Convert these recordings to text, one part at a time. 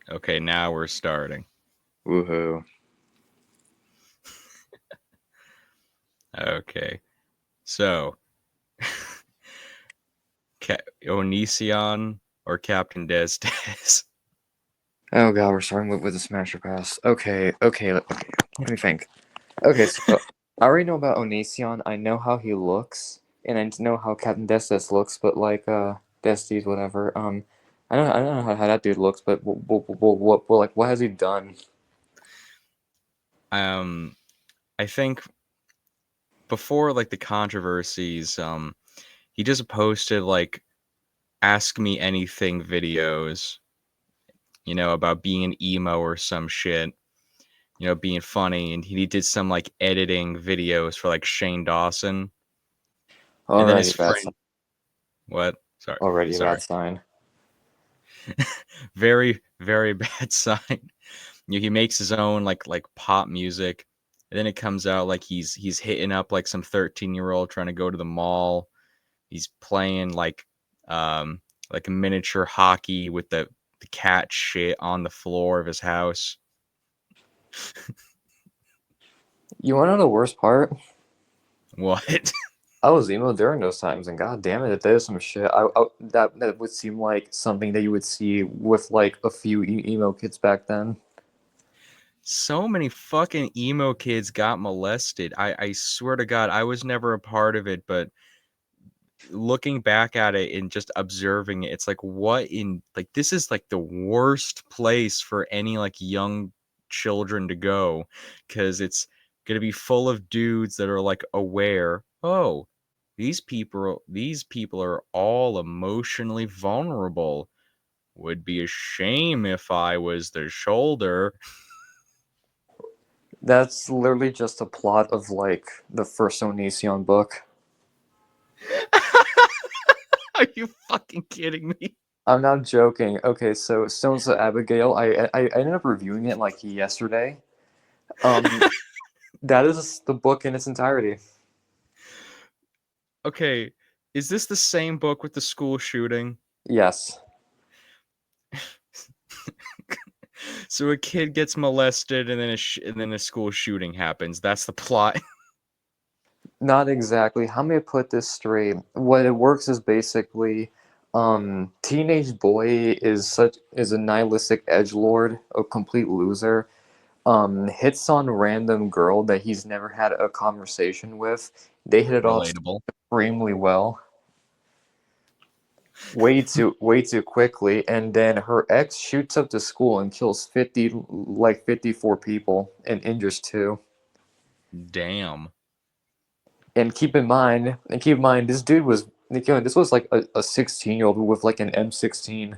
Okay, now we're starting. Woohoo. Okay, so Onision or Captain Des Des? Oh god, we're starting with the Smasher Pass. Okay, let me think. Okay, so I already know about Onision. I know how he looks, and I know how Captain Destis looks, but like, Destis, whatever. I don't know how that dude looks, but what has he done? Um, I think before like the controversies, he just posted like ask me anything videos, about being an emo or some shit, being funny, and he did some like editing videos for like Shane Dawson, and then his Already a bad sign. friend, what? Sorry, Already a bad sorry, sign. very very bad sign. He makes his own like pop music, and then it comes out like he's hitting up like some 13-year-old trying to go to the mall. He's playing like a miniature hockey with the cat shit on the floor of his house. You wanna know the worst part? What? I was emo during those times, and god damn it, there's some shit. That would seem like something that you would see with like a few emo kids back then. So many fucking emo kids got molested. I swear to God, I was never a part of it, but looking back at it and just observing it, it's like what in like this is like the worst place for any like young children to go because it's gonna be full of dudes that are like aware. Oh, these people are all emotionally vulnerable. Would be a shame if I was their shoulder. That's literally just a plot of like the first Onision book. Are you fucking kidding me? I'm not joking. Okay, so Stones of Abigail, I ended up reviewing it like yesterday. Um, that is the book in its entirety. Okay, is this the same book with the school shooting? Yes. So a kid gets molested and then a school shooting happens. That's the plot. Not exactly. How may I put this straight? What it works is basically, teenage boy is a nihilistic edge lord, a complete loser. Hits on random girl that he's never had a conversation with. They hit it off Relatable. extremely well, way too quickly, and then her ex shoots up the school and kills 54 people and injures two. Damn. And keep in mind, this was like a 16-year-old with like an M16.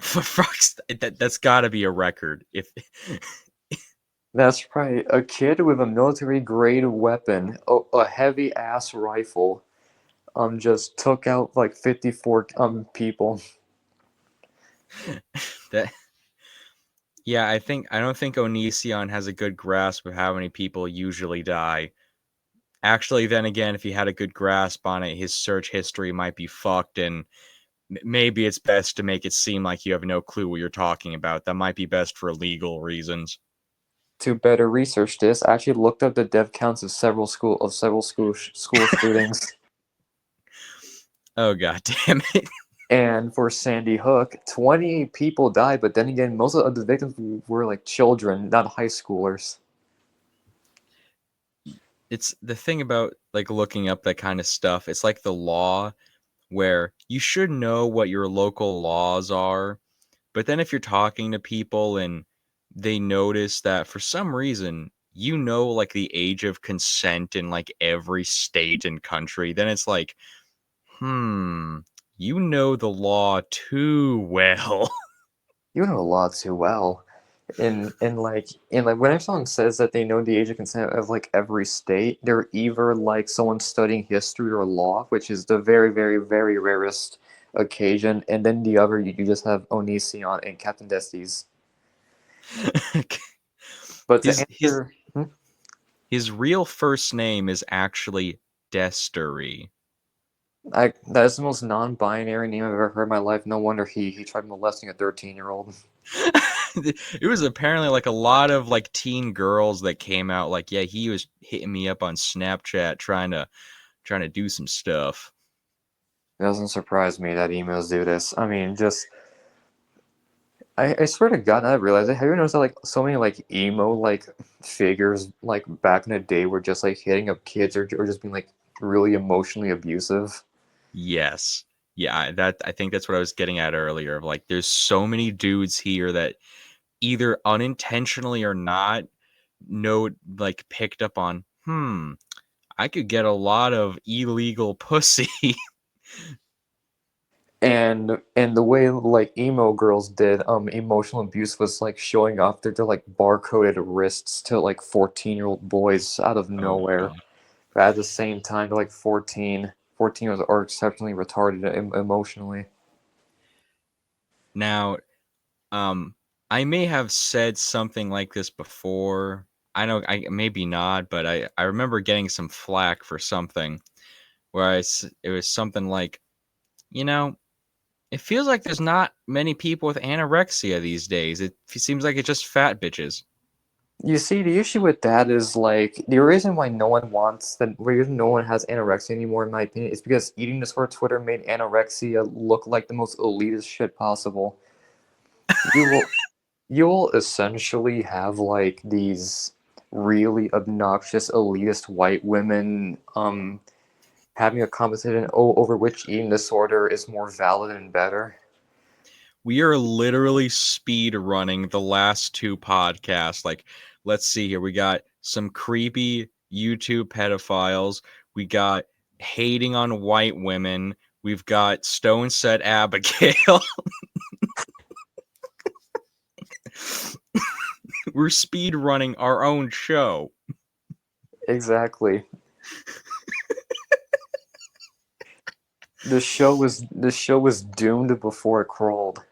For fuck's that's got to be a record. If That's right, a kid with a military grade weapon, a heavy ass rifle, just took out like 54 people. that yeah, I don't think Onision has a good grasp of how many people usually die. Actually, then again, if he had a good grasp on it, his search history might be fucked and maybe it's best to make it seem like you have no clue what you're talking about. That might be best for legal reasons. To better research this, I actually looked up the death counts of several school shootings. Oh god damn it. And for Sandy Hook, 28 people died, but then again, most of the victims were like children, not high schoolers. It's the thing about like looking up that kind of stuff. It's like the law where you should know what your local laws are, but then if you're talking to people and they notice that for some reason like the age of consent in like every state and country, then it's like, hmm, you know the law too well. You know a lot too well. And like whenever someone says that they know the age of consent of like every state, they're either like someone studying history or law, which is the very, very, very rarest occasion, and then the other you just have Onision and Captain Destes. But to his his answer, his real first name is actually Destery. That is the most non-binary name I've ever heard in my life. No wonder he tried molesting a 13-year-old. It was apparently like a lot of like teen girls that came out like, yeah, he was hitting me up on Snapchat trying to do some stuff. It doesn't surprise me that emos do this. I mean, just I swear to God, I realized it. Have you noticed that like so many like emo like figures like back in the day were just like hitting up kids or just being like really emotionally abusive? Yes. Yeah, I think that's what I was getting at earlier. Of like, there's so many dudes here that either unintentionally or not know like picked up on, I could get a lot of illegal pussy. And the way like emo girls did emotional abuse was like showing off their like barcoded wrists to like 14-year-old boys out of Oh nowhere. god. But at the same time, they're like 14 years are exceptionally retarded emotionally. Now, um I may have said something like this before. I know I maybe not, but I remember getting some flack for something where it was something like, you know, it feels like there's not many people with anorexia these days. It seems like it's just fat bitches. You see, the issue with that is like the reason why no one wants that, reason no one has anorexia anymore, in my opinion, is because eating disorder Twitter made anorexia look like the most elitist shit possible. You will, you will essentially have like these really obnoxious elitist white women having a competition over which eating disorder is more valid and better. We are literally speed running the last two podcasts. Like, let's see here. We got some creepy YouTube pedophiles. We got hating on white women. We've got Stone Set Abigail. We're speed running our own show. Exactly. The show was doomed before it crawled.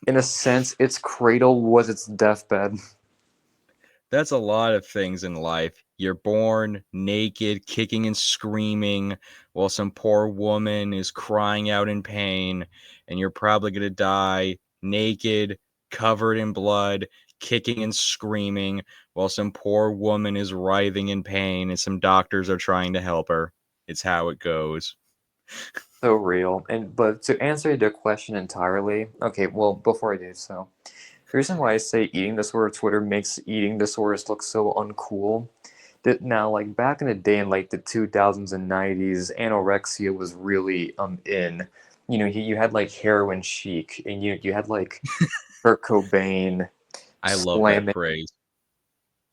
In a sense, its cradle was its deathbed. That's a lot of things in life. You're born naked, kicking and screaming, while some poor woman is crying out in pain, and you're probably going to die naked, covered in blood, kicking and screaming, while some poor woman is writhing in pain, and some doctors are trying to help her. It's how it goes. So real. And but to answer the question entirely, okay, well, before I do so, the reason why I say eating disorder Twitter makes eating disorders look so uncool, that now like back in the day in like the 2000s and 90s, anorexia was really in. You know, you had like heroin chic, and you had like Kurt Cobain I love that slamming, phrase.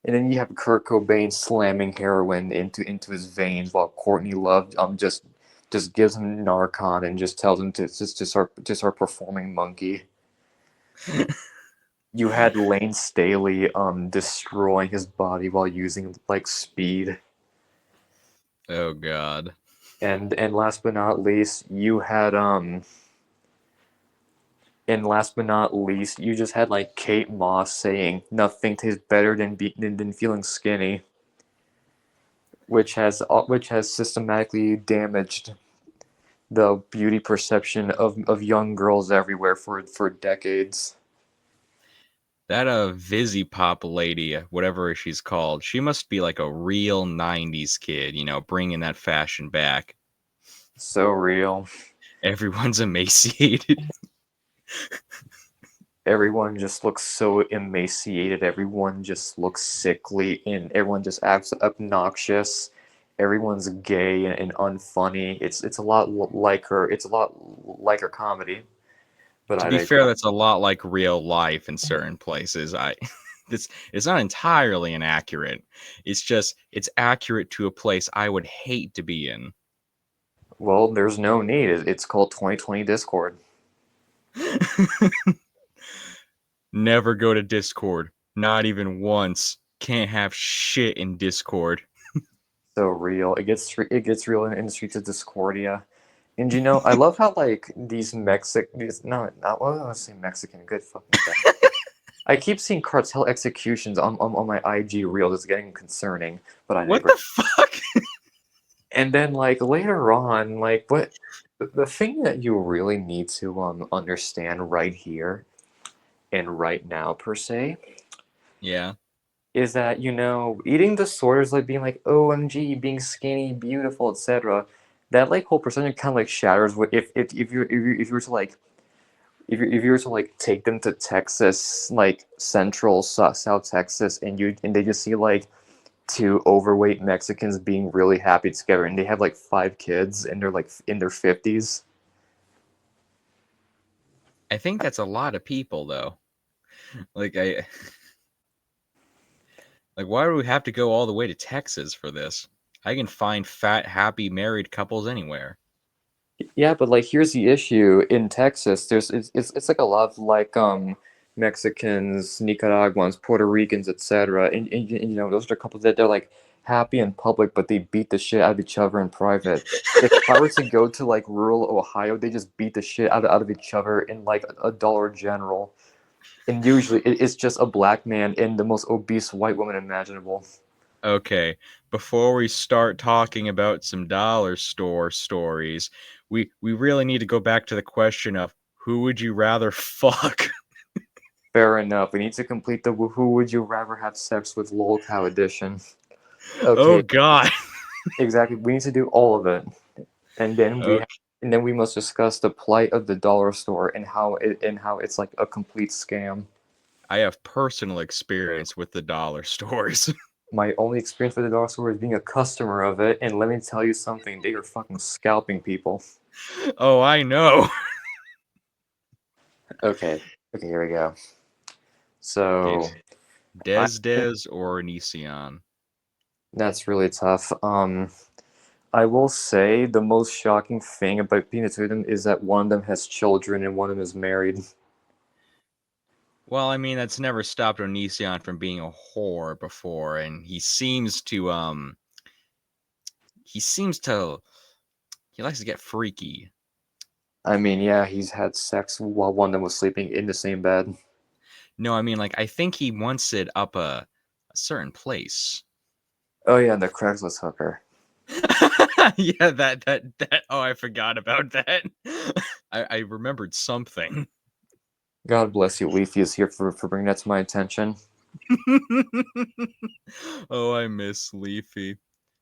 and then you have Kurt Cobain slamming heroin into his veins while Courtney Love just gives him Narcon and just tells him to start performing Monkey. You had Lane Staley destroying his body while using like speed. Oh, God. And last but not least, you just had like Kate Moss saying nothing tastes better than feeling skinny, which has systematically damaged the beauty perception of young girls everywhere for decades. That Vizzy Pop lady, whatever she's called, she must be like a real 90s kid, bringing that fashion back. So real. Everyone's emaciated. Everyone just looks so emaciated. Everyone just looks sickly, and everyone just acts obnoxious. Everyone's gay and unfunny. It's a lot like her. It's a lot like her comedy, but To I be fair, digress. that's a lot like real life in certain places. I this it's not entirely inaccurate. It's accurate to a place I would hate to be in. Well, there's no need. It's called 2020 Discord. Never go to Discord. Not even once. Can't have shit in Discord. So real. It gets real in the streets of Discordia. And I love how like these no, not well, I was saying Mexican. Good fucking God. I keep seeing cartel executions on my IG reels. It's getting concerning, but I What digress. the fuck? And then like later on, like what the thing that you really need to understand right here and right now per se Yeah. is that eating disorders like being like OMG, being skinny, beautiful, etc. That like whole percentage kind of like shatters what if you were to like if you were to like take them to Texas, like central South Texas, and they just see like two overweight Mexicans being really happy together, and they have like 5 kids, and they're like in their 50s. I think that's a lot of people though. Like I like why do we have to go all the way to Texas for this? I can find fat, happy married couples anywhere. Yeah, but like here's the issue in Texas. It's like a lot of like Mexicans, Nicaraguans, Puerto Ricans, etc. And those are couples that they're like happy in public, but they beat the shit out of each other in private. If I were to go to like rural Ohio, they just beat the shit out of each other in like a Dollar General. And usually it's just a black man and the most obese white woman imaginable. Okay, before we start talking about some dollar store stories, we really need to go back to the question of who would you rather fuck? Fair enough. We need to complete the Who Would You Rather Have Sex with LOL Cow edition. Oh Okay, god. exactly. We need to do all of it, and then we Okay. have, and then we must discuss the plight of the dollar store and how it's like a complete scam. I have personal experience with the dollar stores. My only experience with the dollar store is being a customer of it, and let me tell you something, they are fucking scalping people. Oh, I know. Okay, okay, here we go. Okay, So I Des or Onision? that's really tough. I will say the most shocking thing about between the two of them is that one of them has children and one of them is married. Well, I mean, that's never stopped Onision from being a whore before, and he seems to he likes to get freaky. I mean, yeah, he's had sex while one of them was sleeping in the same bed. No, I mean, like, I think he wants it up a certain place. Oh yeah, the Craigslist hooker. Yeah, that. Oh, I forgot about that. I remembered something. God bless you, Leafy is here for bringing that to my attention. Oh, I miss Leafy.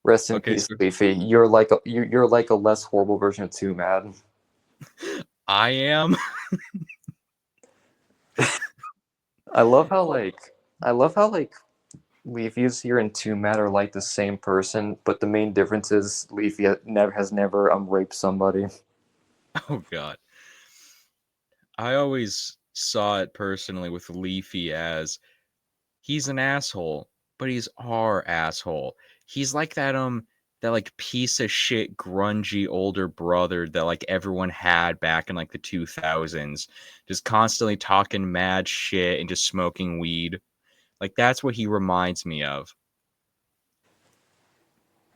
Rest in Okay, peace, so Leafy. You're like a less horrible version of Too Mad. I am. I love how Leafy here and Too Mad are like the same person, but the main difference is Leafy has never raped somebody. Oh God. I always saw it personally with Leafy as he's an asshole, but he's our asshole. He's like that like piece of shit grungy older brother that like everyone had back in like the 2000s, just constantly talking mad shit and just smoking weed. Like that's what he reminds me of.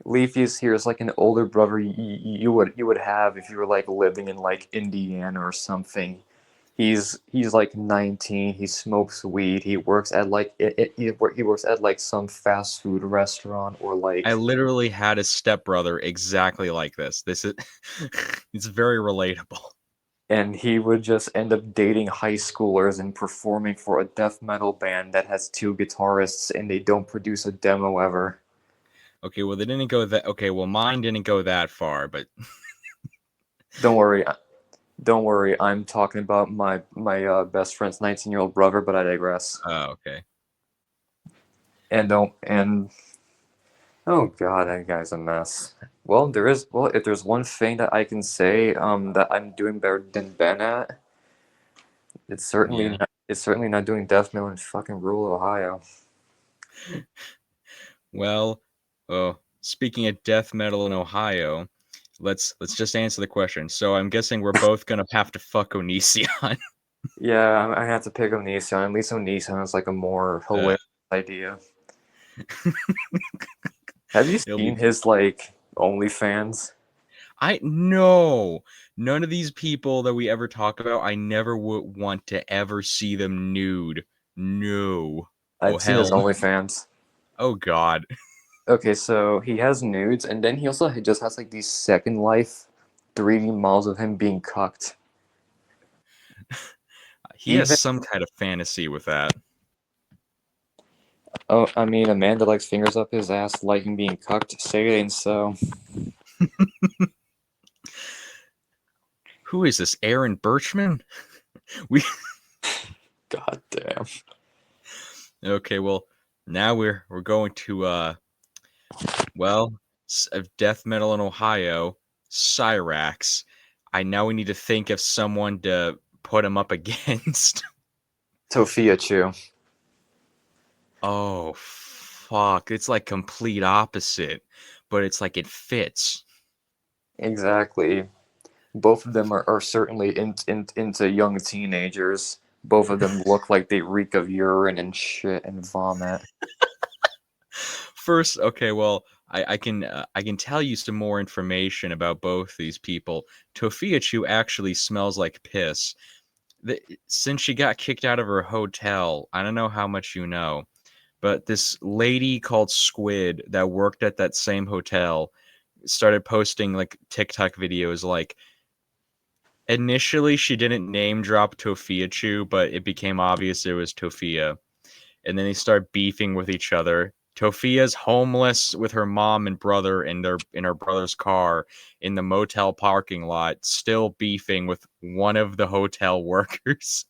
Leafy's here is like an older brother you would have if you were like living in like Indiana or something. He's like 19. He smokes weed. He works at like he works at like some fast food restaurant or I like, literally had a stepbrother exactly like this. This is it's very relatable. and he would just end up dating high schoolers and performing for a death metal band that has two guitarists and they don't produce a demo ever. Okay, well they didn't go that okay, well mine didn't go that far, but Don't worry, don't worry. I'm talking about my best friend's 19-year-old brother, but I digress. oh, okay. And don't and Oh God, that guy's a mess. Well, if there's one thing that I can say that I'm doing better than Ben at, Yeah. it's certainly not doing death metal in fucking rural Ohio. Well, speaking of death metal in Ohio, let's just answer the question. So I'm guessing we're both gonna have to fuck Onision. Yeah, I have to pick Onision. At least Onision is like a more uh, hilarious idea. Have you it'll seen be his like OnlyFans? I no none of these people that we ever talk about. I never would want to ever see them nude. No. Oh I've seen his hell. OnlyFans. Oh God. Okay, so he has nudes, and then he also just has like these Second Life 3D models of him being cucked. He has Even some kind of fantasy with that. oh, I mean, a man that likes fingers up his ass, liking being cucked. Say it ain't so. Who is this? Aaron Birchman? We God damn. okay. Well, now we're going to well, of death metal in Ohio, Cyrax. We need to think of someone to put him up against. Tofia Chu. Oh fuck! It's like complete opposite, but it's like it fits. Exactly. Both of them are certainly into young teenagers. Both of them look like they reek of urine and shit and vomit. First, okay, well, I can tell you some more information about both these people. Tofiachu actually smells like piss. Since she got kicked out of her hotel, I don't know how much you know, but this lady called Squid that worked at that same hotel started posting like TikTok videos like initially she didn't name drop Tofiachu, but it became obvious it was Tofia. And then they start beefing with each other. Tofia's homeless with her mom and brother in her brother's car in the motel parking lot, still beefing with one of the hotel workers.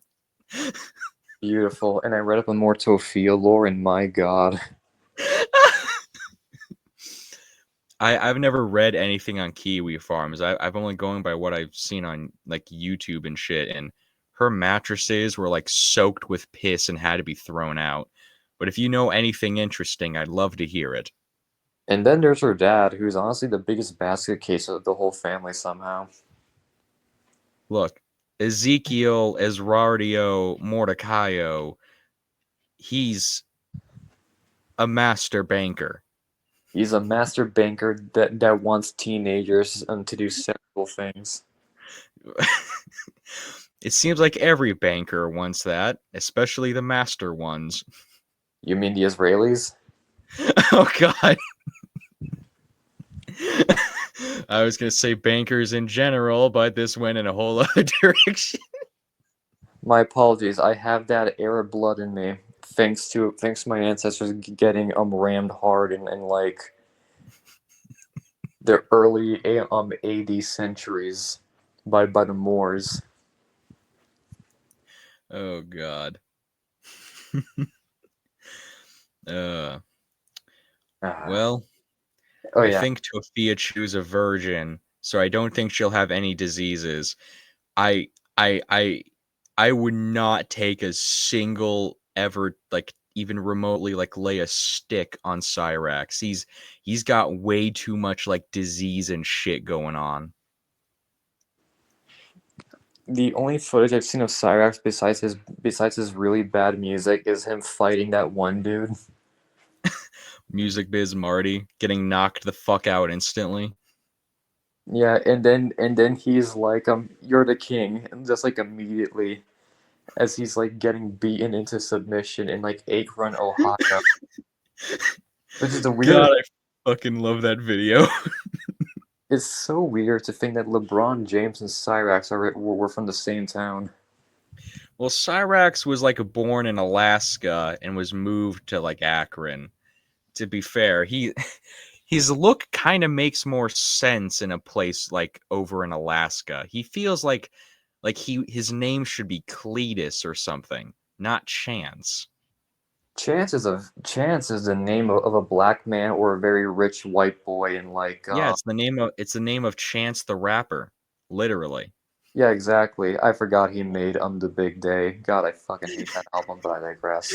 Beautiful. And I read up on more Tofia lore, and my god. I've never read anything on Kiwi Farms. I've only going by what I've seen on like YouTube and shit. And her mattresses were like soaked with piss and had to be thrown out. But if you know anything interesting, I'd love to hear it. And then there's her dad, who's honestly the biggest basket case of the whole family somehow. Look, Ezekiel Ezrardio Mordecai, he's a master banker. He's a master banker that wants teenagers to do sexual things. It seems like every banker wants that, especially the master ones. You mean the Israelis? Oh god. I was going to say bankers in general, but this went in a whole other direction. My apologies. I have that Arab blood in me, thanks to my ancestors getting rammed hard in like the early AD centuries by the Moors. Oh god. uh Ah. well, Oh I yeah, think Tofia Chu's a virgin, so I don't think she'll have any diseases. I I I I would not take a single ever like even remotely like lay a stick on Cyrax. He's got way too much like disease and shit going on. the only footage I've seen of Cyrax besides his really bad music is him fighting that one dude. Music Biz Marty getting knocked the fuck out instantly. Yeah, and then he's like, you're the king, and just like immediately as he's like getting beaten into submission in like Akron, Ohio. Which is the God, weird. I fucking love that video. It's so weird to think that LeBron James and Cyrax were from the same town. Well, Cyrax was like born in Alaska and was moved to like Akron. To be fair, his look kind of makes more sense in a place like over in Alaska. He feels like his name should be Cletus or something, not Chance. Chance is the name of a black man or a very rich white boy in like Yeah, it's the name of Chance the Rapper, literally. yeah, exactly. I forgot he made The Big Day. God, I fucking hate that album, but I digress.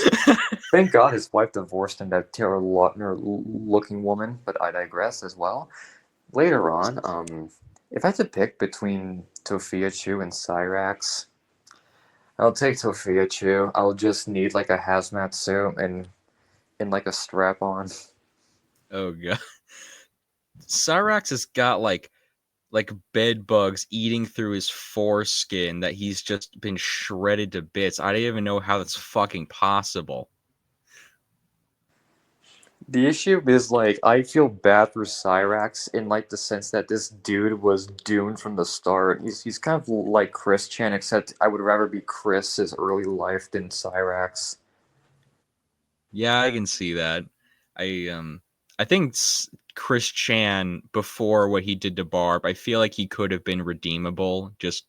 Thank God his wife divorced him, that Taylor Lautner looking woman, but I digress as well. Later on, if I had to pick between Tofia Chu and Cyrax, I'll take Tofia Chu. I'll just need like a hazmat suit and like a strap on. Oh god. Cyrax has got like bed bugs eating through his foreskin that he's just been shredded to bits. I don't even know how that's fucking possible. The issue is like I feel bad for Cyrax in like the sense that this dude was doomed from the start. He's kind of like Chris Chan, except I would rather be Chris's early life than Cyrax. Yeah, I can see that. I think Chris Chan before what he did to Barb, I feel like he could have been redeemable. Just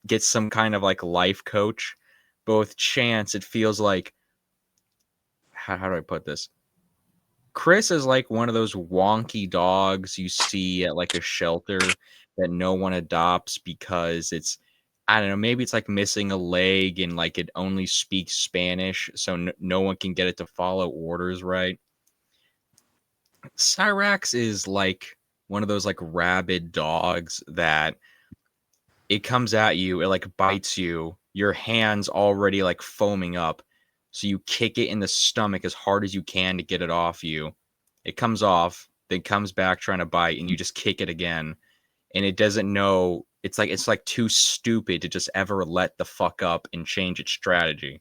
get some kind of like life coach. But with Chance, it feels like how do I put this? Chris is like one of those wonky dogs you see at like a shelter that no one adopts because it's I don't know, maybe it's like missing a leg and like it only speaks Spanish, so no one can get it to follow orders right. Cyrax is like one of those like rabid dogs that it comes at you, it like bites you, your hands already like foaming up. So you kick it in the stomach as hard as you can to get it off you. It comes off, then comes back trying to bite, and you just kick it again. And it doesn't know it's like too stupid to just ever let the fuck up and change its strategy.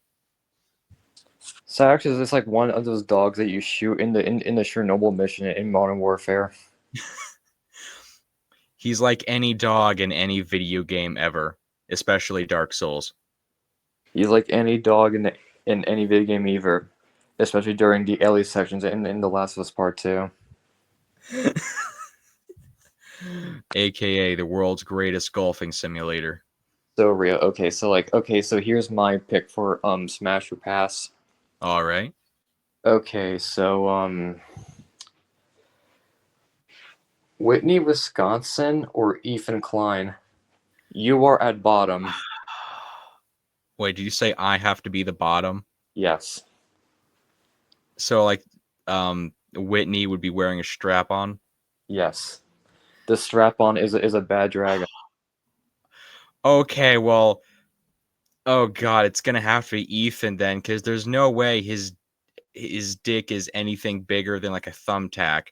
Cyrax is just like one of those dogs that you shoot in the Chernobyl mission in Modern Warfare. He's like any dog in any video game ever, especially Dark Souls. He's like any dog in any video game ever, especially during the Ellie sections in The Last of Us Part 2. AKA the world's greatest golfing simulator. So real. Okay, so here's my pick for Smash or Pass. All right. Okay, so Whitney, Wisconsin or Ethan Klein? You are at bottom. Wait, did you say I have to be the bottom? Yes. So like Whitney would be wearing a strap on. Yes. The strap on is a bad dragon. Okay, well, oh god, it's gonna have to be Ethan then, because there's no way his dick is anything bigger than like a thumbtack.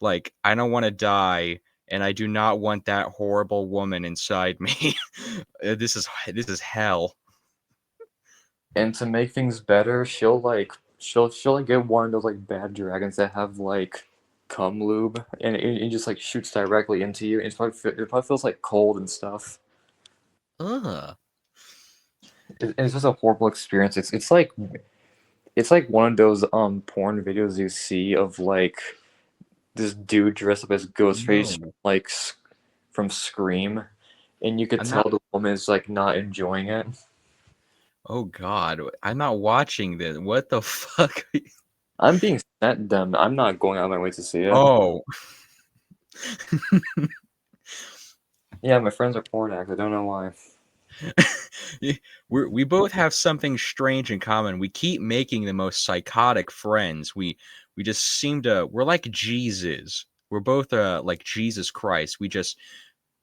Like, I don't want to die, and I do not want that horrible woman inside me. This is hell. And to make things better, she'll like get one of those like bad dragons that have like cum lube and it just like shoots directly into you. It probably feels like cold and stuff. Ugh. It's just a horrible experience. It's like one of those porn videos you see of like this dude dressed up as Ghostface No. like from Scream, and you could I'm tell not the woman is like not enjoying it. Oh god, I'm not watching this. What the fuck? I'm being sent them. I'm not going out of my way to see it. Oh. Yeah, my friends are porn actors. I don't know why. We both have something strange in common. We keep making the most psychotic friends. We just seem to we're like Jesus. We're both like Jesus Christ.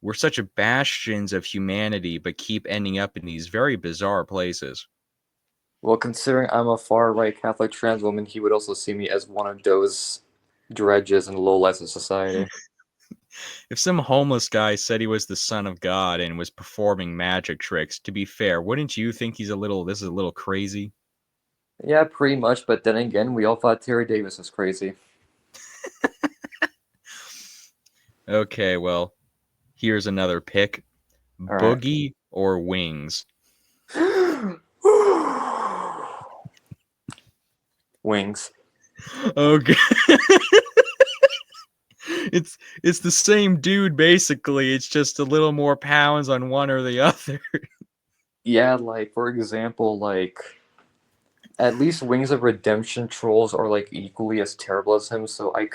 We're such a bastions of humanity, but keep ending up in these very bizarre places. Well, considering I'm a far right Catholic trans woman, he would also see me as one of those dredges and lowlights of society. If some homeless guy said he was the son of God and was performing magic tricks, to be fair, wouldn't you think this is a little crazy? Yeah, pretty much. But then again, we all thought Terry Davis was crazy. Okay, well, here's another pick. All right. Boogie or wings? Wings. Okay. It's the same dude basically. It's just a little more pounds on one or the other. Yeah, like for example, like at least Wings of Redemption trolls are like equally as terrible as him, so I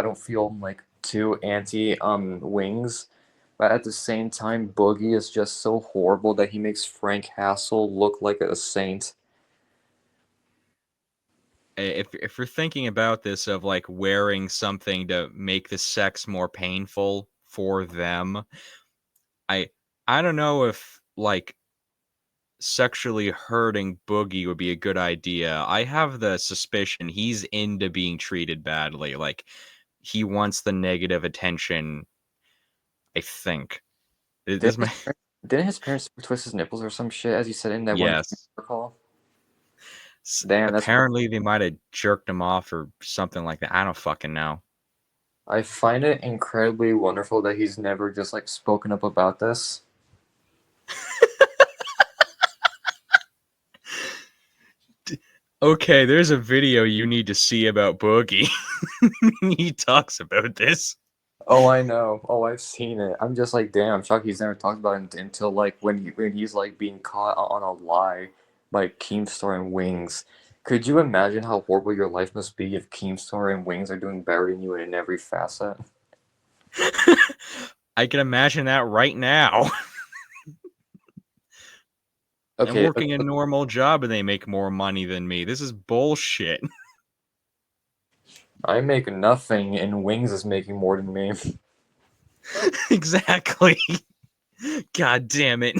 don't feel like too anti Wings. But at the same time, Boogie is just so horrible that he makes Frank Hassel look like a saint. If you're thinking about this of like wearing something to make the sex more painful for them, I I don't know if like sexually hurting Boogie would be a good idea. I have the suspicion he's into being treated badly. Like he wants the negative attention, I think. This Didn't is his, my didn't his parents twist his nipples or some shit, as you said in that one yes. recall? Damn, that's. Apparently, they might have jerked him off or something like that. I don't fucking know. I find it incredibly wonderful that he's never just like spoken up about this. Okay, there's a video you need to see about Boogie. He talks about this. Oh, I know. Oh, I've seen it. I'm just like, damn, I'm shocked he's never talked about it until like when he's like being caught on a lie by Keemstar and Wings. Could you imagine how horrible your life must be if Keemstar and Wings are doing better than you in every facet? I can imagine that right now. I'm Okay, working a normal job and they make more money than me. This is bullshit. I make nothing and Wings is making more than me. Exactly. God damn it.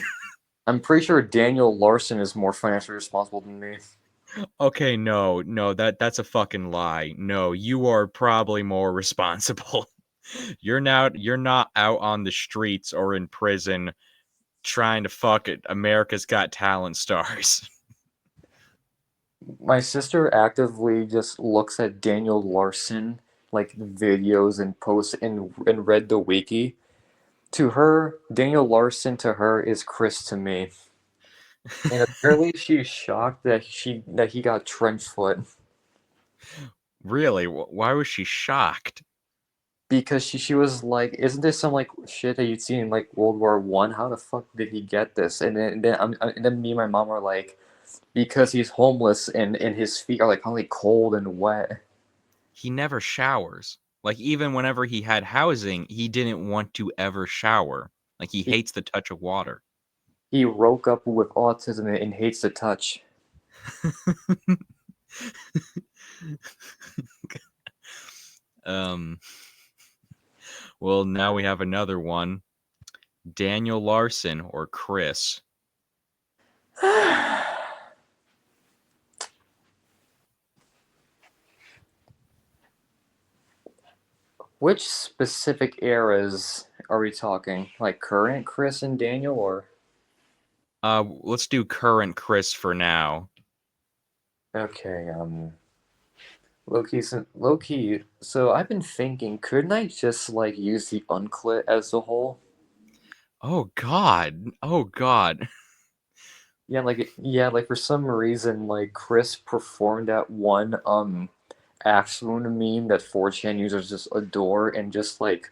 I'm pretty sure Daniel Larson is more financially responsible than me. Okay, no, that's a fucking lie. No, you are probably more responsible. You're not out on the streets or in prison trying to fuck it America's Got Talent stars. My sister actively just looks at Daniel Larson like videos and posts and read the wiki. To her, Daniel Larson to her is Chris to me. And apparently she's shocked that he got trench foot Really? Why was she shocked? because she was like, "Isn't this some like shit that you'd seen in like World War I? How the fuck did he get this?" And then me and my mom were like, "Because he's homeless and his feet are like probably cold and wet." He never showers. Like even whenever he had housing, he didn't want to ever shower. Like he He, hates the touch of water. he woke up with autism and hates the touch. um well, now we have another one. Daniel Larson or Chris. Which specific eras are we talking? Like current Chris and Daniel, or Let's do current Chris for now. okay, low key. So I've been thinking, couldn't I just like use the unclit as a whole? Oh god. Oh god. Yeah, like for some reason, like Chris performed that one axe wound meme that 4chan users just adore and just like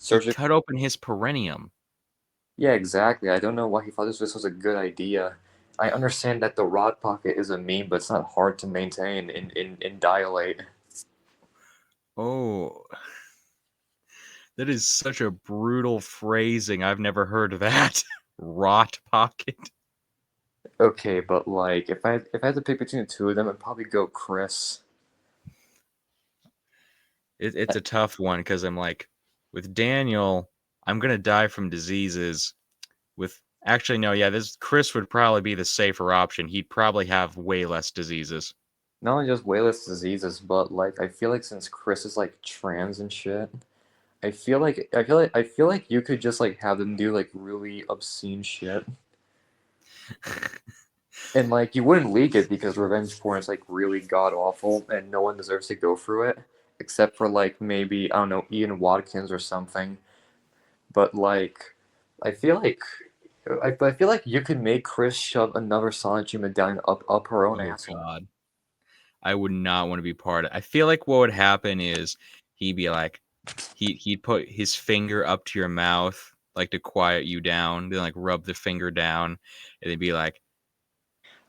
He search. cut open his perineum. Yeah, exactly. I don't know why he thought this was a good idea. I understand that the rod pocket is a meme, but it's not hard to maintain in dilate. Oh, that is such a brutal phrasing. I've never heard of that. Rot pocket. Okay, but like if I had to pick between the two of them, I'd probably go Chris. It's a tough one because I'm like, with Daniel, I'm gonna die from diseases. With actually no, yeah, this Chris would probably be the safer option. He'd probably have way less diseases. Not only just way less diseases, but like I feel like since Chris is like trans and shit, I feel like you could just like have them do like really obscene shit. And like you wouldn't leak it because revenge porn is like really god awful and no one deserves to go through it except for like maybe I don't know Ian Watkins or something. But like I feel like I feel like you could make Chris shove another Sonichu medallion up her own Oh asshole. god. I would not want to be part of it. I feel like what would happen is he'd be like he'd put his finger up to your mouth like to quiet you down, then like rub the finger down, and then be like,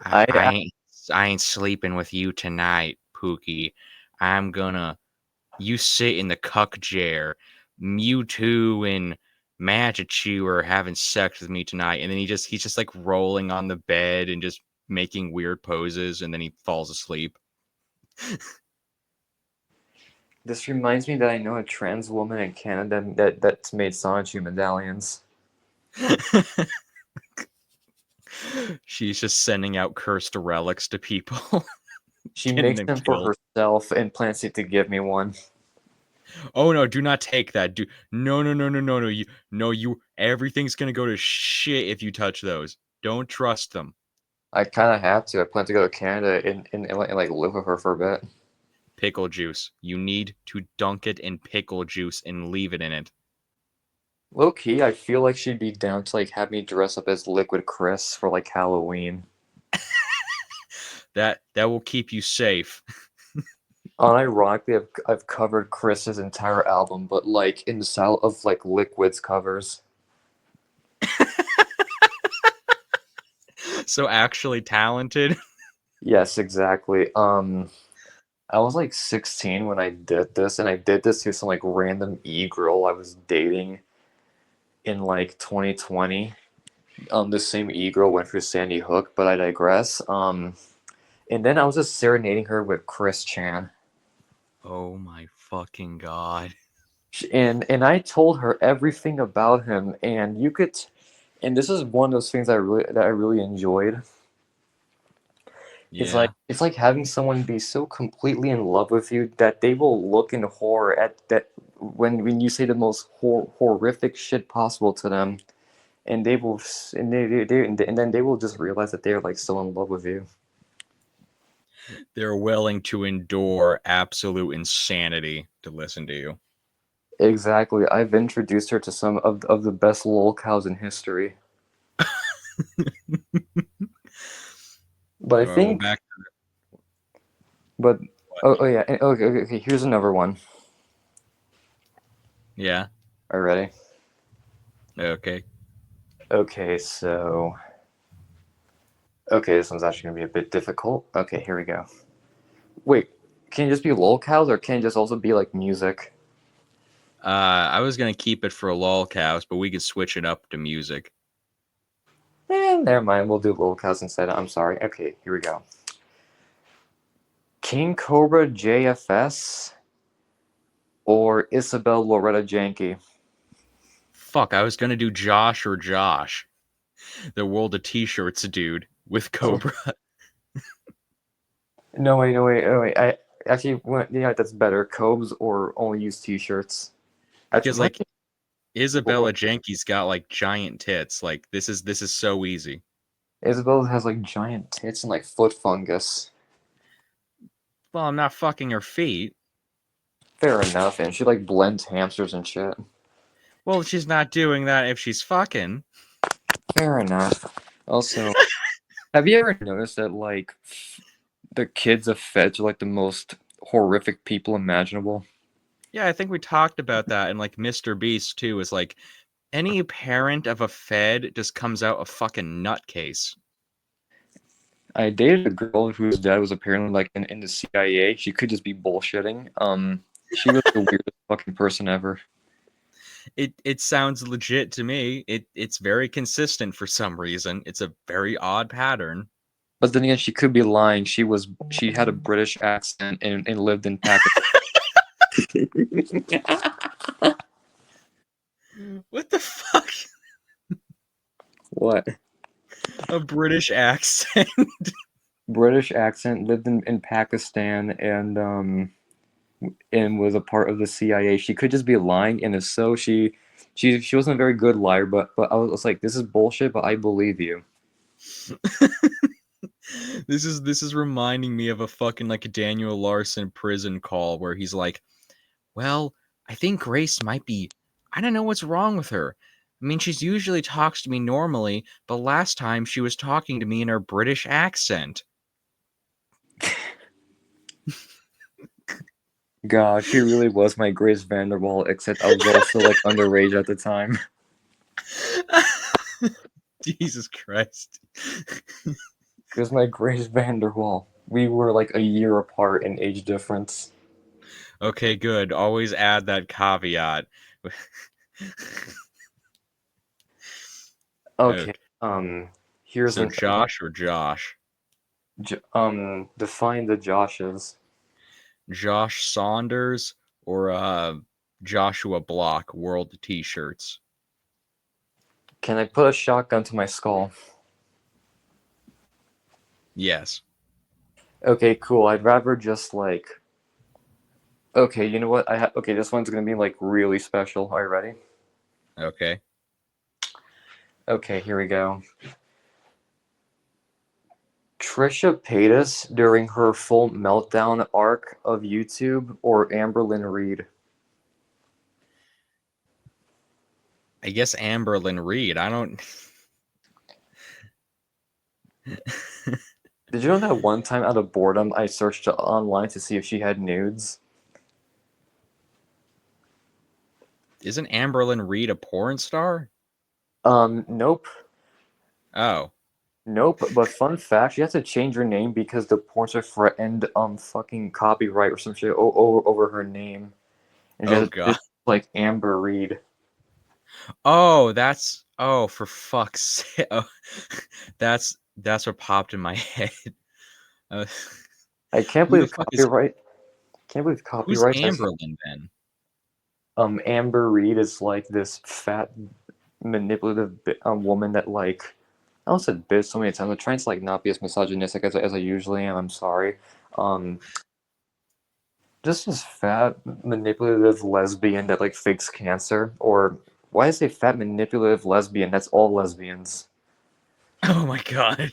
I, I, I I ain't I ain't sleeping with you tonight, Pookie. I'm gonna you sit in the cuck chair. Mewtwo and Magichu are having sex with me tonight. And then he's just like rolling on the bed and just making weird poses and then he falls asleep. This reminds me that I know a trans woman in Canada that's made Sonichu medallions. She's just sending out cursed relics to people, She getting makes them them for killed. herself and plans to give me one. Oh no, do not take that. Do no. You everything's gonna go to shit if you touch those. Don't trust them. I kind of had to. I plan to go to Canada and like live with her for a bit. Pickle juice. You need to dunk it in pickle juice and leave it in it. Low key, I feel like she'd be down to like have me dress up as Liquid Chris for like Halloween. That will keep you safe. Unironically, I've covered Chris's entire album, but like in the style of like Liquid's covers. So actually talented. Yes, exactly. I was like 16 when I did this, and I did this to some like random e-girl I was dating in like 2020. This same e-girl went for Sandy Hook, but I digress. And then I was just serenading her with Chris Chan. Oh my fucking god. And I told her everything about him, and you could, and this is one of those things that I really enjoyed. Yeah. It's like having someone be so completely in love with you that they will look in horror at that when you say the most horrific shit possible to them, and they will and then they will just realize that they're like still in love with you. They're willing to endure absolute insanity to listen to you. Exactly. I've introduced her to some of the best lol cows in history. But I Well, think, back. but oh yeah, okay. Here's another one. Yeah. Are you ready? Okay. Okay, so okay, this one's actually gonna be a bit difficult. Okay, here we go. Wait, can it just be lol cows, or can it just also be like music? I was gonna keep it for lol cows, but we could switch it up to music. Never mind. We'll do lol cows instead. I'm sorry. Okay, here we go. King Cobra JFS or Isabel Loretta Janke? Fuck, I was gonna do Josh or Josh, the world of t-shirts dude with Cobra. No, wait, no, wait, no, wait. I actually, yeah, that's better. Cobes or only use t-shirts. Because Actually, like what- Isabella Jenke's got like giant tits. Like this is so easy. Isabel has like giant tits and like foot fungus. Well, I'm not fucking her feet. Fair enough, and she like blends hamsters and shit. Well, she's not doing that if she's fucking. Fair enough. Also, have you ever noticed that like the kids of feds are like the most horrific people imaginable? Yeah, I think we talked about that. And like Mr. Beast too is like any parent of a Fed just comes out a fucking nutcase. I dated a girl whose dad was apparently like in the CIA. She could just be bullshitting. She was the weirdest fucking person ever. It sounds legit to me. It's very consistent for some reason. It's a very odd pattern. But then again, she could be lying. She had a British accent and lived in Pakistan. What the fuck? What? A British accent. British accent, lived in Pakistan, and was a part of the CIA. She could just be lying, and if so, she wasn't a very good liar. But I was like, this is bullshit, but I believe you. This is reminding me of a fucking like Daniel Larson prison call where he's like, "Well, I think Grace might be I don't know what's wrong with her. I mean, she's usually talks to me normally, but last time she was talking to me in her British accent." God, she really was my Grace Vanderwall, except I was also like underage at the time. Jesus Christ. She was my Grace Vanderwall. We were like a year apart in age difference. Okay, good. Always add that caveat. Okay. Okay. Here's So an Josh or Josh? define the Joshes. Josh Saunders or Joshua Block World T-shirts? Can I put a shotgun to my skull? Yes. Okay, cool. I'd rather just like. Okay, you know what? Okay, this one's gonna be like really special. Are you ready? Okay. Okay, here we go. Trisha Paytas during her full meltdown arc of YouTube or Amberlyn Reed? I guess Amberlyn Reed. I don't. Did you know that one time out of boredom I searched online to see if she had nudes? Isn't Amberlyn Reed a porn star? Nope. Oh. Nope, but fun fact, she had to change her name because the porn star threatened fucking copyright or some shit over her name. And she Oh had to god. like Amber Reed. Oh, that's for fuck's sake. Oh, that's what popped in my head. Uh, I can't who the believe fuck is copyright can't believe who's copyright has Amberlyn then? Amber Reed is like this fat manipulative woman that like I almost said bitch so many times. I'm trying to like not be as misogynistic as I usually am. I'm sorry. Um, just this fat manipulative lesbian that like fakes cancer. Or why did I say fat manipulative lesbian? That's all lesbians. Oh my god.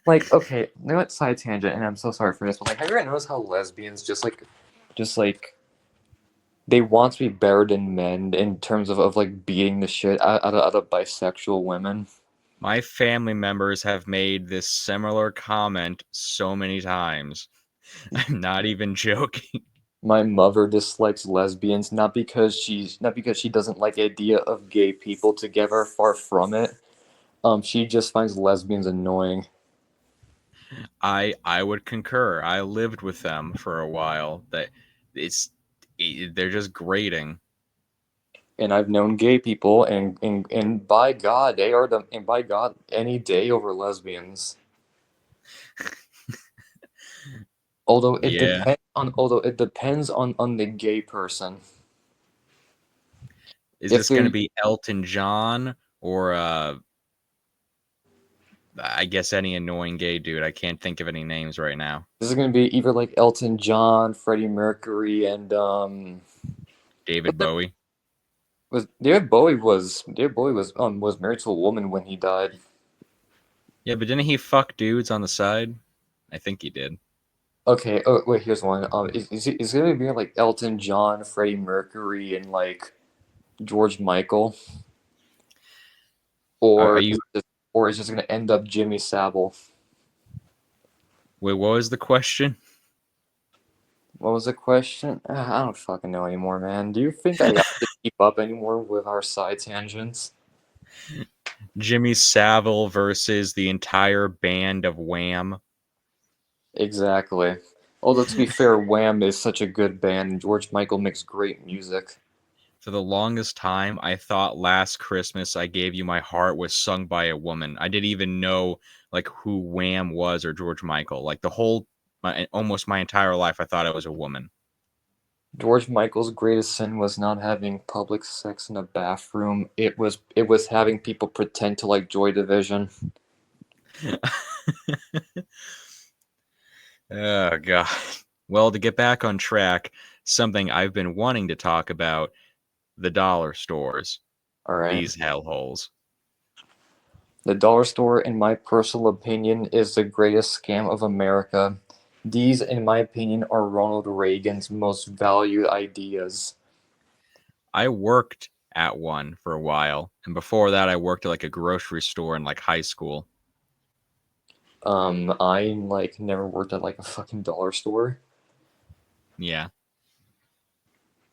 Like okay, you know what? Side tangent, and I'm so sorry for this, but like, have you ever noticed how lesbians just like they want to be better than men in terms of like beating the shit out of bisexual women? My family members have made this similar comment so many times. I'm not even joking. My mother dislikes lesbians not because she doesn't like the idea of gay people together, far from it. She just finds lesbians annoying. I would concur. I lived with them for a while. That it's they're just grating. And I've known gay people and by God they are the and by God any day over lesbians. Yeah. Although it depends on the gay person. Is If this going to they're be Elton John or I guess any annoying gay dude? I can't think of any names right now. This is gonna be either like Elton John, Freddie Mercury, and David Bowie. David Bowie was married to a woman when he died. Yeah, but didn't he fuck dudes on the side? I think he did. Okay, oh wait, here's one. Is it gonna be like Elton John, Freddie Mercury, and like George Michael, Are or you? or is it just gonna end up Jimmy Savile? Wait, what was the question? What was the question? I don't fucking know anymore, man. Do you think I have to keep up anymore with our side tangents? Jimmy Savile versus the entire band of Wham. Exactly. Although to be fair, Wham is such a good band, and George Michael makes great music. For the longest time, I thought "Last Christmas I Gave You My Heart" was sung by a woman. I didn't even know like who Wham was or George Michael. Like almost my entire life, I thought it was a woman. George Michael's greatest sin was not having public sex in a bathroom. It was having people pretend to like Joy Division. Oh god. Well, to get back on track, something I've been wanting to talk about, the dollar stores. All right. These hellholes. The dollar store, in my personal opinion, is the greatest scam of America. These, in my opinion, are Ronald Reagan's most valued ideas. I worked at one for a while, and before that I worked at like a grocery store in like high school. I like never worked at like a fucking dollar store. Yeah.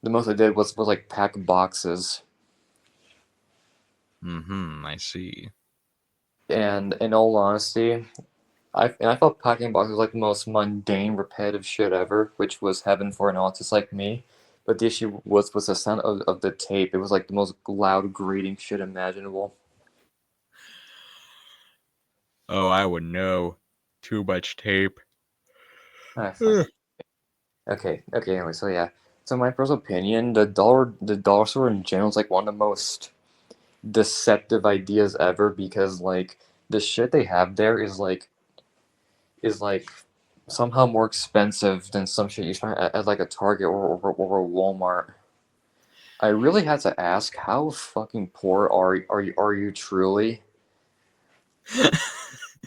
The most I did was like pack boxes. Mhm, I see. And in all honesty, I thought packing boxes was like the most mundane, repetitive shit ever, which was heaven for an artist like me. But the issue was the sound of the tape. It was like the most loud, grating shit imaginable. Oh, I would know. Too much tape. Ah, fuck. Ugh. Okay. Anyway, so yeah. So in my personal opinion, the dollar store in general is like one of the most deceptive ideas ever because like the shit they have there is like somehow more expensive than some shit you find at like a Target or a Walmart. I really had to ask, how fucking poor are you truly?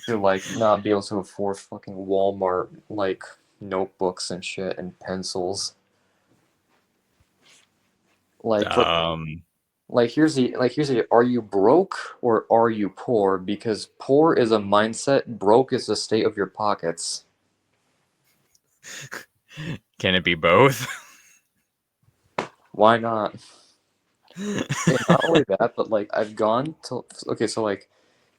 to like not be able to afford fucking Walmart like notebooks and shit and pencils. Like for Um, here's the are you broke or are you poor? Because poor is a mindset, broke is the state of your pockets. can it be both? Why not? And not only that, but like I've gone to okay, so like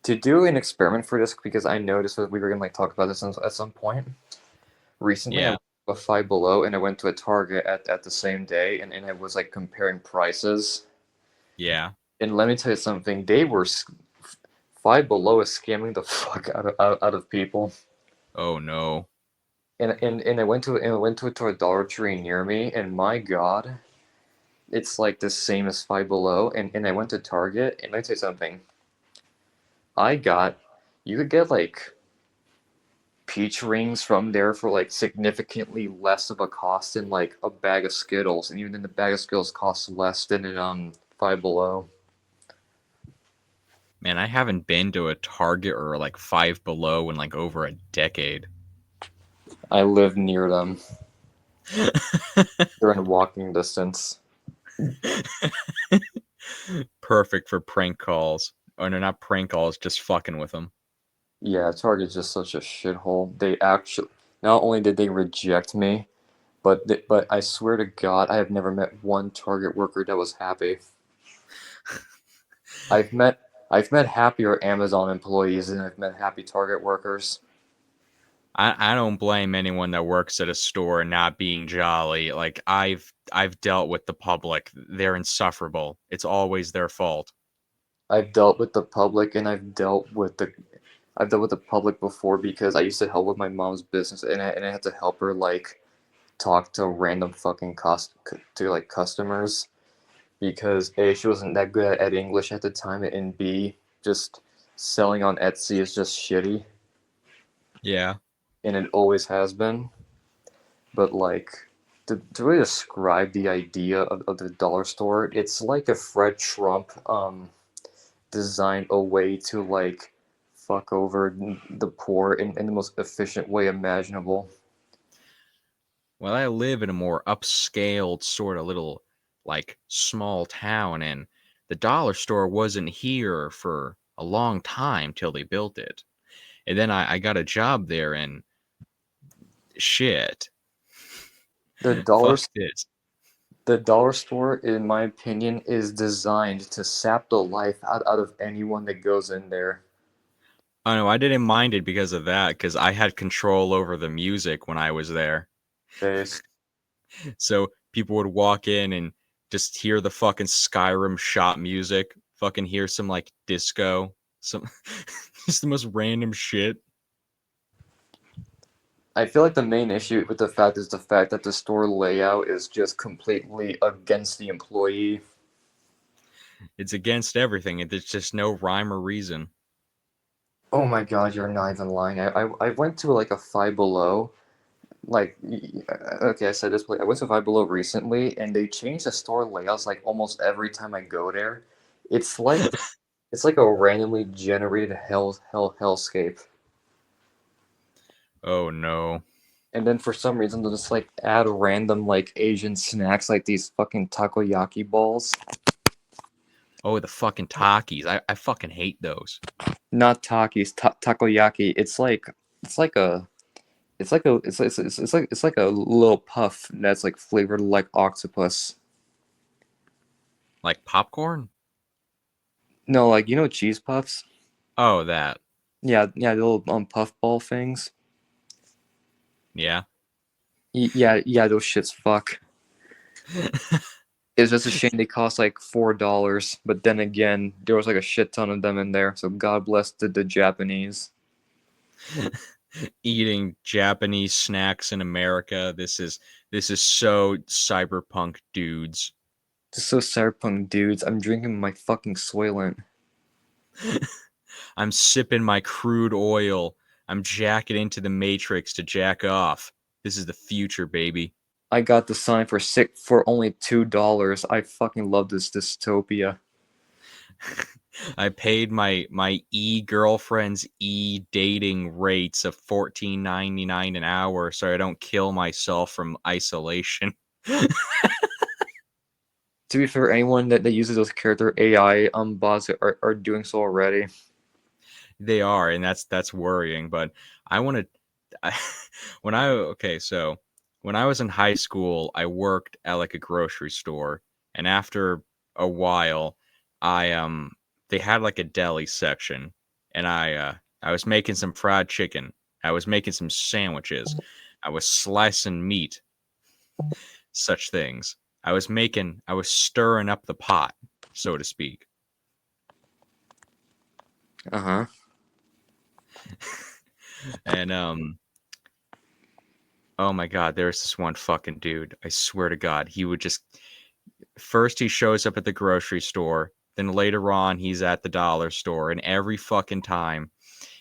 to do an experiment for this because I noticed that we were gonna like talk about this at some point. Recently, I Yeah, went to a Five Below and I went to a Target at the same day, and I was like comparing prices. yeah. And let me tell you something, Five Below is scamming the fuck out of people. Oh no. And I went to a Dollar Tree near me, and my God, it's like the same as Five Below. And I went to Target, and let me tell you something. I got, you could get like peach rings from there for like significantly less of a cost than like a bag of Skittles, and even then the bag of Skittles costs less than it Five Below. Man, I haven't been to a Target or like Five Below in like over a decade. I live near them. They're in walking distance. Perfect for prank calls. Or no, not prank calls, just fucking with them. Yeah, Target's just such a shithole. They actually not only did they reject me, but I swear to God, I have never met one Target worker that was happy. I've met I've met happier Amazon employees than I've met happy Target workers. I don't blame anyone that works at a store not being jolly. Like I've dealt with the public. They're insufferable. It's always their fault. I've dealt with the public and I've dealt with the public before because I used to help with my mom's business and I had to help her like talk to random fucking to like customers because A, she wasn't that good at English at the time, and B, just selling on Etsy is just shitty, Yeah. and it always has been. But like to really describe the idea of the dollar store, it's like a Fred Trump designed a way to like fuck over the poor in the most efficient way imaginable. Well, I live in a more upscaled sort of little like small town and the dollar store wasn't here for a long time till they built it. And then I got a job there and shit. The dollar Fuck this. the dollar store, in my opinion, is designed to sap the life out of anyone that goes in there. Oh no, I didn't mind it because of that, because I had control over the music when I was there. Based. So people would walk in and just hear the fucking Skyrim shop music, fucking hear some like disco, some just the most random shit. I feel like the main issue with the fact is the fact that the store layout is just completely against the employee. It's against everything. There's just no rhyme or reason. Oh my God, you're not even lying. I went to like a Five Below. Like, okay, I said this, but I went to Five Below recently, and they changed the store layouts like almost every time I go there. It's like it's like a randomly generated hellscape. Oh no. And then for some reason they'll just like add random like Asian snacks like these fucking takoyaki balls. Oh, the fucking Takis. I fucking hate those. Not takis, takoyaki. It's like a it's like a little puff that's like flavored like octopus. Like popcorn? No, like you know cheese puffs? Oh, that. Yeah, yeah, the little puff ball things. Yeah. Yeah, yeah, those shits fuck. It's just a shame they cost like $4, but then again, there was like a shit ton of them in there. So God bless the Japanese. Eating Japanese snacks in America. This is so cyberpunk dudes. Just so cyberpunk dudes. I'm drinking my fucking Soylent. I'm sipping my crude oil. I'm jacking into the matrix to jack off. This is the future, baby. I got the sign for only $2. I fucking love this dystopia. I paid my e-girlfriend's e-dating rates of $14.99 an hour so I don't kill myself from isolation. To be fair, anyone that uses those character AI bots are doing so already. They are, and that's worrying. But I want to. I, when I okay, so when I was in high school, I worked at like a grocery store, and after a while, I they had like a deli section, and I was making some fried chicken. I was making some sandwiches. I was slicing meat, such things. I was stirring up the pot, so to speak. Uh-huh. And oh my God, there's this one fucking dude. I swear to God, he would just first he shows up at the grocery store, then later on he's at the dollar store, and every fucking time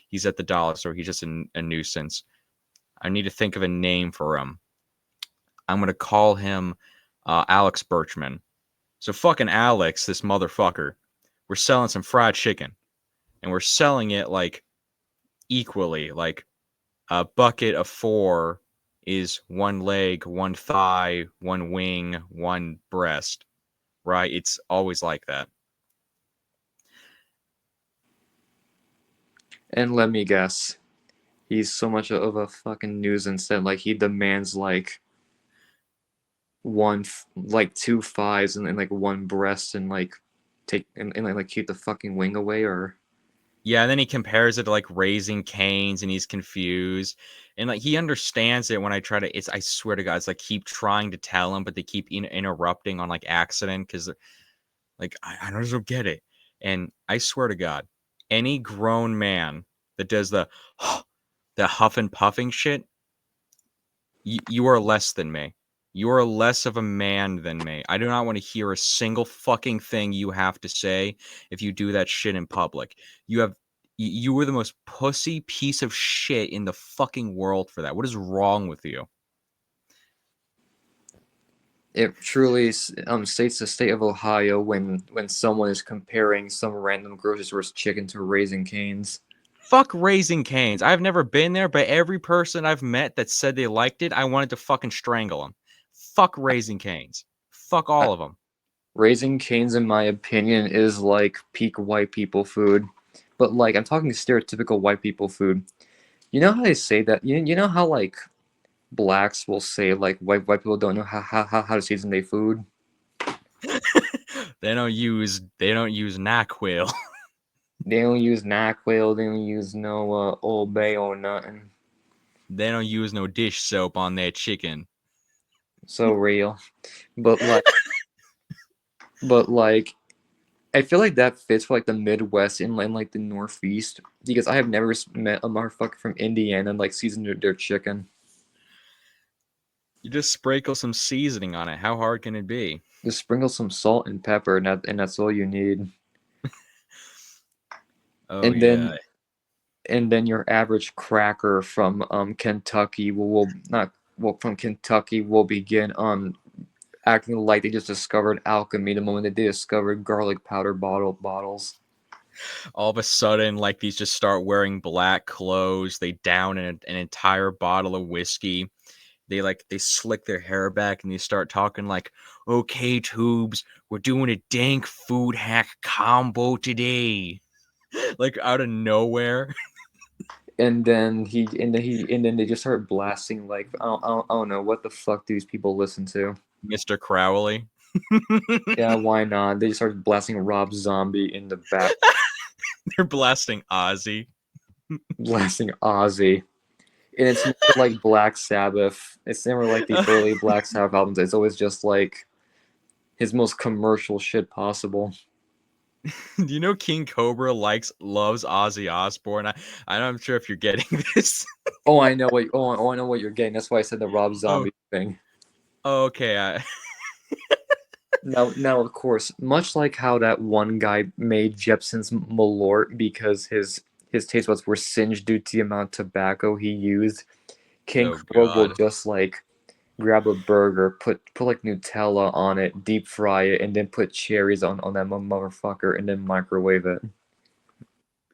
he's at the dollar store, he's just a nuisance. I need to think of a name for him. I'm gonna call him Alex Birchman. So fucking Alex, this motherfucker, we're selling some fried chicken, and we're selling it like equally, like a bucket of four is one leg, one thigh, one wing, one breast, right? It's always like that. And let me guess, he's so much of a fucking nuisance that like he demands like like two fives and like one breast and like take and like keep the fucking wing away or Yeah, and then he compares it to like Raising Canes and he's confused. And like he understands it when I try to it's I swear to God, it's like keep trying to tell him, but they keep interrupting on like accident because like I don't get it. And I swear to God, any grown man that does the huff and puffing shit, you are less than me. You are less of a man than me. I do not want to hear a single fucking thing you have to say if you do that shit in public. You were the most pussy piece of shit in the fucking world for that. What is wrong with you? it truly states the state of Ohio when someone is comparing some random grocery store's chicken to Raising Cane's. Fuck Raising Canes. I've never been there, but every person I've met that said they liked it, I wanted to fucking strangle them. Fuck Raising Canes. Fuck I, all of them. Raising Cane's, in my opinion, is like peak white people food, but like I'm talking stereotypical white people food. You know how they say that? You know how like blacks will say like white people don't know how to season their food. They don't use NyQuil. They don't use NyQuil. They don't use no Old Bay or nothing. They don't use no dish soap on their chicken. So real, but like I feel like that fits for like the Midwest and like the Northeast because I have never met a motherfucker from Indiana and like season their chicken. You just sprinkle some seasoning on it. How hard can it be? Just sprinkle some salt and pepper, and that's all you need. Oh And then yeah. your average cracker from Kentucky will not well from Kentucky will begin acting like they just discovered alchemy the moment that they discovered garlic powder bottles. All of a sudden, like these just start wearing black clothes. They down an entire bottle of whiskey. They slick their hair back and they start talking like, "Okay, tubes, we're doing a dank food hack combo today." Like out of nowhere. And then they just start blasting like I don't know what the fuck do these people listen to. Mr. Crowley. Yeah, why not? They just started blasting Rob Zombie in the back, They're blasting Ozzy. blasting Ozzy. And it's never like Black Sabbath. It's never like the early Black Sabbath albums. It's always just like his most commercial shit possible. Do you know King Cobra loves Ozzy Osbourne? I'm sure if you're getting this. Oh, I know what. I know what you're getting. That's why I said the Rob Oh, Zombie thing. okay. Now, of course, much like how that one guy made Jepson's Malort because his taste buds were singed due to the amount of tobacco he used, King Oh Cobra will God. just like grab a burger, put like Nutella on it, deep fry it, and then put cherries on that motherfucker, and then microwave it.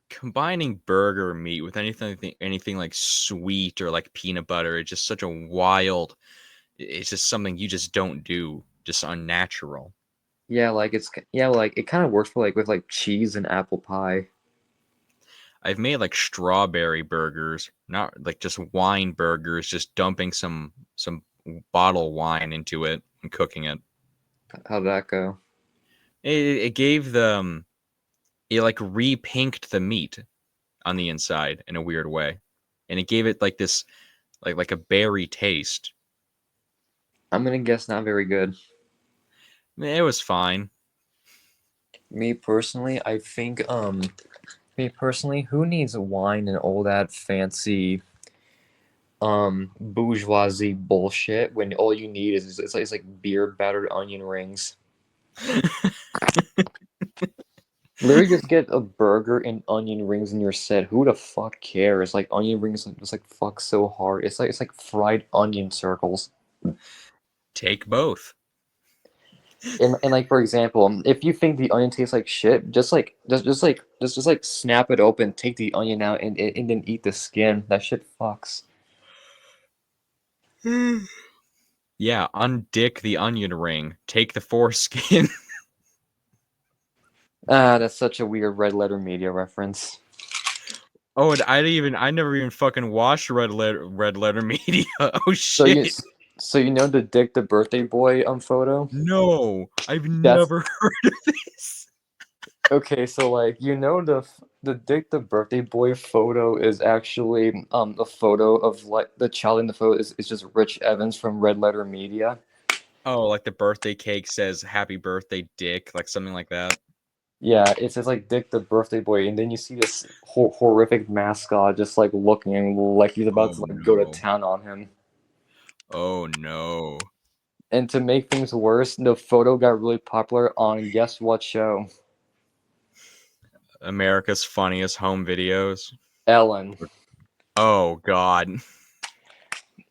Combining burger meat with anything like sweet or like peanut butter, it's just such a wild. It's just something you just don't do. Just unnatural. Like it kind of works for like with like cheese and apple pie. I've made like strawberry burgers, not like just wine burgers, just dumping some bottle wine into it and cooking it. How'd that go? It gave them it like repinked the meat on the inside in a weird way, and it gave it like this like a berry taste. I'm gonna guess not very good. It was fine. Me personally, I think me personally, who needs wine and all that fancy bourgeoisie bullshit when all you need is it's like beer battered onion rings. Literally just get a burger and onion rings in your set. Who the fuck cares? Like onion rings just like fuck so hard. It's like fried onion circles. Take both. And like for example, if you think the onion tastes like shit, just like snap it open, take the onion out and then eat the skin. That shit fucks. Yeah, undick the onion ring. Take the foreskin. Ah, that's such a weird red letter media reference. Oh, and I never even fucking watched Red Letter Media. Oh So you shit. so you know the Dick the birthday boy photo? No, I've That's never heard of this. okay, so like the Dick the birthday boy photo is actually a photo of like the child in the photo is just Rich Evans from Red Letter Media. Oh, like the birthday cake says "Happy Birthday, Dick," like something like that. Yeah, it says like Dick the birthday boy, and then you see this horrific mascot just like looking like he's about Oh to like go to no. town on him. Oh no. And to make things worse, the photo got really popular on guess what show? America's Funniest Home Videos. Ellen. Oh god.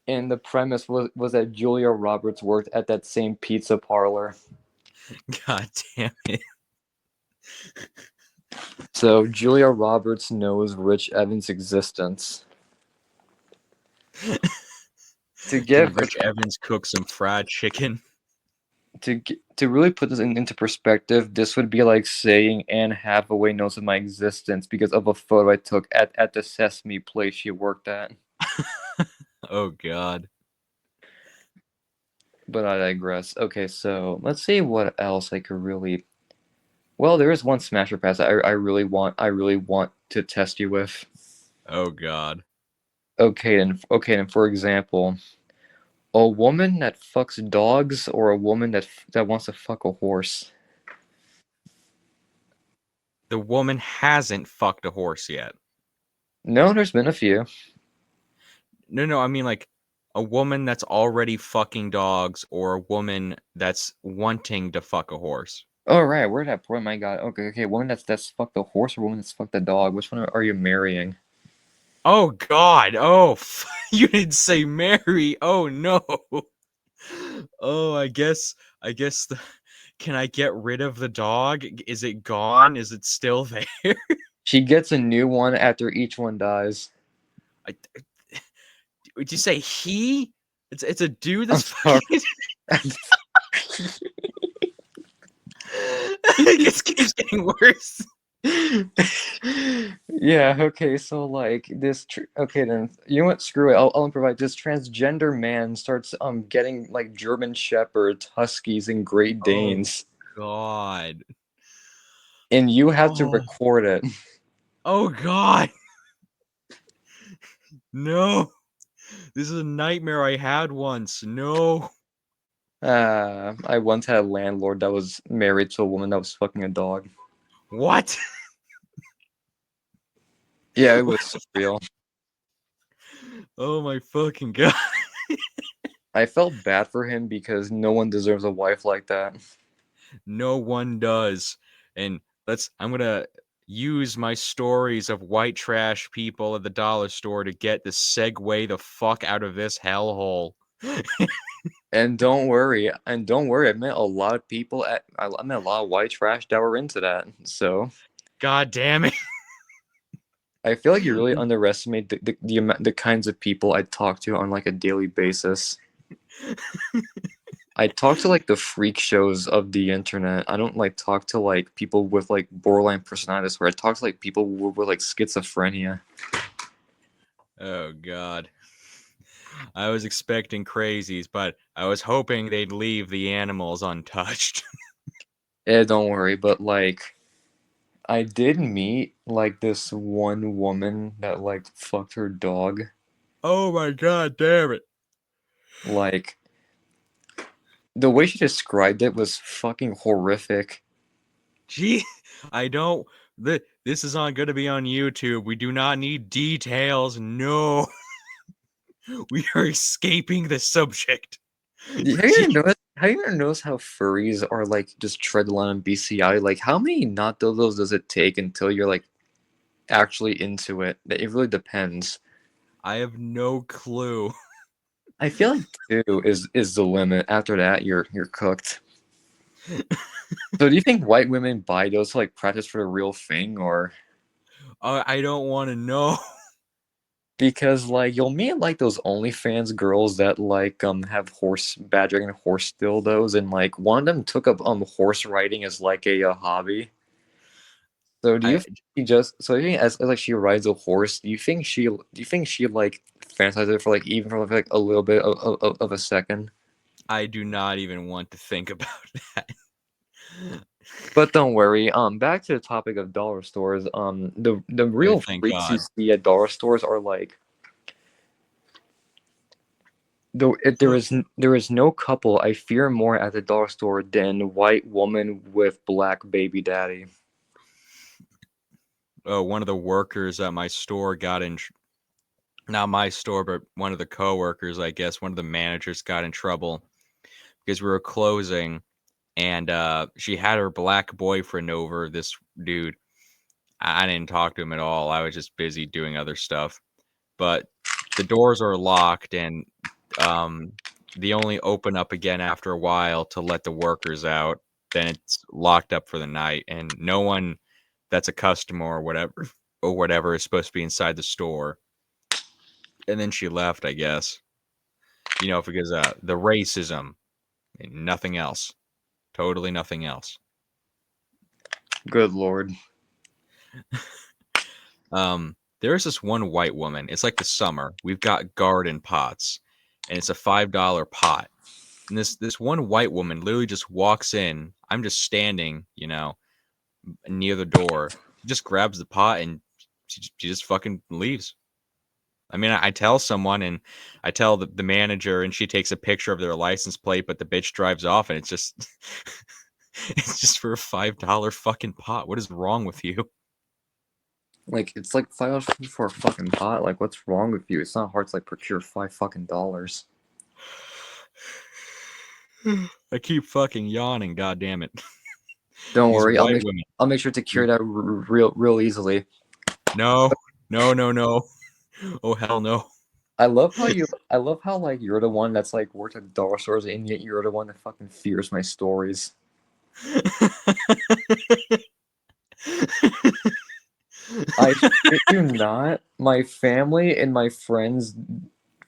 And the premise was that Julia Roberts worked at that same pizza parlor. God damn it. So Julia Roberts knows Rich Evans' existence. To Can give Rich Evans cook some fried chicken? to really put this into perspective, this would be like saying Anne Hathaway knows of my existence because of a photo I took at the Sesame place she worked at. Oh god. But I digress. Okay, so let's see what else I could really. Well, there is one Smasher Pass I really want to test you with. Oh god. Okay, then for example, a woman that fucks dogs or a woman that wants to fuck a horse. The woman hasn't fucked a horse yet. No, there's been a few. No, I mean like a woman that's already fucking dogs or a woman that's wanting to fuck a horse. Oh right, where did that point? My God. Okay. Woman that's fucked the horse or woman that's fucked the dog. Which one are you marrying? Oh God! Oh, you didn't say Mary. Oh no. Oh, I guess can I get rid of the dog? Is it gone? Is it still there? She gets a new one after each one dies. I, would you say he? It's a dude I'm that's sorry. fucking. It keeps getting worse. Yeah. Okay. So like okay, then you know what? Screw it. I'll improvise. This transgender man starts getting like German shepherds, huskies, and Great Oh Danes, God. and you have to Oh. record it. Oh God. No. This is a nightmare I had once. No. I once had a landlord that was married to a woman that was fucking a dog. What? Yeah, it was surreal. Oh my fucking God. I felt bad for him because no one deserves a wife like that. No one does. And I'm gonna use my stories of white trash people at the dollar store to get the segue the fuck out of this hellhole. And don't worry, I met a lot of people I met a lot of white trash that were into that. So God damn it. I feel like you really underestimate the kinds of people I talk to on like a daily basis. I talk to like the freak shows of the internet. I don't like talk to like people with like borderline personality disorder. I talk to like people with like schizophrenia. Oh God. I was expecting crazies, but I was hoping they'd leave the animals untouched. Don't worry, but like I did meet like this one woman that like fucked her dog. Oh my God, damn it. Like the way she described it was fucking horrific. Gee, I don't. This is on going to be on YouTube. We do not need details. No, we are escaping the subject. Have you Gee, ever noticed? Have you ever noticed how furries are like just tread the line on BCI? Like, how many not dildos does it take until you're like actually into it? It really depends. I have no clue. I feel like two is the limit. After that, you're cooked. So, do you think white women buy those to like practice for the real thing, or I don't want to know. because like you'll meet like those OnlyFans girls that like have horse badgering and horse dildos, and like one of them took up horse riding as like a hobby. So do you I think she just so you think as like she rides a horse, do you think she like fantasizes it for like even for like a little bit of a second? I do not even want to think about that. But don't worry. Back to the topic of dollar stores. The Oh, real thank freaks you God. see at dollar stores are like though there is no couple I fear more at the dollar store than white woman with black baby daddy. Oh, one of the workers at my store got in. Not my store, but one of the coworkers, I guess, one of the managers got in trouble because we were closing, and she had her black boyfriend over. This dude, I didn't talk to him at all. I was just busy doing other stuff. But the doors are locked, and um, they only open up again after a while to let the workers out. Then it's locked up for the night, and no one that's a customer or whatever is supposed to be inside the store. And then she left, I guess. Because the racism and nothing else. Totally nothing else. Good lord. There's this one white woman. It's like the summer. We've got garden pots, and it's a $5 pot. And this one white woman literally just walks in. I'm just standing, near the door. She just grabs the pot and she just fucking leaves. I mean, I tell someone and I tell the manager, and she takes a picture of their license plate, but the bitch drives off, and it's just it's just for a $5 fucking pot. What is wrong with you? Like it's like $5 for a fucking pot. Like what's wrong with you? It's not hard to like procure $5 fucking. I keep fucking yawning. God damn it! Don't These worry, white women. I'll make sure to cure These, that real easily. no, no, no, no. Oh hell no. I love how like you're the one that's like worked at dollar stores and yet you're the one that fucking fears my stories. I shit you not. My family and my friends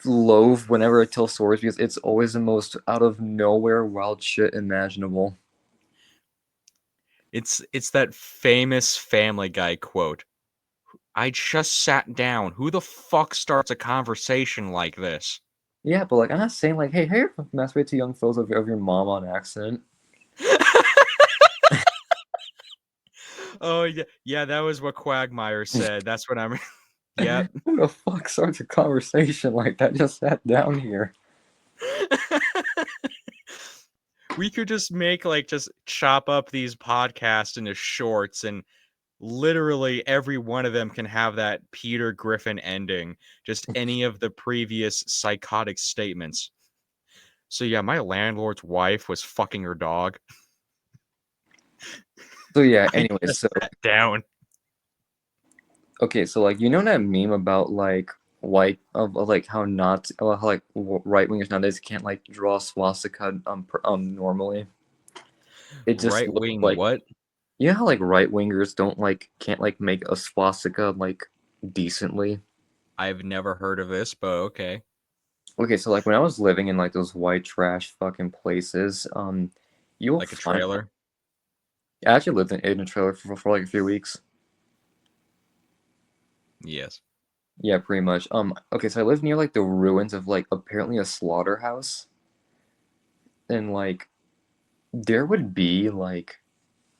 loathe whenever I tell stories because it's always the most out of nowhere wild shit imaginable. It's that famous Family Guy quote. I just sat down. Who the fuck starts a conversation like this? Yeah, but like I'm not saying like, hey, masturbate to young photos of your mom on accident. Oh yeah, yeah, that was what Quagmire said. That's what I'm. Yep. Who the fuck starts a conversation like that? Just sat down here. We could just chop up these podcasts into shorts, and literally every one of them can have that Peter Griffin ending. Just any of the previous psychotic statements. So yeah, my landlord's wife was fucking her dog. So yeah, I anyways, just so sat down. okay, so like you know that meme about like white of like how not how like right wingers nowadays can't like draw swastika normally. It just Right looks wing like, what? you know how like right wingers don't like can't like make a swastika like decently. I've never heard of this, but okay. Okay, so like when I was living in like those white trash fucking places, you'll Like a find. trailer? I actually lived in a trailer for like a few weeks. Yes. Yeah, pretty much. Okay, so I lived near like the ruins of like apparently a slaughterhouse, and like there would be like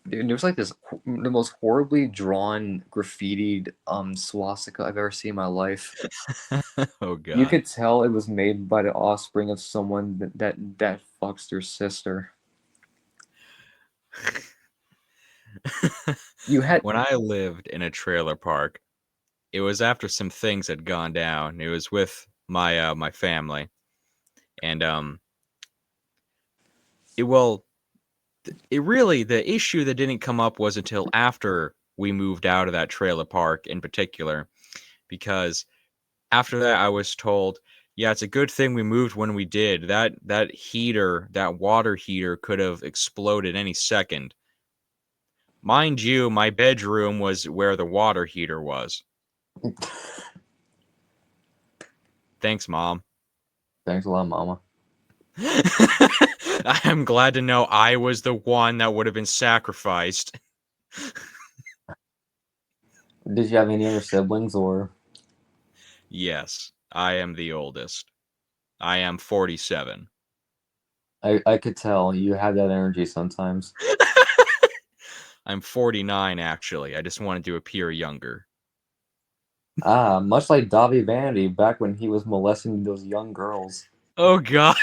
there was like this the most horribly drawn graffitied swastika I've ever seen in my life. Oh You god. could tell it was made by the offspring of someone that fucks their sister. You had When I lived in a trailer park, it was after some things had gone down. It was with my family. And it well it really the issue that didn't come up was until after we moved out of that trailer park in particular, because after that I was told, yeah, it's a good thing we moved when we did. That heater, that water heater could have exploded any second. Mind you, my bedroom was where the water heater was. Thanks, Mom. thanks a lot, Mama. I'm glad to know I was the one that would have been sacrificed. Did you have any other siblings or? Yes, I am the oldest. I am 47. I could tell you had that energy sometimes. I'm 49, actually. I just wanted to appear younger. Ah, much like Davi Vanity back when he was molesting those young girls. Oh, God.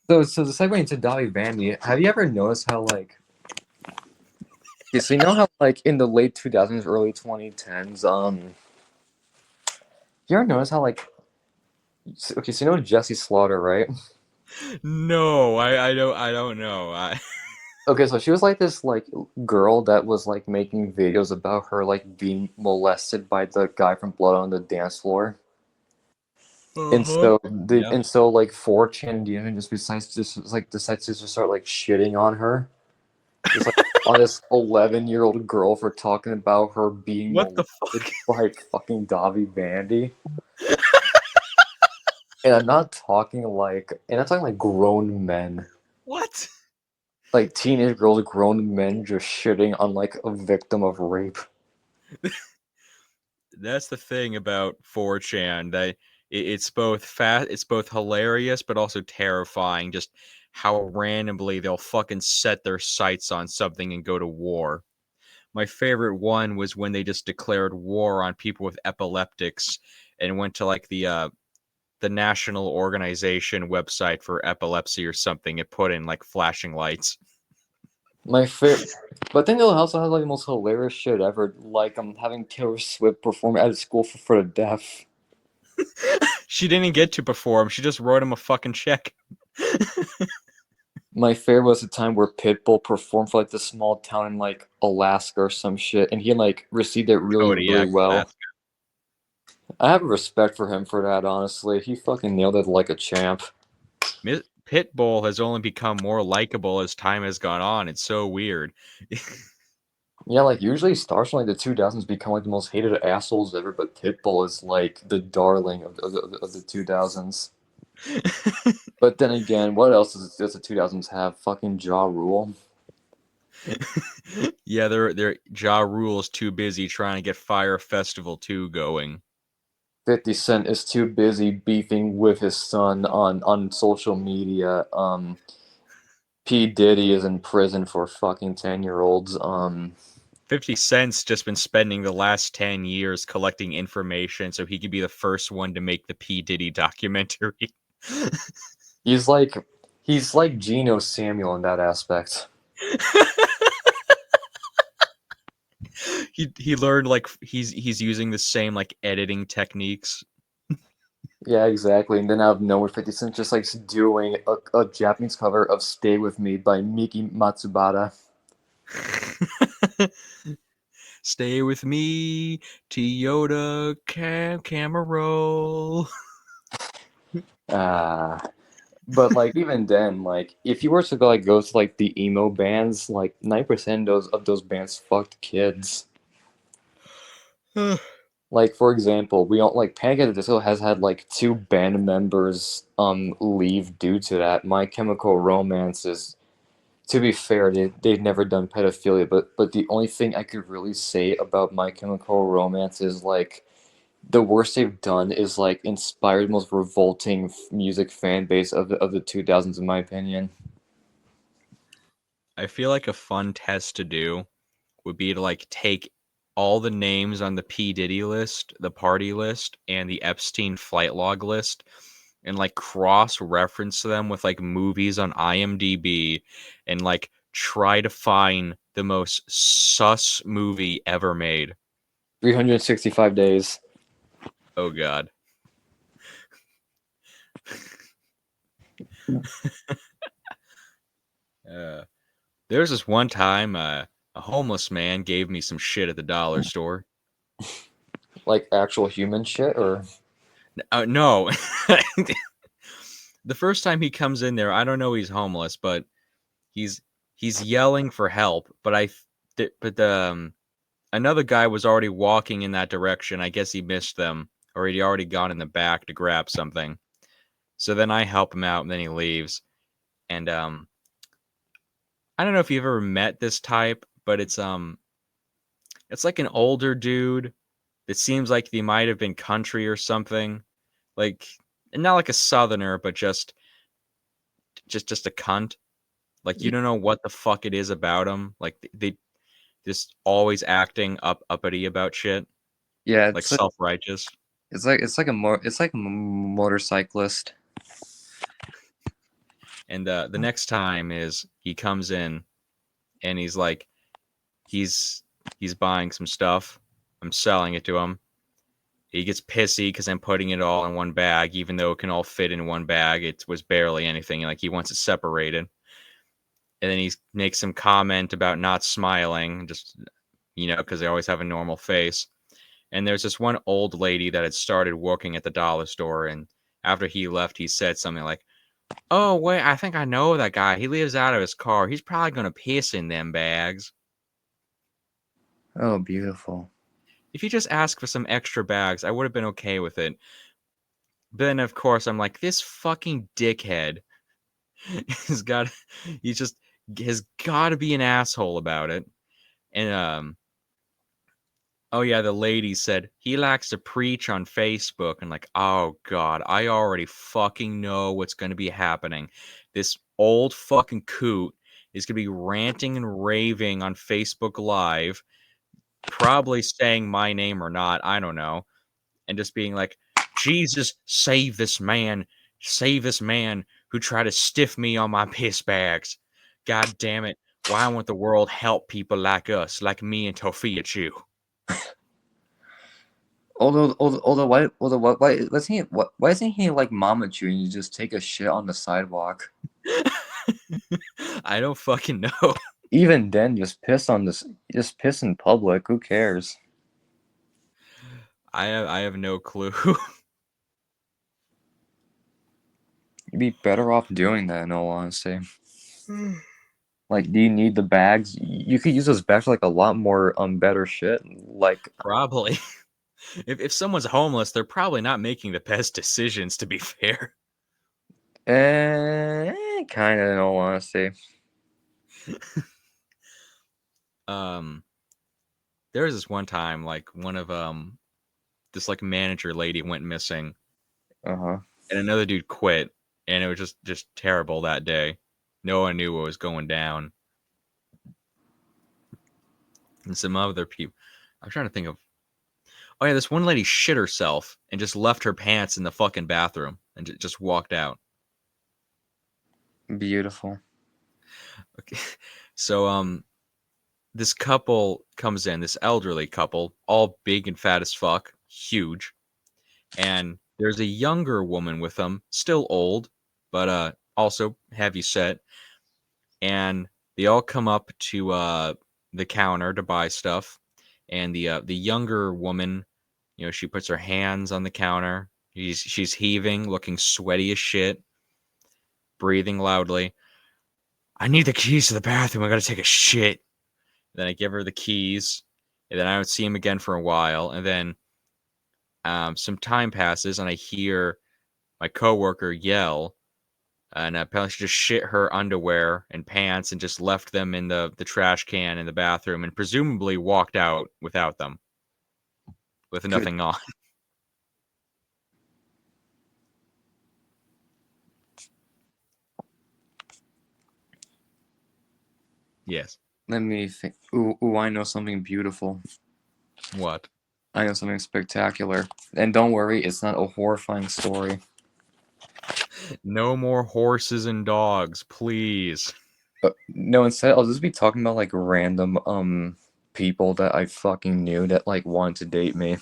So the segue into Davi Vanity, have you ever noticed how like, yeah, so you know how like in the late 2000s, early 2010s, you ever notice how like, okay, so you know Jesse Slaughter, right? No, I don't know. Okay, so she was like this like girl that was like making videos about her like being molested by the guy from Blood on the Dance Floor. And Uh-huh. so Yeah. like 4chan even just decides to just start like shitting on her. Just like on this 11-year-old girl for talking about her being What the molested fuck? by fucking Davi Vandy. And I'm talking like grown men. What? Like teenage girls, grown men just shitting on like a victim of rape. That's the thing about 4chan. It's both hilarious but also terrifying just how randomly they'll fucking set their sights on something and go to war. My favorite one was when they just declared war on people with epileptics and went to like the national organization website for epilepsy or something and put in like flashing lights. My favorite, but I think it also has like the most hilarious shit ever. Like I'm having Taylor Swift perform at a school for the deaf. She didn't get to perform. She just wrote him a fucking check. My favorite was the time where Pitbull performed for like the small town in like Alaska or some shit, and he like received it really, really Kodiak, well. that's I have respect for him for that, honestly. He fucking nailed it like a champ. Pitbull has only become more likable as time has gone on. It's so weird. Yeah, like usually stars from like the 2000s become like the most hated assholes ever, but Pitbull is like the darling of the 2000s. But then again, what else does the 2000s have? Fucking Ja Rule. Yeah, they're Ja Rule's too busy trying to get Fire Festival 2 going. 50 Cent is too busy beefing with his son on social media. P. Diddy is in prison for fucking 10-year-olds. 50 Cent's just been spending the last 10 years collecting information so he could be the first one to make the P. Diddy documentary. He's like he's like Geno Samuel in that aspect. He learned like he's using the same like editing techniques. Yeah, exactly. And then out of nowhere, 50 Cent just like doing a Japanese cover of "Stay with Me" by Miki Matsubara. Stay with me, Toyota Camaro. But like even then, like if you were to go to like the emo bands, like 9% of those bands fucked kids. Like for example, we don't like Panic at the Disco has had like two band members leave due to that. My Chemical Romance is, to be fair, they've never done pedophilia, but the only thing I could really say about My Chemical Romance is like the worst they've done is like inspired the most revolting music fan base of the 2000s in my opinion. I feel like a fun test to do would be to like take all the names on the P. Diddy list, the party list, and the Epstein flight log list, and like cross reference them with like movies on IMDb and like try to find the most sus movie ever made. 365 days. Oh god. Uh, there was this one time a homeless man gave me some shit at the dollar store. Like actual human shit or No. The first time he comes in there, I don't know he's homeless, but he's he's yelling for help. But another guy was already walking in that direction. I guess he missed them, or he'd already gone in the back to grab something. So then I help him out, and then he leaves. And I don't know if you've ever met this type, but it's like an older dude that seems like he might have been country or something, like not like a southerner, but just a cunt. Like you don't know what the fuck it is about him. Like they just always acting uppity about shit, yeah, like self-righteous. it's like a motorcyclist. And the next time is he comes in and he's like he's he's buying some stuff. I'm selling it to him. He gets pissy because I'm putting it all in one bag, even though it can all fit in one bag. It was barely anything. Like he wants it separated. And then he makes some comment about not smiling, just because they always have a normal face. And there's this one old lady that had started working at the dollar store, and after he left, he said something like, "Oh wait, I think I know that guy. He lives out of his car. He's probably gonna piss in them bags." Oh, beautiful. If you just asked for some extra bags, I would have been okay with it. But then, of course, I'm like, this fucking dickhead has got, he just has got to be an asshole about it. And oh yeah, the lady said he likes to preach on Facebook, and like, oh god, I already fucking know what's going to be happening. This old fucking coot is going to be ranting and raving on Facebook Live, probably saying my name or not, I don't know, and just being like, Jesus, save this man who tried to stiff me on my piss bags. God damn it. Why won't the world help people like us, like me and Tofia Chew? Why isn't he like Mama Chew and you just take a shit on the sidewalk? I don't fucking know. Even then, just piss in public. Who cares? I have no clue. You'd be better off doing that, in all honesty. Like, do you need the bags? You could use those bags for like a lot more better shit. Like, Probably. If someone's homeless, they're probably not making the best decisions, to be fair. kind of, in all honesty. Um, there was this one time, like one of this like manager lady went missing, Uh huh. and another dude quit, and it was just terrible that day. No one knew what was going down, and some other people. I'm trying to think of. Oh yeah, this one lady shit herself and just left her pants in the fucking bathroom and just walked out. Beautiful. Okay, so this couple comes in, this elderly couple, all big and fat as fuck, huge, and there's a younger woman with them, still old, but also heavy set, and they all come up to the counter to buy stuff, and the younger woman, she puts her hands on the counter. She's heaving, looking sweaty as shit, breathing loudly. I need the keys to the bathroom. I gotta take a shit. Then I give her the keys, and then I don't see him again for a while. And then some time passes, and I hear my coworker yell, and apparently she just shit her underwear and pants and just left them in the trash can in the bathroom, and presumably walked out without them, with Good. nothing on. Yes. Let me think. Ooh, I know something beautiful. What? I know something spectacular. And don't worry, it's not a horrifying story. No more horses and dogs, please. No, instead I'll just be talking about like random people that I fucking knew that like wanted to date me.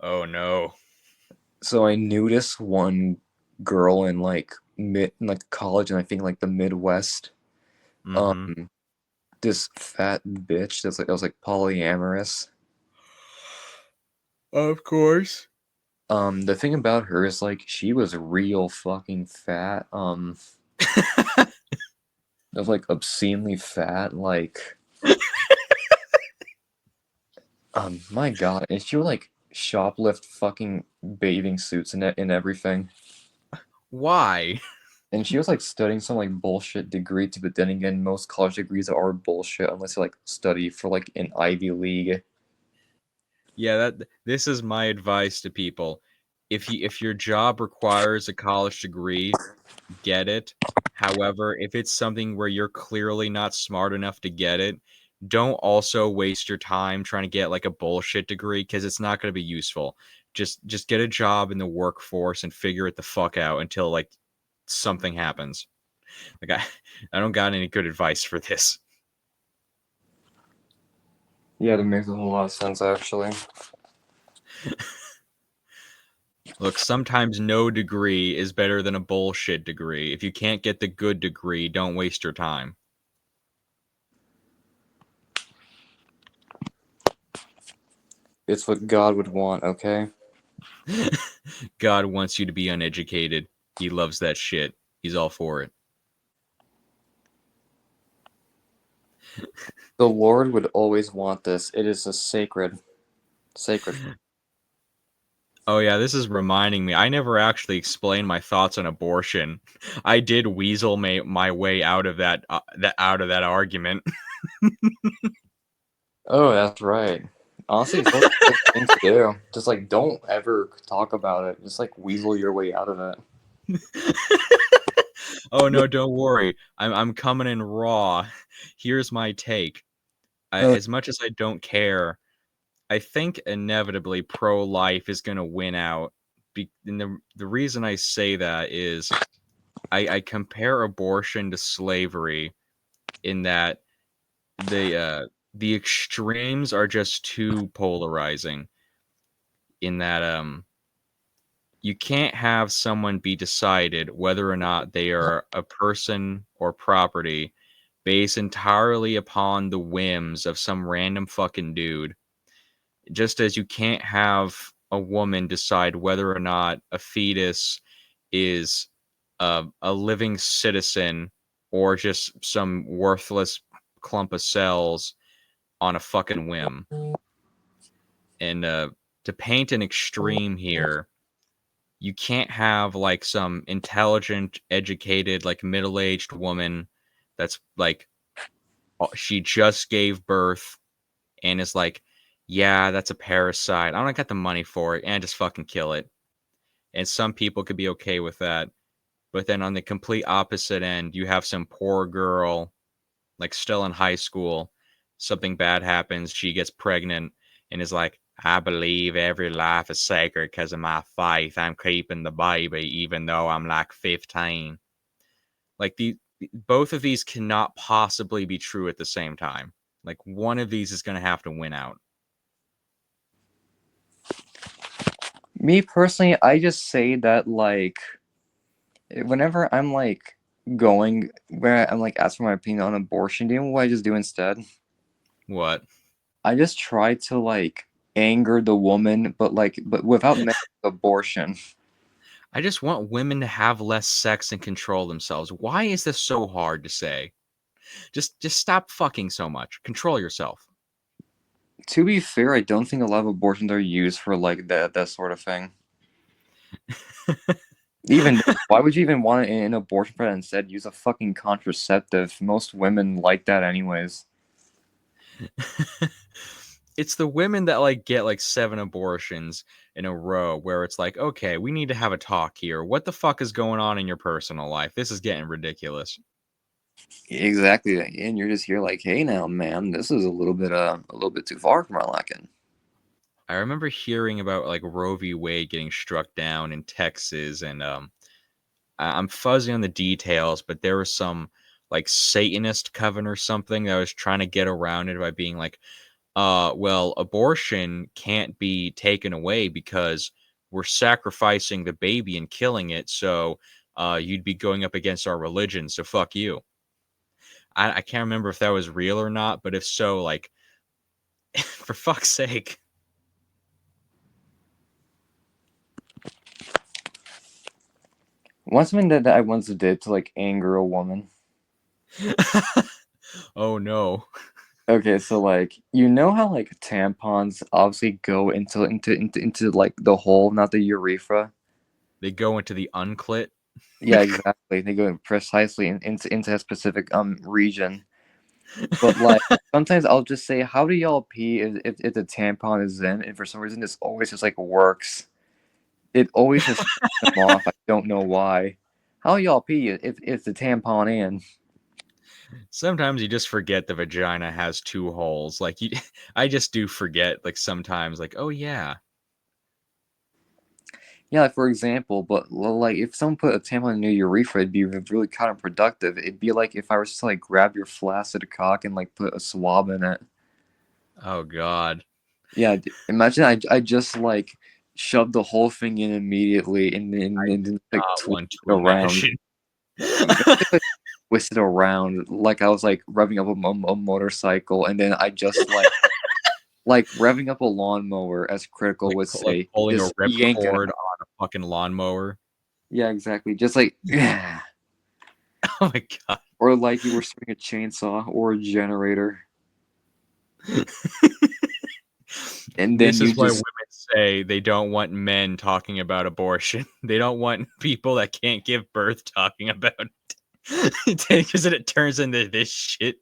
Oh no. So I knew this one girl in like college and I think like the Midwest. Mm-hmm. Um this fat bitch that was like polyamorous. Of course. The thing about her is like she was real fucking fat. It was like obscenely fat, like my god, and she would like shoplift fucking bathing suits and everything. Why? And she was like studying some like bullshit degree too, but then again, most college degrees are bullshit unless you like study for like an Ivy League. Yeah, that this is my advice to people. If your job requires a college degree, get it. However, if it's something where you're clearly not smart enough to get it, don't also waste your time trying to get like a bullshit degree because it's not going to be useful. Just get a job in the workforce and figure it the fuck out until like something happens. Like I don't got any good advice for this. Yeah, that makes a whole lot of sense actually. Look, sometimes no degree is better than a bullshit degree. If you can't get the good degree, don't waste your time. It's what God would want, okay? God wants you to be uneducated. He loves that shit. He's all for it. The Lord would always want this. It is a sacred. Oh yeah, this is reminding me. I never actually explained my thoughts on abortion. I did weasel my way out of that argument. Oh, that's right. Honestly, it's always a good thing to do. Just like don't ever talk about it. Just like weasel your way out of it. Oh no, don't worry. I'm coming in raw. Here's my take. Oh, As much as I don't care, I think inevitably pro-life is going to win out. And the reason I say that is I compare abortion to slavery in that the extremes are just too polarizing. In that you can't have someone be decided whether or not they are a person or property based entirely upon the whims of some random fucking dude. Just as you can't have a woman decide whether or not a fetus is a living citizen or just some worthless clump of cells on a fucking whim. And to paint an extreme here, you can't have like some intelligent, educated, like middle-aged woman that's like she just gave birth and is like, yeah, that's a parasite. I don't got the money for it, and just fucking kill it. And some people could be okay with that. But then on the complete opposite end, you have some poor girl, like still in high school. Something bad happens. She gets pregnant and is like, I believe every life is sacred because of my faith. I'm keeping the baby even though I'm like 15. Like both of these cannot possibly be true at the same time. Like one of these is going to have to win out. me personally, I just say that like whenever I'm like where I'm like asking my opinion on abortion, do you know what I just do instead? What? I just try to like anger the woman, but without mentioning abortion. I just want women to have less sex and control themselves. Why is this so hard to say? Just stop fucking so much. Control yourself. To be fair, I don't think a lot of abortions are used for like that sort of thing. Even then, why would you even want an abortion for that instead? Use a fucking contraceptive. Most women like that anyways. It's the women that like get like 7 abortions in a row where it's like, okay, we need to have a talk here. What the fuck is going on in your personal life? This is getting ridiculous. Exactly, and you're just here like, hey now, ma'am, this is a little bit too far for my liking. I remember hearing about like Roe v. Wade getting struck down in Texas, and I'm fuzzy on the details, but there was some like Satanist coven or something that was trying to get around it by being like, well, abortion can't be taken away because we're sacrificing the baby and killing it. So you'd be going up against our religion. So fuck you. I can't remember if that was real or not, but if so, like, for fuck's sake. What's something that I once did to like anger a woman? Oh no. Okay, so like you know how like tampons obviously go into like the hole, not the urethra. They go into the unclit. Yeah, exactly. They go precisely into a specific region. But like sometimes I'll just say, "How do y'all pee if the tampon is in?" And for some reason, this always just like works. It always just pisses them off. I don't know why. How y'all pee if the tampon in? Sometimes you just forget the vagina has 2 holes. Like you I just do forget like sometimes like, "Oh yeah." Yeah, like, for example, but like if someone put a tampon in your urethra, it'd be really counterproductive. It'd be like if I was to like grab your flaccid cock and like put a swab in it. Oh god. Yeah, imagine I just like shoved the whole thing in immediately and then like Not twist want it to around. imagine. Imagine if I twist it around like I was like revving up a motorcycle, and then I just like revving up a lawnmower, as Critical would Like say, pulling a just yanking ripcord it. on a fucking lawnmower. Yeah, exactly. Just like Oh my god. or like you were swinging a chainsaw or a generator, and then This you is why just women say they don't want men talking about abortion. They don't want people that can't give birth talking about it because it turns into this shit.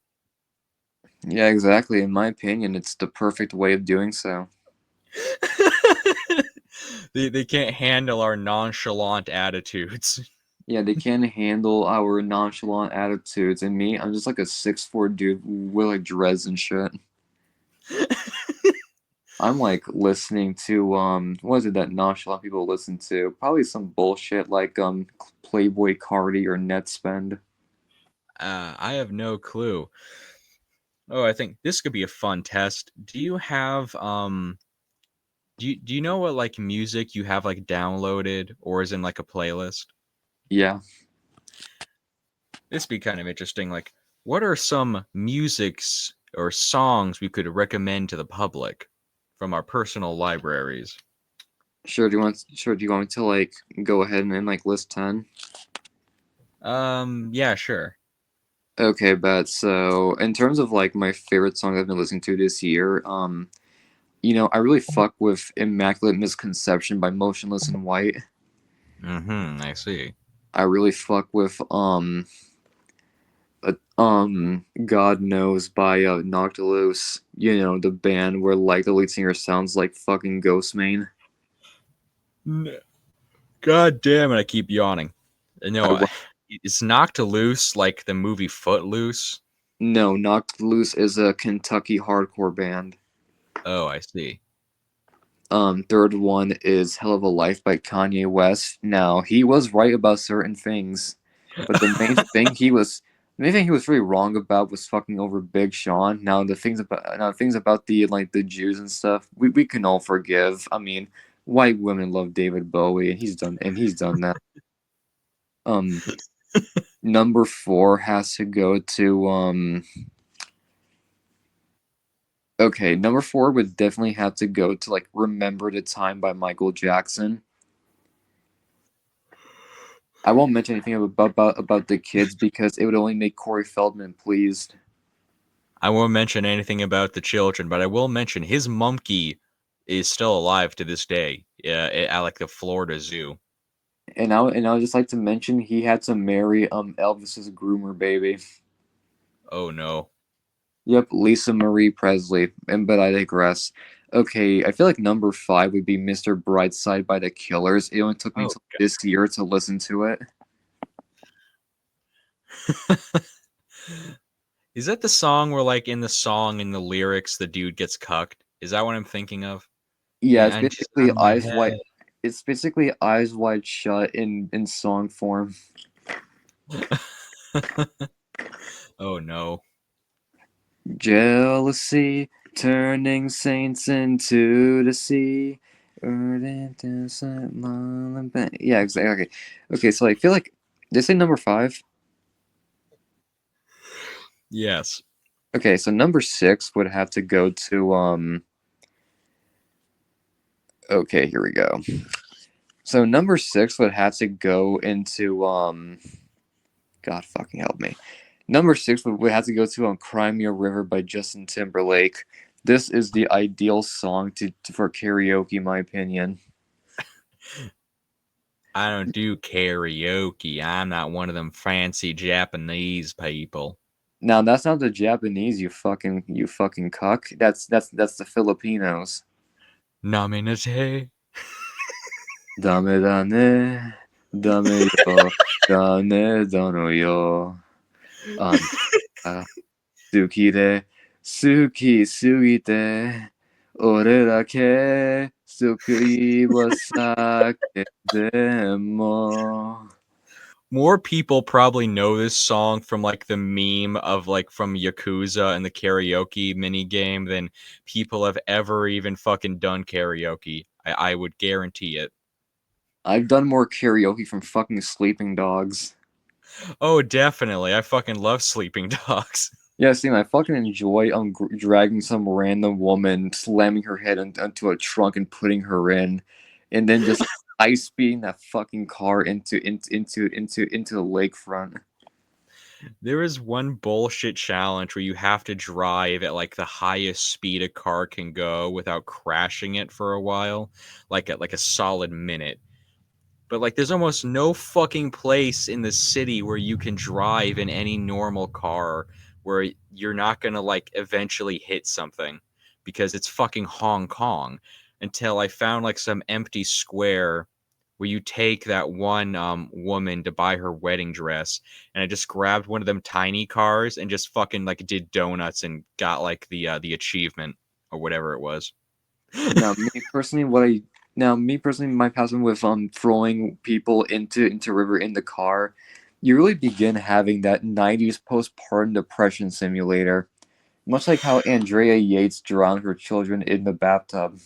yeah, exactly. In my opinion, it's the perfect way of doing so. They can't handle our nonchalant attitudes. Yeah, they can handle our nonchalant attitudes, and me, I'm just like a 6'4" dude with like dreads and shit. I'm like listening to what is it that nonchalant people listen to? Probably some bullshit like Playboy Cardi or Netspend. I have no clue. Oh, I think this could be a fun test. Do you have do you know what like music you have like downloaded or is in like a playlist? Yeah, This be kind of interesting. Like, what are some musics or songs we could recommend to the public from our personal libraries? sure. Do you want me to like go ahead and like list 10? Yeah, sure. Okay, bet. So in terms of like my favorite song I've been listening to this year, I really fuck with "Immaculate Misconception" by Motionless in White. Mm-hmm. I see. I really fuck with God Knows by Knocked Loose. You know, the band where like the lead singer sounds like fucking Ghostmane. God damn it! I keep yawning. I No, wa- it's knocked loose like the movie Footloose. no, Knocked Loose is a Kentucky hardcore band. Oh, I see. Third one is Hell of a Life by Kanye West. Now, he was right about certain things, but the main thing he was really wrong about was fucking over Big Sean. Now things about the like the Jews and stuff, we can all forgive. I mean, white women love David Bowie, and he's done that. Um, number four has to go to Okay, number four would definitely have to go to like "Remember the Time" by Michael Jackson. I won't mention anything about the kids because it would only make Corey Feldman pleased. I won't mention anything about the children, but I will mention his monkey is still alive to this day. Yeah, at like the Florida Zoo. And I would just like to mention he had to marry Elvis's groomer baby. Oh no. Yep, Lisa Marie Presley. And but I digress. Okay, I feel like number five would be Mr. Brightside by the Killers. It only took me Oh until this year to listen to it. god. Is that the song where like in the song in the lyrics the dude gets cucked? Is that what I'm thinking of? Yeah, Yeah, and she's on my head. It's basically eyes wide shut in song form. Oh no. Jealousy turning saints into the sea. Yeah, exactly. Okay, okay. So I feel like they say number five. Yes. Okay, so number six would have to go to Okay, here we go. So number six would have to go into God fucking help me. Number six would have to go to "Cry Me a River" by Justin Timberlake. This is the ideal song for karaoke, in my opinion. I don't do karaoke. I'm not one of them fancy Japanese people. Now that's not the Japanese, you fucking cuck. That's the Filipinos. Naminate. Dame da ne, dame yo, da ne dono yo. Anta suki de, suki sugite, ore dake suki wa sakendemo. More people probably know this song from like the meme of like from Yakuza and the karaoke mini game than people have ever even fucking done karaoke. I would guarantee it. I've done more karaoke from fucking Sleeping Dogs. Oh, definitely. I fucking love Sleeping Dogs. Yeah, see, I fucking enjoy dragging some random woman, slamming her head onto a trunk and putting her in, and then just ice speeding that fucking car into the lakefront. There is one bullshit challenge where you have to drive at like the highest speed a car can go without crashing it for a while, like at like a solid minute. But like there's almost no fucking place in the city where you can drive in any normal car where you're not going to like eventually hit something because it's fucking Hong Kong until I found like some empty square where you take that one woman to buy her wedding dress and I just grabbed one of them tiny cars and just fucking like did donuts and got like the achievement or whatever it was. Now, me personally, my passion with throwing people into river in the car, you really begin having that '90s postpartum depression simulator, much like how Andrea Yates drowned her children in the bathtub.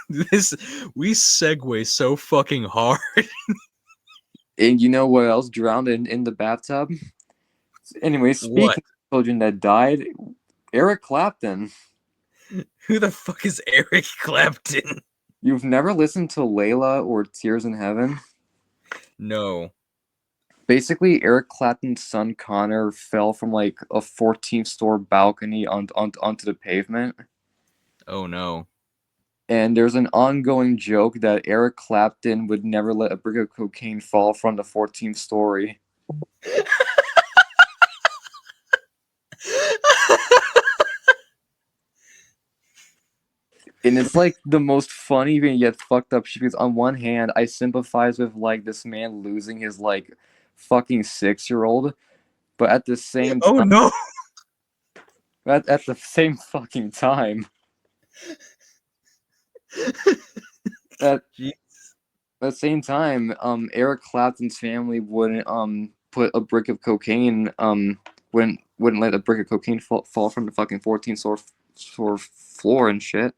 This we segue so fucking hard. And you know what else drowned in the bathtub? Anyway, What? speaking of children that died, Eric Clapton. Who the fuck is Eric Clapton? You've never listened to Layla or Tears in Heaven? No. Basically, Eric Clapton's son Connor fell from like a 14th floor balcony onto the pavement. Oh no. And there's an ongoing joke that Eric Clapton would never let a brick of cocaine fall from the 14th story. And it's like the most funny and yet fucked up shit because on one hand, I sympathize with like this man losing his like fucking 6-year-old, but Oh no. at the same fucking time, at Gee. the same time, Eric Clapton's family wouldn't put a brick of cocaine wouldn't let a brick of cocaine fall from the fucking 14th floor and shit.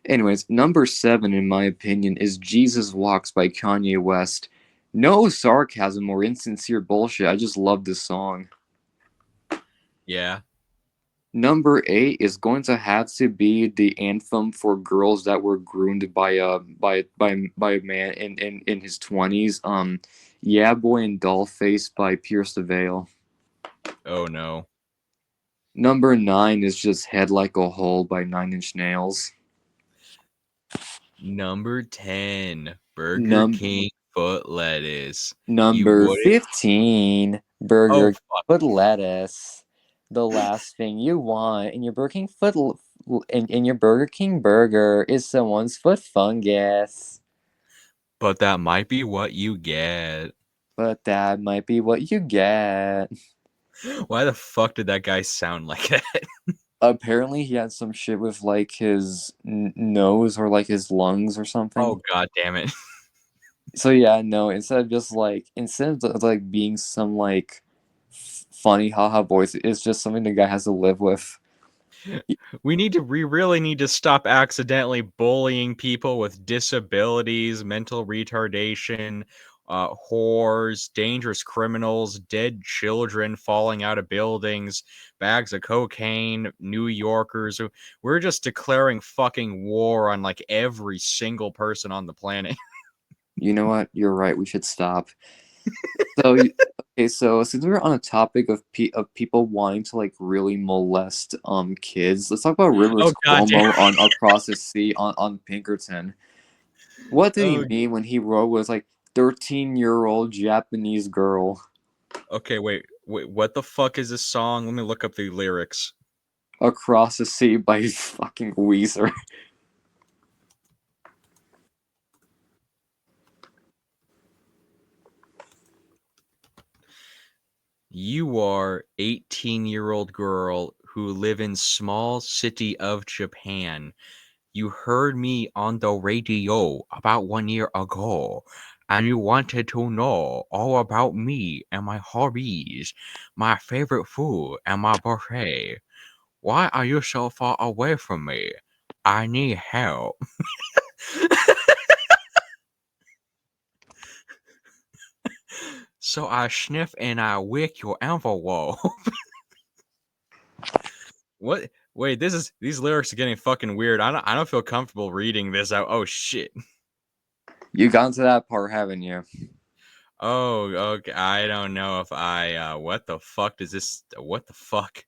Anyways, number seven in my opinion is "Jesus Walks" by Kanye West. No sarcasm or insincere bullshit. I just love this song. Yeah. Number 8 is going to have to be the anthem for girls that were groomed by a man in his 20s. Yeah Boy and Dollface by Pierce the Veil. Oh no. Number 9 is just Head Like a Hole by Nine Inch Nails. Number 10, Burger Num King foot lettuce. You Number wouldn't. 15, Oh Burger fuck. Foot Lettuce. The last thing you want in your Burger King in your Burger King burger is someone's foot fungus. But that might be what you get. But that might be what you get. Why the fuck did that guy sound like that? Apparently, he had some shit with like his nose or like his lungs or something. Oh god damn it. So yeah, no. Instead of like being some like funny haha voice, it's just something the guy has to live with. We really need to stop accidentally bullying people with disabilities, mental retardation, whores, dangerous criminals, dead children falling out of buildings, bags of cocaine, New Yorkers. We're just declaring fucking war on like every single person on the planet. You know what? You're right. We should stop. So okay, so since we're on a topic of people wanting to like really molest kids, let's talk about Rivers Oh god damn. Cuomo on Across the Sea on Pinkerton. What did he Oh, mean when he wrote was like 13-year-old Japanese girl okay, wait, what the fuck is this song? Let me look up the lyrics. across the sea by fucking Weezer? You are 18-year-old girl who live in small city of Japan. You heard me on the radio about 1 year ago, and you wanted to know all about me and my hobbies, my favorite food, and my birthday. Why are you so far away from me? I need help. So I sniff and I wick your envelope. What? Wait, these lyrics are getting fucking weird. I don't feel comfortable reading this out. Oh shit. You got to that part, haven't you? Oh, okay. I don't know if I what the fuck does this what the fuck?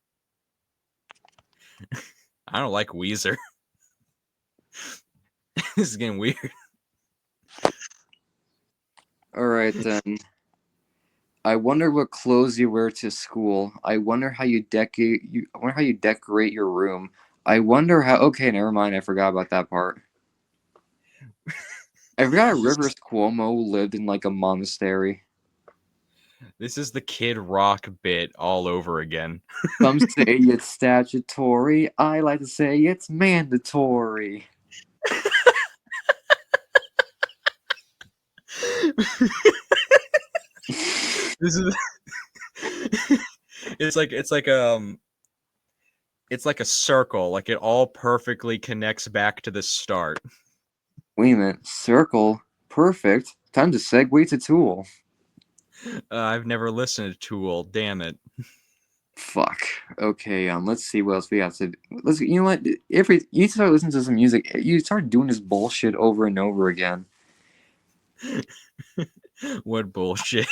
I don't like Weezer. This is getting weird. All right then. I wonder what clothes you wear to school. I wonder how you decorate. I wonder how you decorate your room. I wonder how. Okay, never mind. I forgot about that part. I forgot This Rivers is Cuomo lived in like a monastery. this is the Kid Rock bit all over again. Some say it's statutory. I like to say it's mandatory. This is it's like a circle, like it all perfectly connects back to the start. Wait a minute. Circle. Perfect. Time to segue to Tool. I've never listened to Tool, damn it. Fuck. Okay. Let's see what else we have to. Let's. You know what? Every you start listening to some music, you start doing this bullshit over and over again. What bullshit.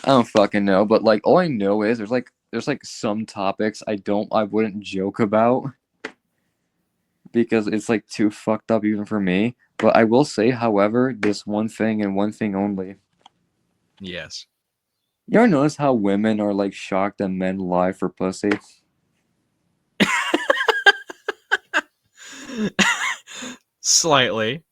I don't fucking know, but like all I know is there's like some topics I wouldn't joke about because it's like too fucked up even for me. But I will say, however, this one thing and one thing only. Yes. You ever notice how women are like shocked that men lie for pussy? Slightly.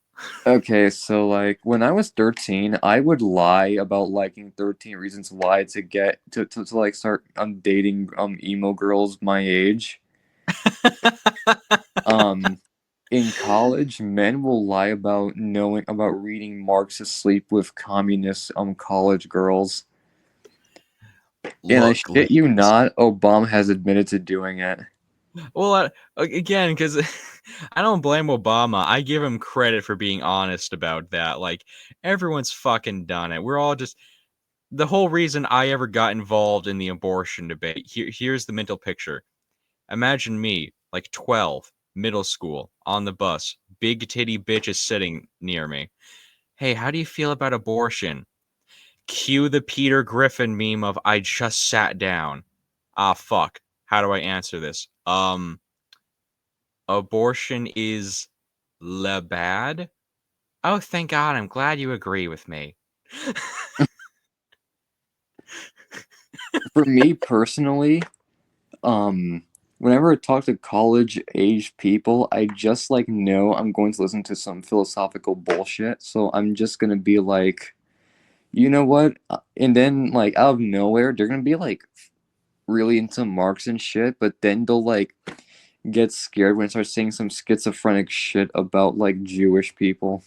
Okay, so like when I was 13, I would lie about liking 13 Reasons Why to get to like start dating emo girls my age. Um in college, men will lie about knowing about reading Marxist Sleep with communist college girls. And I Look, shit you ladies. not, Obama has admitted to doing it. Well, again, because I don't blame Obama. I give him credit for being honest about that. Like, everyone's fucking done it. We're all just the whole reason I ever got involved in the abortion debate. Here's the mental picture. Imagine me, like 12, middle school, on the bus, big titty bitches sitting near me. Hey, how do you feel about abortion? Cue the Peter Griffin meme of I just sat down. Ah, fuck. How do I answer this? Abortion is le bad? Oh, thank God. I'm glad you agree with me. For me personally, whenever I talk to college age people, I just like know I'm going to listen to some philosophical bullshit. So I'm just gonna be like, you know what? And then like out of nowhere, they're gonna be like really into Marx and shit, but then they'll like get scared when I start saying some schizophrenic shit about like Jewish people.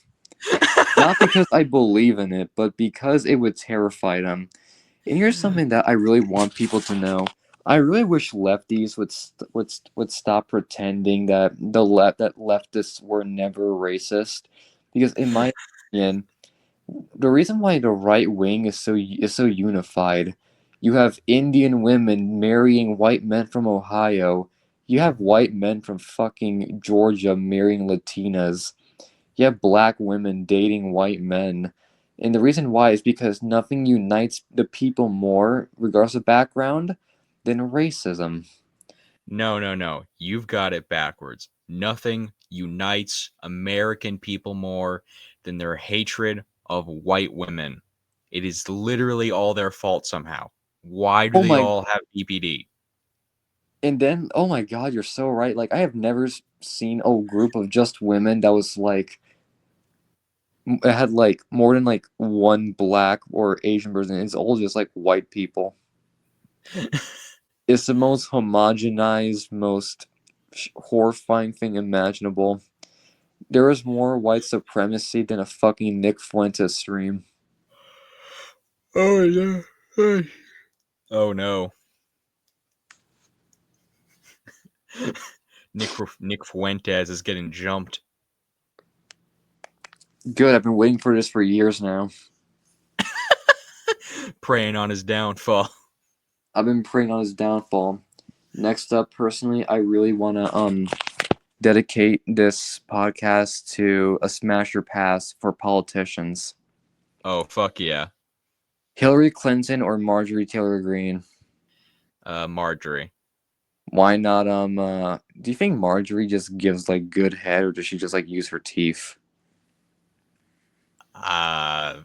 Not because I believe in it, but because it would terrify them. And here's something that I really want people to know. I really wish lefties would stop pretending that that leftists were never racist, because in my opinion, the reason why the right wing is so unified. You have Indian women marrying white men from Ohio. You have white men from fucking Georgia marrying Latinas. You have black women dating white men. And the reason why is because nothing unites the people more, regardless of background, than racism. No, no, no. You've got it backwards. Nothing unites American people more than their hatred of white women. It is literally all their fault somehow. Why do Oh they my, all have BPD? and then, oh my God, you're so right. Like, I have never seen a group of just women that was like, it had like more than like one black or Asian person. It's all just like white people. It's the most homogenized, most horrifying thing imaginable. There is more white supremacy than a fucking Nick Fuentes stream. Oh no. Oh no. Nick Fuentes is getting jumped. Good, I've been waiting for this for years now. Preying on his downfall. I've been praying on his downfall. Next up, personally, I really want to dedicate this podcast to a smash or pass for politicians. Oh fuck yeah. Hillary Clinton or Marjorie Taylor Greene? Marjorie. Why not? Do you think Marjorie just gives like good head, or does she just like use her teeth? Uh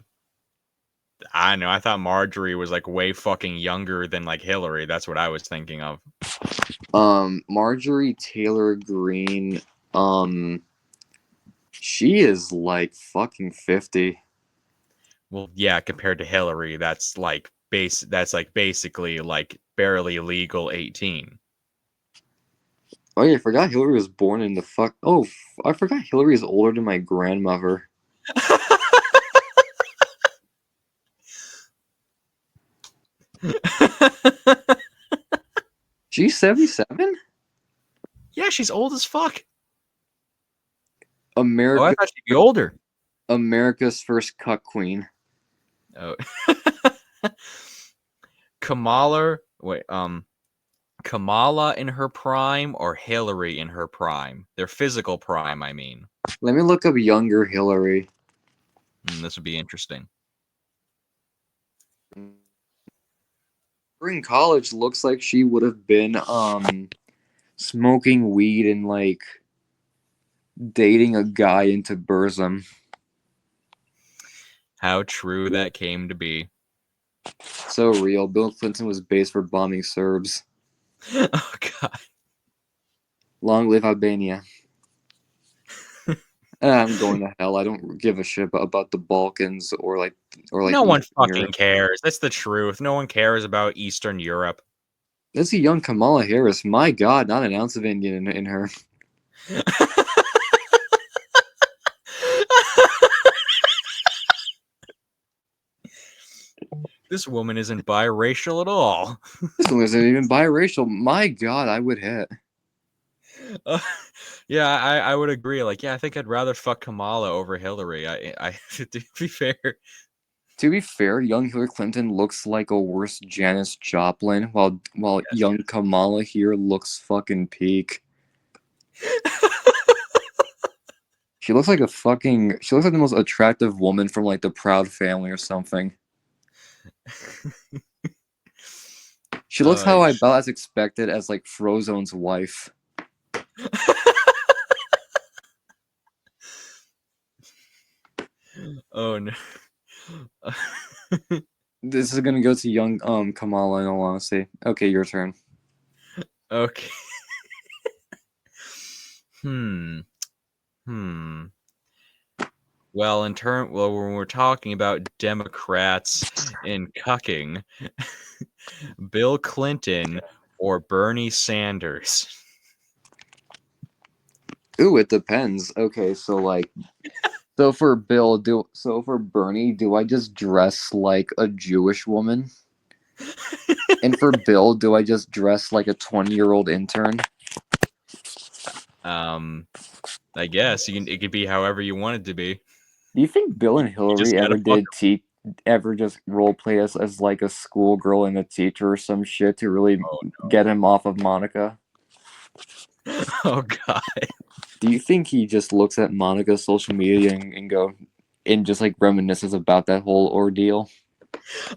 I know. I thought Marjorie was like way fucking younger than like Hillary. That's what I was thinking of. Marjorie Taylor Greene, she is like fucking 50. Well, yeah, compared to Hillary, that's like basically like barely legal 18. Oh yeah, I forgot Hillary was born in the fuck. Oh, I forgot Hillary is older than my grandmother. She's 77. Yeah, she's old as fuck. Oh, I America, thought she'd be older. America's first cuck queen. Oh. Kamala, wait, Kamala in her prime or Hillary in her prime? Their physical prime, I mean. Let me look up younger Hillary. This would be interesting. During college, looks like she would have been smoking weed and like dating a guy into Burzum. How true that came to be. So real. Bill Clinton was based for bombing Serbs. Oh god. Long live Albania. I'm going to hell. I don't give a shit about the Balkans or like No one Eastern fucking Europe. cares. That's the truth. No one cares about Eastern Europe. That's a young Kamala Harris. My God, not an ounce of Indian in her. This woman isn't biracial at all. This one isn't even biracial. My God, I would hit. Uh, yeah, I would agree. Like, yeah, I think I'd rather fuck Kamala over Hillary. To be fair. To be fair, young Hillary Clinton looks like a worse Janis Joplin, while Yes, young Kamala here looks fucking peak. yes. She looks like the most attractive woman from like the Proud Family or something. She looks Uh, how I about as expected as like Frozone's wife. oh no. This is gonna go to young Kamala in all honesty. Okay, your turn. Okay. Hmm. Hmm. Well, when we're talking about Democrats and cucking, Bill Clinton or Bernie Sanders? Ooh, it depends. Okay, so for Bernie, do I just dress like a Jewish woman? And for Bill, do I just dress like a 20-year-old intern? Um, I guess it could be however you want it to be. Do you think Bill and You just Hillary gotta fuck ever just role play as like a schoolgirl and a teacher or some shit to really 'em. get him off of Monica? Oh God. Do you think he just looks at Monica's social media and just like reminisces about that whole ordeal?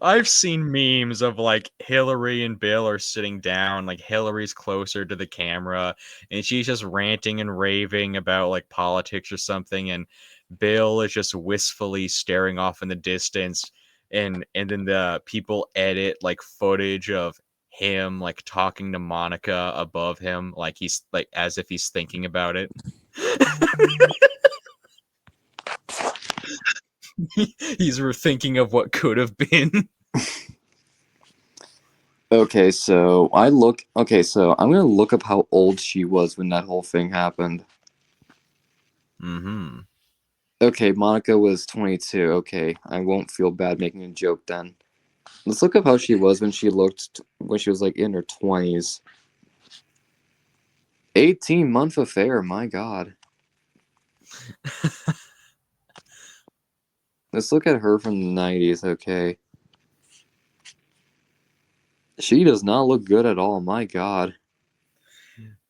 I've seen memes of like Hillary and Bill are sitting down, like Hillary's closer to the camera, and she's just ranting and raving about like politics or something, and Bill is just wistfully staring off in the distance, and then the people edit like footage of him like talking to Monica above him, like he's like as if he's thinking about it. He's thinking of what could have been. So I'm gonna look up how old she was when that whole thing happened. Mm-hmm. Okay, Monica was 22. Okay, I won't feel bad making a joke then. Let's look up how she was when she was like in her 20s. 18-month affair, my god. Let's look at her from the 90s, okay. She does not look good at all, my god.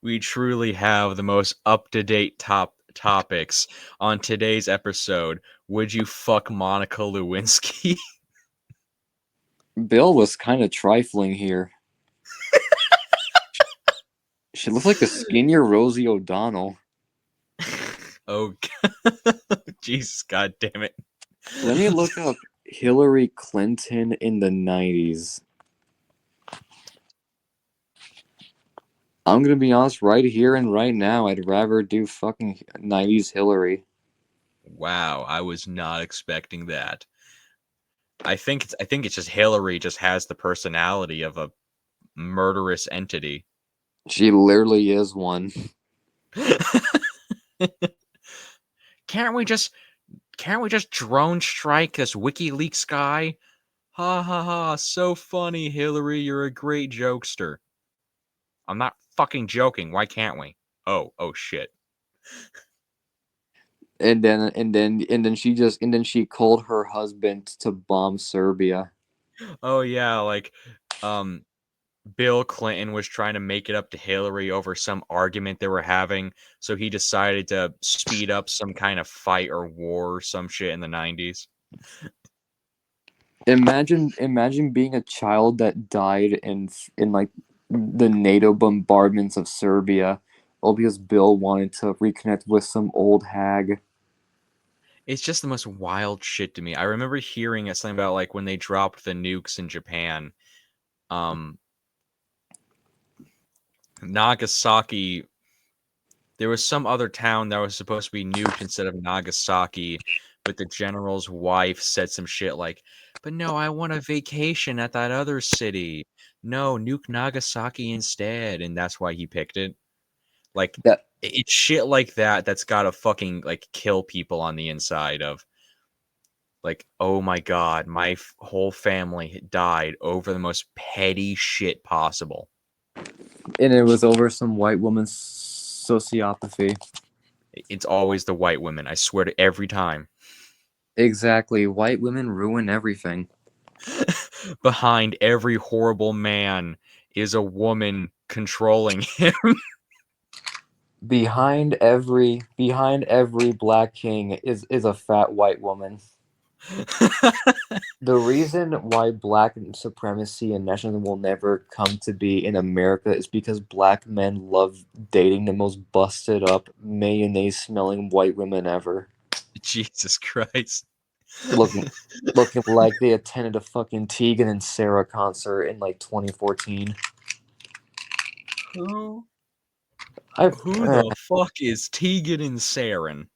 We truly have the most up-to-date topics on today's episode. Would you fuck Monica Lewinsky? Bill was kind of trifling here. She looks like a skinnier Rosie O'Donnell. Oh, Jesus, God damn it. Let me look up Hillary Clinton in the 90s. I'm gonna be honest, right here and right now, I'd rather do fucking 90s Hillary. Wow, I was not expecting that. I think it's just Hillary just has the personality of a murderous entity. She literally is one. Can't we just drone strike this WikiLeaks guy? Ha ha ha, so funny, Hillary, you're a great jokester. I'm not fucking joking. Why can't we? Oh shit. And then she called her husband to bomb Serbia. Oh yeah, like um Bill Clinton was trying to make it up to Hillary over some argument they were having, so he decided to speed up some kind of fight or war or some shit in the 90s. Imagine being a child that died in like the NATO bombardments of Serbia, all because Bill wanted to reconnect with some old hag. It's just the most wild shit to me. I remember hearing something about like when they dropped the nukes in Japan. Um Nagasaki, there was some other town that was supposed to be nuked instead of Nagasaki, but the general's wife said some shit like, "But no, I want a vacation at that other city. No, nuke Nagasaki instead." And that's why he picked it. Like That it's shit like that that's got to fucking like kill people on the inside of like, "Oh my god, my whole family died over the most petty shit possible." and it was over sociopathy. It's always the white women. I swear to every time. Exactly. White women ruin everything. Behind every horrible man is a woman controlling him. Behind every black king is a fat white woman. The reason why black supremacy and nationalism will never come to be in America is because black men love dating the most busted up, mayonnaise smelling white women ever. Jesus Christ. Looking looking like they attended a fucking Tegan and Sarah concert in like 2014. Who I've who the fuck is Tegan and Saren?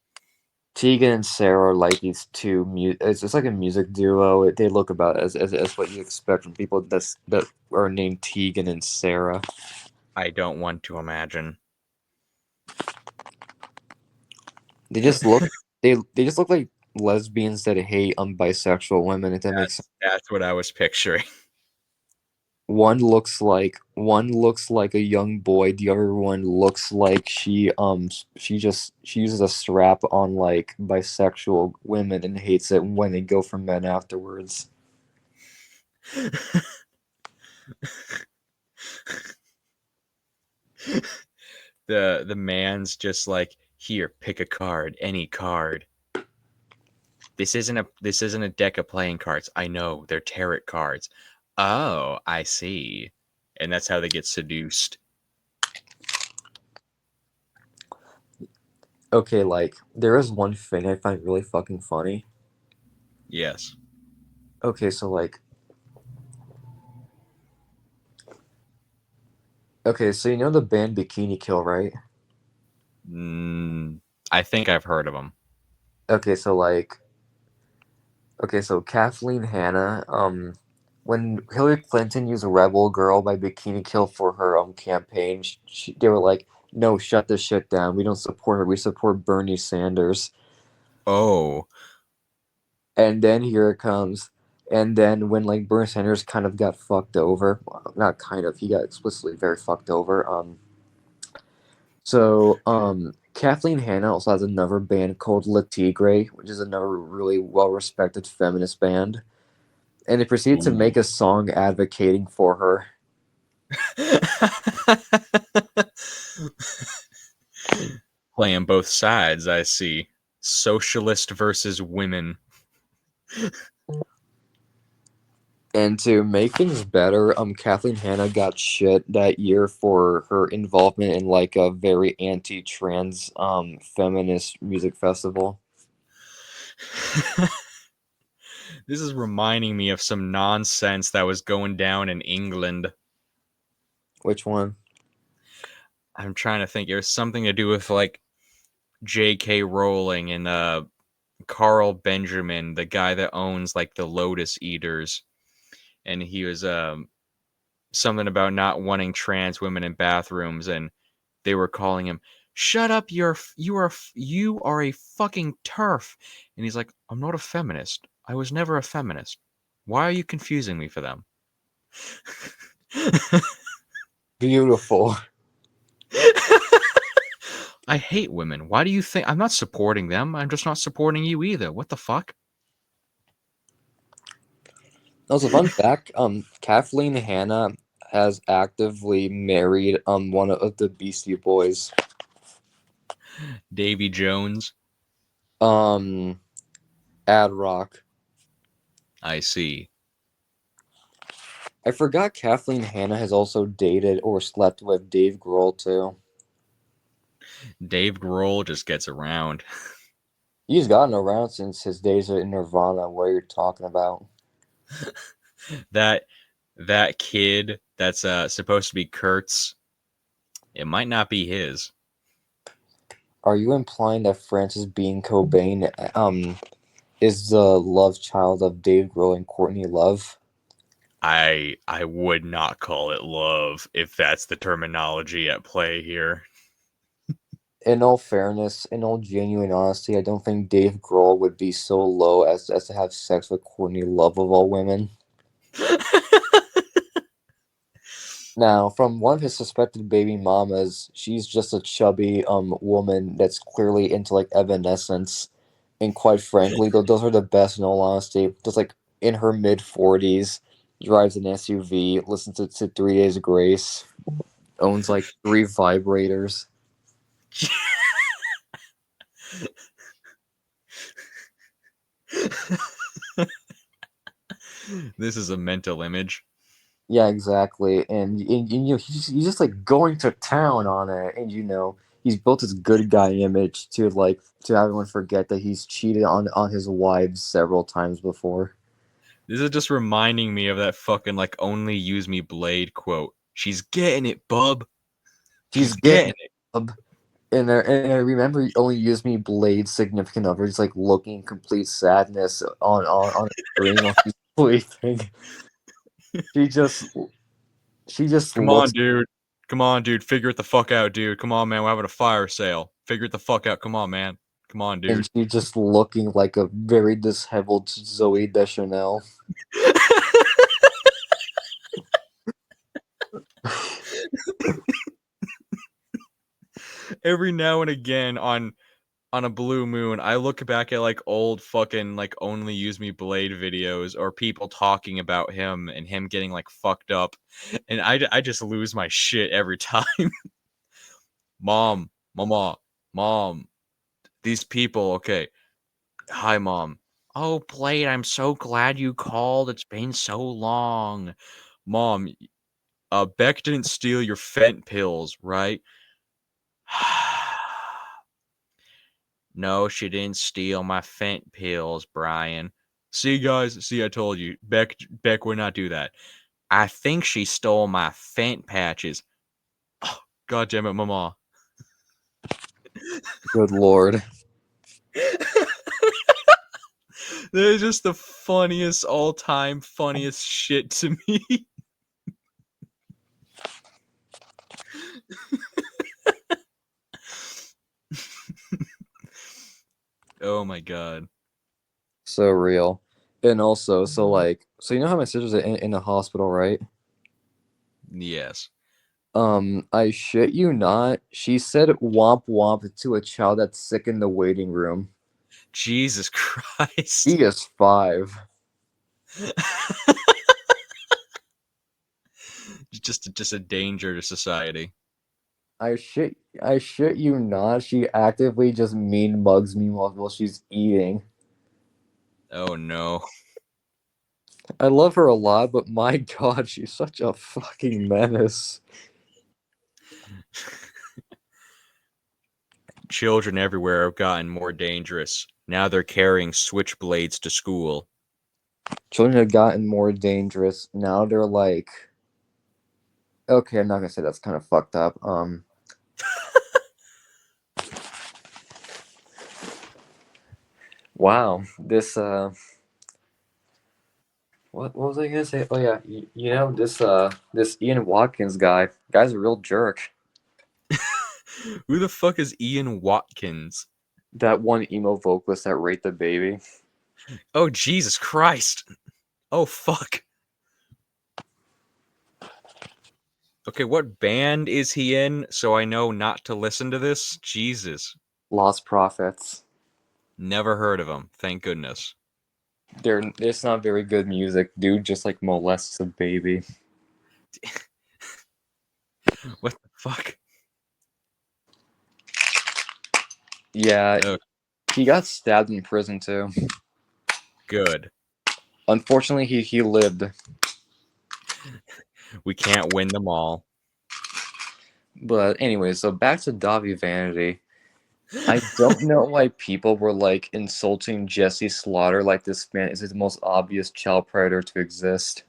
Tegan and Sarah are like these two it's like a music duo. They look about as what you expect from people that are named Tegan and Sarah. I don't want to imagine. They just look they just look like lesbians that hate bisexual women, if that makes sense. That's what I was picturing. One looks like a young boy, the other one looks like she uses a strap on like bisexual women and hates it when they go for men afterwards. The man's just like, here, pick a card, any card. This isn't a deck of playing cards. I know, they're tarot cards. Oh, I see. And that's how they get seduced. Okay, like there is one thing I find really fucking funny. Yes. Okay, so like okay, so you know the band Bikini Kill, right? Mm, I think I've heard of them. Okay, so like okay, so Kathleen Hanna, when Hillary Clinton used "Rebel Girl" by Bikini Kill for her campaign, they were like, "No, shut this shit down. We don't support her. We support Bernie Sanders." Oh. And then here it comes. And then when like Bernie Sanders kind of got fucked over, well, not kind of, he got explicitly very fucked over. Kathleen Hanna also has another band called La Tigre, which is another really well respected feminist band. And they proceeded to Ooh. make a song advocating for her. Playing both sides, I see. Socialist versus women. And to make things better, Kathleen Hanna got shit that year for her involvement in like a very anti-trans feminist music festival. This is reminding me of some nonsense that was going down in England. Which one? I'm trying to think. It was something to do with like J.K. Rowling and Carl Benjamin, the guy that owns like the Lotus Eaters, and he was something about not wanting trans women in bathrooms, and they were calling him, "Shut up! You are a fucking turf," and he's like, "I'm not a feminist. I was never a feminist. Why are you confusing me for them?" Beautiful. I hate women. Why do you think I'm not supporting them? I'm just not supporting you either. What the fuck? Also, fun fact: Kathleen Hanna has actively married one of the Beastie Boys. Davy Jones. Um, Ad Rock. I see. I forgot Kathleen Hanna has also dated or slept with Dave Grohl too. Dave Grohl just gets around. He's gotten around since his days in Nirvana. What you're talking about? that that kid that's supposed to be Kurt's, it might not be his. Are you implying that Francis Bean Cobain is the love child of Dave Grohl and Courtney Love? I would not call it love if that's the terminology at play here. In all fairness, in all genuine honesty, I don't think Dave Grohl would be so low as to have sex with Courtney Love of all women. Now, from one of his suspected baby mamas, she's just a chubby woman that's clearly into like Evanescence, and quite frankly, those are the best in all honesty. Just like in her mid 40s, drives an SUV, listens to 3 Days of Grace, owns like 3 vibrators. This is a mental image. Yeah, exactly. And you know he's just like going to town on it, and he's built his good guy image to have everyone forget that he's cheated on his wives several times before. This is just reminding me of that fucking like only use me blade quote. She's getting it, bub. She's She's getting getting it, it. bub. And I remember he only used me Blade's significant other, just like looking in complete sadness on a screen while she's sleeping. She just she just Come on, looks dude. Come on, dude. Figure it the fuck out, dude. Come on, man. We're having a fire sale. Figure it the fuck out. Come on, man. Come on, and dude. she's just looking like a very disheveled Zoe Deschanel. Every now and again on a blue moon, I look back at like old fucking like only use me blade videos or people talking about him and him getting like fucked up, and I just lose my shit every time. Mom, mama, mom, these people, okay. Hi, mom. Oh, Blade, I'm so glad you called. It's been so long. Mom, Beck didn't steal your Fent pills, right? No, she didn't steal my Fent pills, Brian. See, guys, see, I told you. Beck would not do that. I think she stole my Fent patches. Oh, God damn it, mama. Good lord. That is just the funniest, all time funniest shit to me. Oh my god. So real. And also, so you know how my sister's in the hospital, right? Yes. I shit you not. She said womp womp to a child that's sick in the waiting room. Jesus He Christ. is 5. Just a danger to society. I shit you not. She actively just mean mugs me while she's eating. Oh no. I love her a lot, but my god, she's such a fucking menace. Children everywhere have gotten more dangerous. Now they're carrying switchblades to school. Children have gotten more dangerous. Now they're like, okay, I'm not gonna say that's kind of fucked up. Wow, what was I gonna say? Oh yeah, this Ian Watkins guy's a real jerk. Who the fuck is Ian Watkins? That one emo vocalist that raped the baby. Oh Jesus Christ. Oh fuck. Okay, what band is he in so I know not to listen to this? Jesus. Lost Prophets. Never heard of him. Thank goodness. It's not very good music. Dude just like molests a baby. What the fuck? Yeah, Oh, he got stabbed in prison too. good. Unfortunately, he lived. We can't win them all. But anyway, so back to Davi Vanity. I don't know why people were like insulting Jesse Slaughter like this man is the most obvious child predator to exist.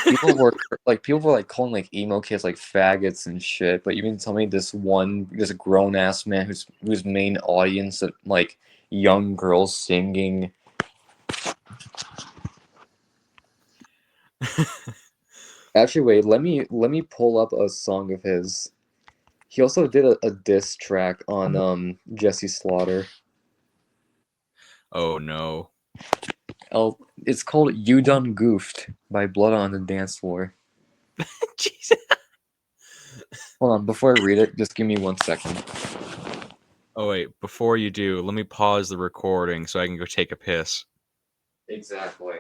People were like calling like emo kids like faggots and shit. But you mean to tell me this grown ass man whose main audience of like young girls singing. Actually, wait. Let me pull up a song of his. He also did a diss track on Jesse Slaughter. Oh no. Oh, it's called "You Done Goofed" by Blood on the Dance Floor. Jesus. Hold on, before I read it, just give me 1 second. Oh wait, before you do, let me pause the recording so I can go take a piss. Exactly.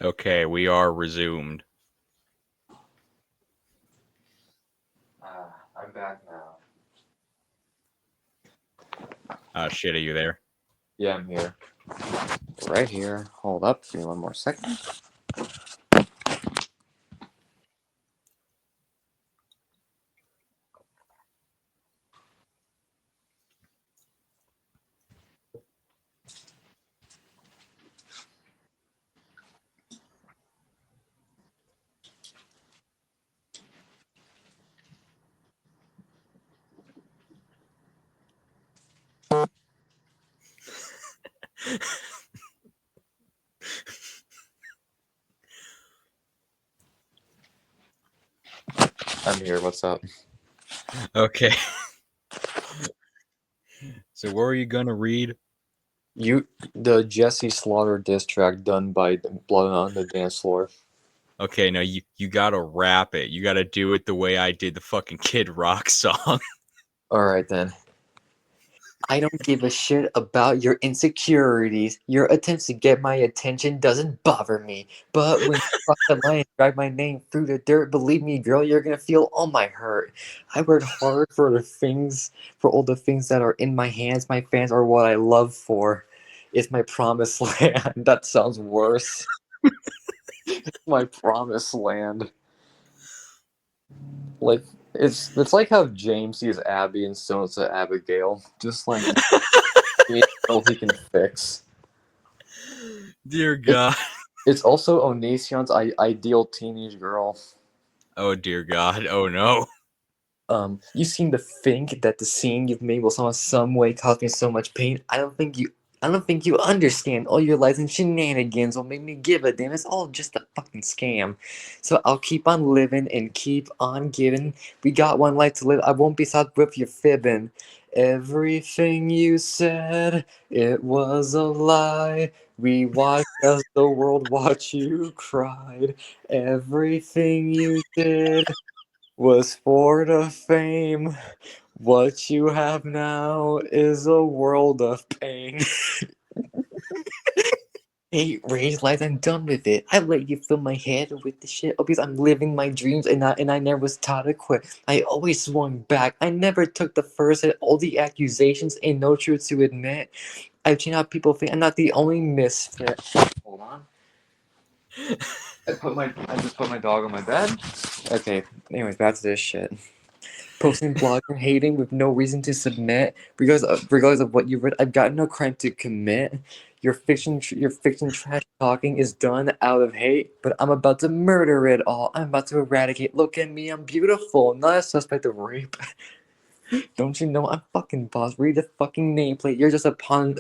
Okay, we are resumed. I'm back now. Shit, are you there? Yeah, I'm here. Right here. Hold up, give me 1 more second. I'm here. What's up? Okay. So what are you gonna read? The Jesse Slaughter diss track done by Blood on the Dance Floor. Okay, now you gotta rap it. You gotta do it the way I did the fucking Kid Rock song. All right then. I don't give a shit about your insecurities. Your attempts to get my attention doesn't bother me. But when you cross the line and drag my name through the dirt, believe me, girl, you're gonna feel all my hurt. I worked hard for all the things that are in my hands. My fans are what I love for. It's my promised land. That sounds worse. My promised land. Like it's like how James sees Abby and Stone's to Abigail. Just like he can fix. Dear It, God. it's also Onision's ideal teenage girl. Oh dear God. Oh no. You seem to think that the scene you've made will somehow some way cause me so much pain. I don't think you understand. All your lies and shenanigans will make me give a damn. It's all just a fucking scam. So I'll keep on living and keep on giving. We got one life to live. I won't be stopped with your fibbing. Everything you said, it was a lie. We watched as the world watched you cried. Everything you did was for the fame. What you have now is a world of pain. Hate raised lies, I'm done with it. I let you fill my head with the shit because I'm living my dreams and I never was taught to quit. I always swung back. I never took the first hit. All the accusations ain't no truth to admit. I've changed how people think. I'm not the only misfit. Hold on. I just put my dog on my bed. Okay, anyways, back to this shit. Posting blogs and hating with no reason to submit regardless of what you read. I've got no crime to commit. Your fiction trash talking is done out of hate, but I'm about to murder it all. I'm about to eradicate. Look at me, I'm beautiful, not a suspect of rape. Don't you know I'm fucking boss? Read the fucking nameplate. You're just a pawn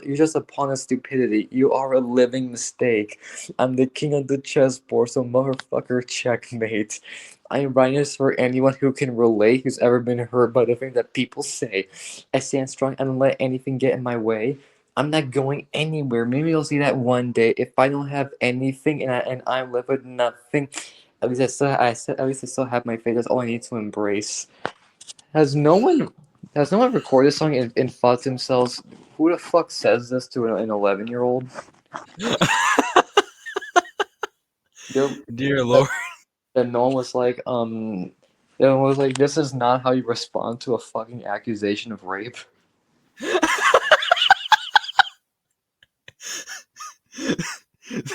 of stupidity. You are a living mistake. I'm the king of the chessboard, so motherfucker checkmate. I am writing this for anyone who can relate, who's ever been hurt by the things that people say. I stand strong and don't let anything get in my way. I'm not going anywhere. Maybe you'll see that one day. If I don't have anything and I'm left with nothing, at least I still have my faith. That's all I need to embrace. Has no one has no one recorded this song and thought to themselves, who the fuck says this to an 11-year-old? They're, Dear Lord. and no one was like, no one was like, this is not how you respond to a fucking accusation of rape.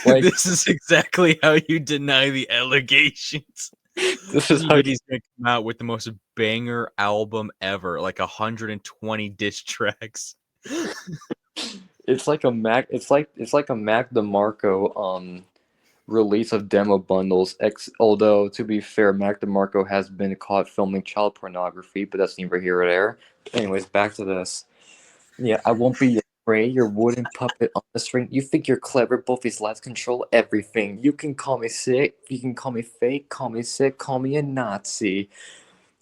Like, This is exactly how you deny the allegations. this is how P-Diddy's gonna come out with the most banger album ever, like 120 diss tracks. it's like a Mac DeMarco release of demo bundles. Although to be fair, Mac DeMarco has been caught filming child pornography, but that's neither here or there. Anyways, back to this. Yeah, I won't be your prey, your wooden puppet on the string. You think you're clever, both these lies control everything. You can call me sick, you can call me fake, call me sick, call me a Nazi.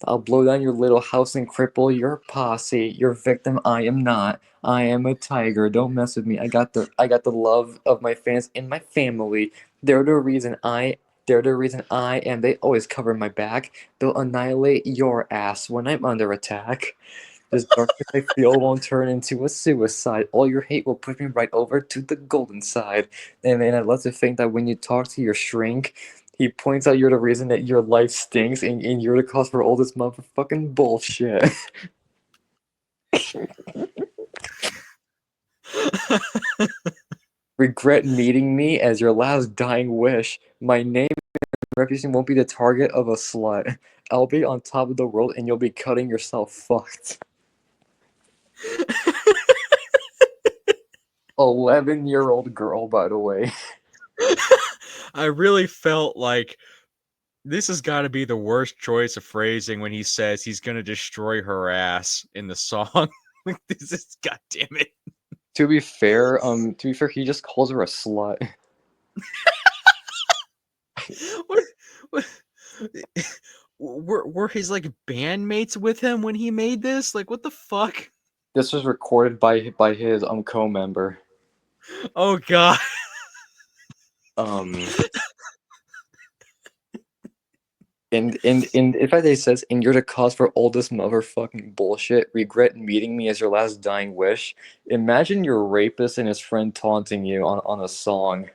I'll blow down your little house and cripple your posse. Your victim, I am not. I am a tiger. Don't mess with me. I got the love of my fans and my family. They're the reason I they're the reason I am. They always cover my back. They'll annihilate your ass when I'm under attack. This darkness I feel won't turn into a suicide. All your hate will push me right over to the golden side. And then I'd love to think that when you talk to your shrink, he points out you're the reason that your life stinks and you're the cause for all this motherfucking bullshit. Regret meeting me as your last dying wish. My name and reputation won't be the target of a slut. I'll be on top of the world and you'll be cutting yourself fucked. 11-year-old girl, by the way. I really felt like this has got to be the worst choice of phrasing when he says he's going to destroy her ass in the song. This is, God damn it. To be fair, he just calls her a slut. What, what, were his like bandmates with him when he made this? Like, what the fuck? This was recorded by his co-member. Oh god. Um, and in fact, it says, "And you're the cause for all this motherfucking bullshit. Regret meeting me as your last dying wish." Imagine your rapist and his friend taunting you on a song.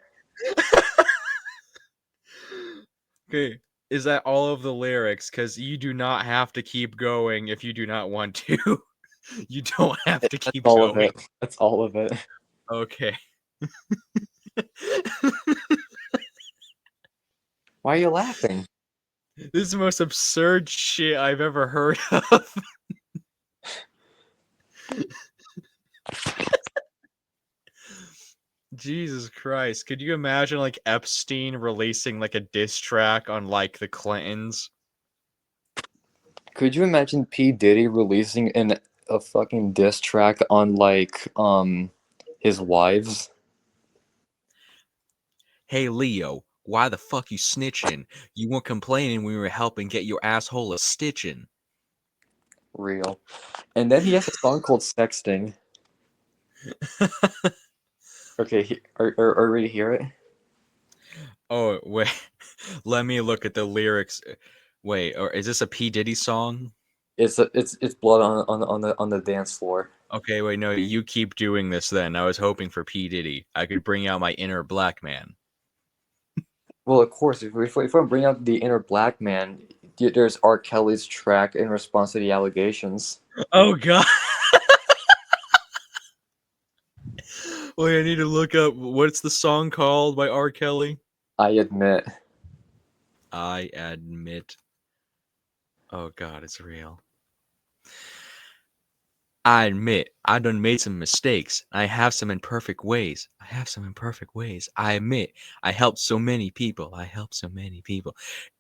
Okay, is that all of the lyrics? Because you do not have to keep going if you do not want to. You don't have to That's keep all of going. it. That's all of it. Okay. Why are you laughing? This is the most absurd shit I've ever heard of. Jesus Christ. Could you imagine like Epstein releasing like a diss track on like the Clintons? Could you imagine P. Diddy releasing a fucking diss track on his wives? Hey Leo, why the fuck you snitching? You weren't complaining when we were helping get your asshole a stitching. Real. And then he has a song called Sexting. Okay, are you ready to hear it? Oh, wait. Let me look at the lyrics. Wait, or is this a P. Diddy song? It's blood on the dance floor. Okay, wait, no, you keep doing this then. I was hoping for P. Diddy. I could bring out my inner black man. Well, of course, if I bring out the inner black man, there's R. Kelly's track in response to the allegations. Oh, God. Wait, I need to look up what's the song called by R. Kelly? I admit. I admit. Oh, God, it's real. I admit I done made some mistakes. I have some imperfect ways. I have some imperfect ways. I admit I helped so many people. I helped so many people.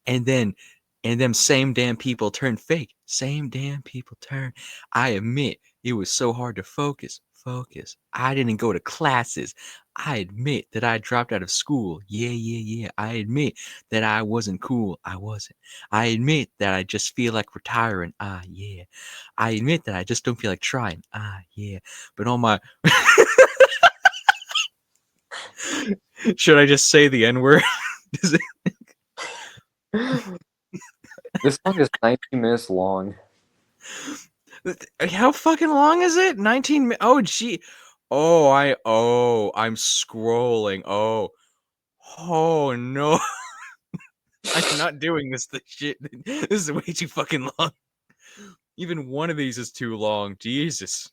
And then and them same damn people turn fake. Same damn people turn. I admit it was so hard to focus. Focus. I didn't go to classes. I admit that I dropped out of school. Yeah, yeah, yeah. I admit that I wasn't cool. I wasn't. I admit that I just feel like retiring. Ah, yeah. I admit that I just don't feel like trying. Ah, yeah. But on my should I just say the N word? This song is 19 minutes long. How fucking long is it? 19 Oh gee. I'm scrolling. Oh no. I'm not doing this shit. This is way too fucking long. Even one of these is too long. Jesus.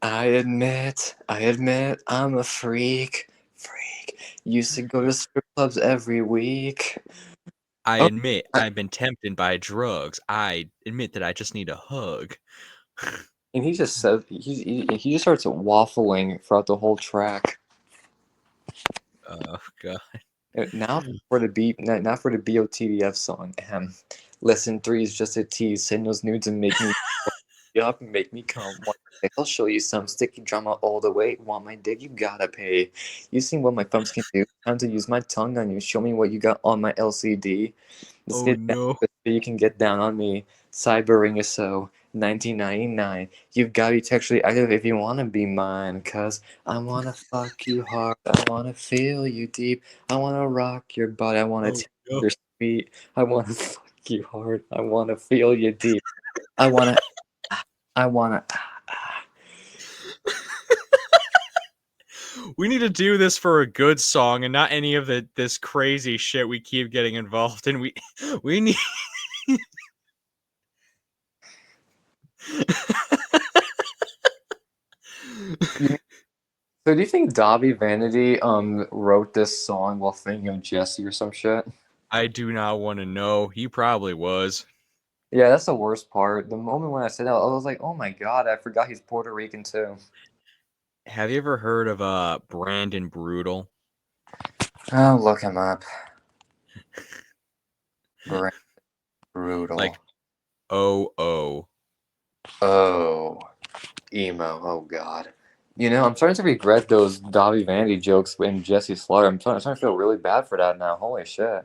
I admit, I'm a freak. Freak. Used to go to strip clubs every week. I Oh, admit I- I've been tempted by drugs. I admit that I just need a hug. and he just says he just starts waffling throughout the whole track. Oh god. Now for the not for the BOTDF song. Lesson 3 is just a tease. Send those nudes and make me up and make me come. One day I'll show you some sticky drama all the way. Want my dick? You gotta pay. You seen what my thumbs can do? Time to use my tongue on you. Show me what you got on my LCD. Let's Oh get down no. so you can get down on me. Cybering is so 1999. You've got to be textually active if you want to be mine. Cause I want to fuck you hard. I want to feel you deep. I want to rock your body. I want to Oh taste no. your sweet. I want to fuck you hard. I want to feel you deep. I want to. I want to. We need to do this for a good song and not any of this crazy shit we keep getting involved in. We need So do you think Dobby Vanity wrote this song while thinking of Jesse or some shit? I do not want to know. He probably was. Yeah, that's the worst part. The moment when I said that, I was like, "Oh my god, I forgot he's Puerto Rican too." Have you ever heard of Brandon Brutal? Oh, look him up. Brutal. Like oh. Oh, emo. Oh god. You know, I'm starting to regret those Dobby Vanity jokes and Jesse Slaughter. I'm starting to feel really bad for that now. Holy shit.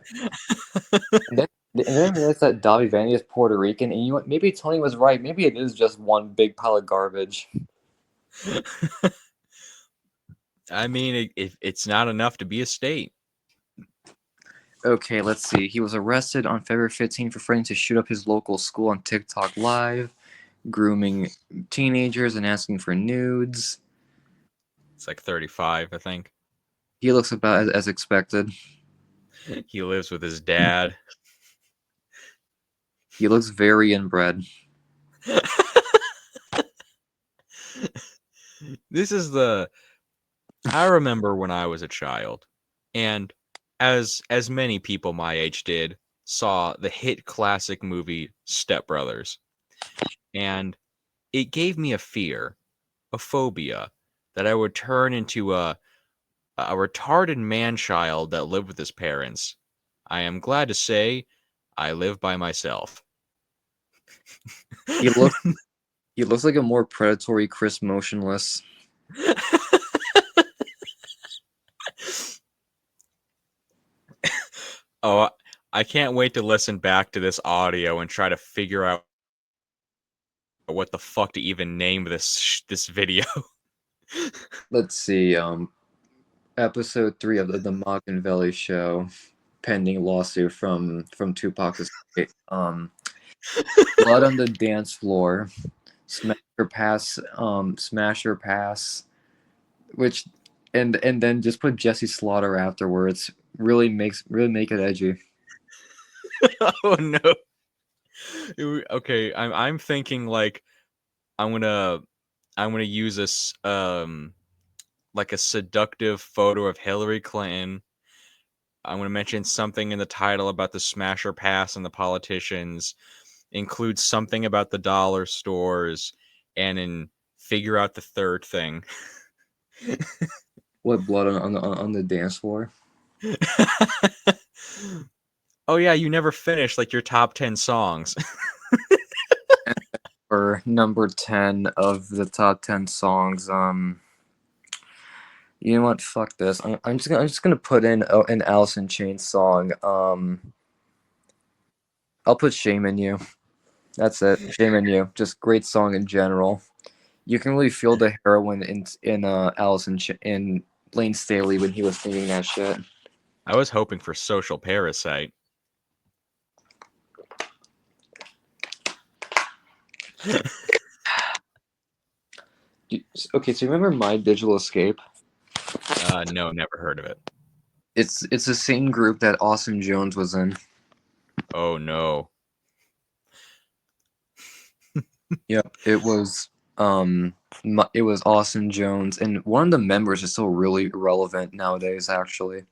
And then I realized that Dobby Vanity is Puerto Rican, and you know what? Maybe Tony was right. Maybe it is just one big pile of garbage. I mean, it's not enough to be a state. Okay, let's see. He was arrested on February 15th for threatening to shoot up his local school on TikTok Live, grooming teenagers and asking for nudes. It's like 35, I think. He looks about as expected. He lives with his dad. He looks very inbred. This is the I remember when I was a child, and as many people my age did, saw the hit classic movie Step Brothers, and it gave me a fear, a phobia, that I would turn into a retarded man child that lived with his parents. I am glad to say I live by myself. He looks he looks like a more predatory Chris Motionless. Oh, I can't wait to listen back to this audio and try to figure out what the fuck to even name this video. Let's see. Episode 3 of the Mach&Velli show, pending lawsuit from Tupac's estate. Blood on the dance floor. Smasher pass, which and then just put Jesse Slaughter afterwards. Really make it edgy. Oh no. Okay, I'm thinking like I'm gonna I'm gonna use this like a seductive photo of Hillary Clinton. I'm gonna mention something in the title about the Smasher Pass and the politicians. Include something about the dollar stores, and then figure out the third thing. What blood on the dance floor? Oh yeah, you never finished like your top 10 songs. For number 10 of the top 10 songs. You know what? Fuck this. I'm just gonna put in an Alice in Chains song. I'll put "Shame in You." That's it. "Shame in You." Just great song in general. You can really feel the heroin in Alice in Lane Staley when he was singing that shit. I was hoping for Social Parasite. Okay, so you remember My Digital Escape? No, never heard of it. It's the same group that Austin Jones was in. Oh no. Yep, it was Austin Jones, and one of the members is still really relevant nowadays. Actually,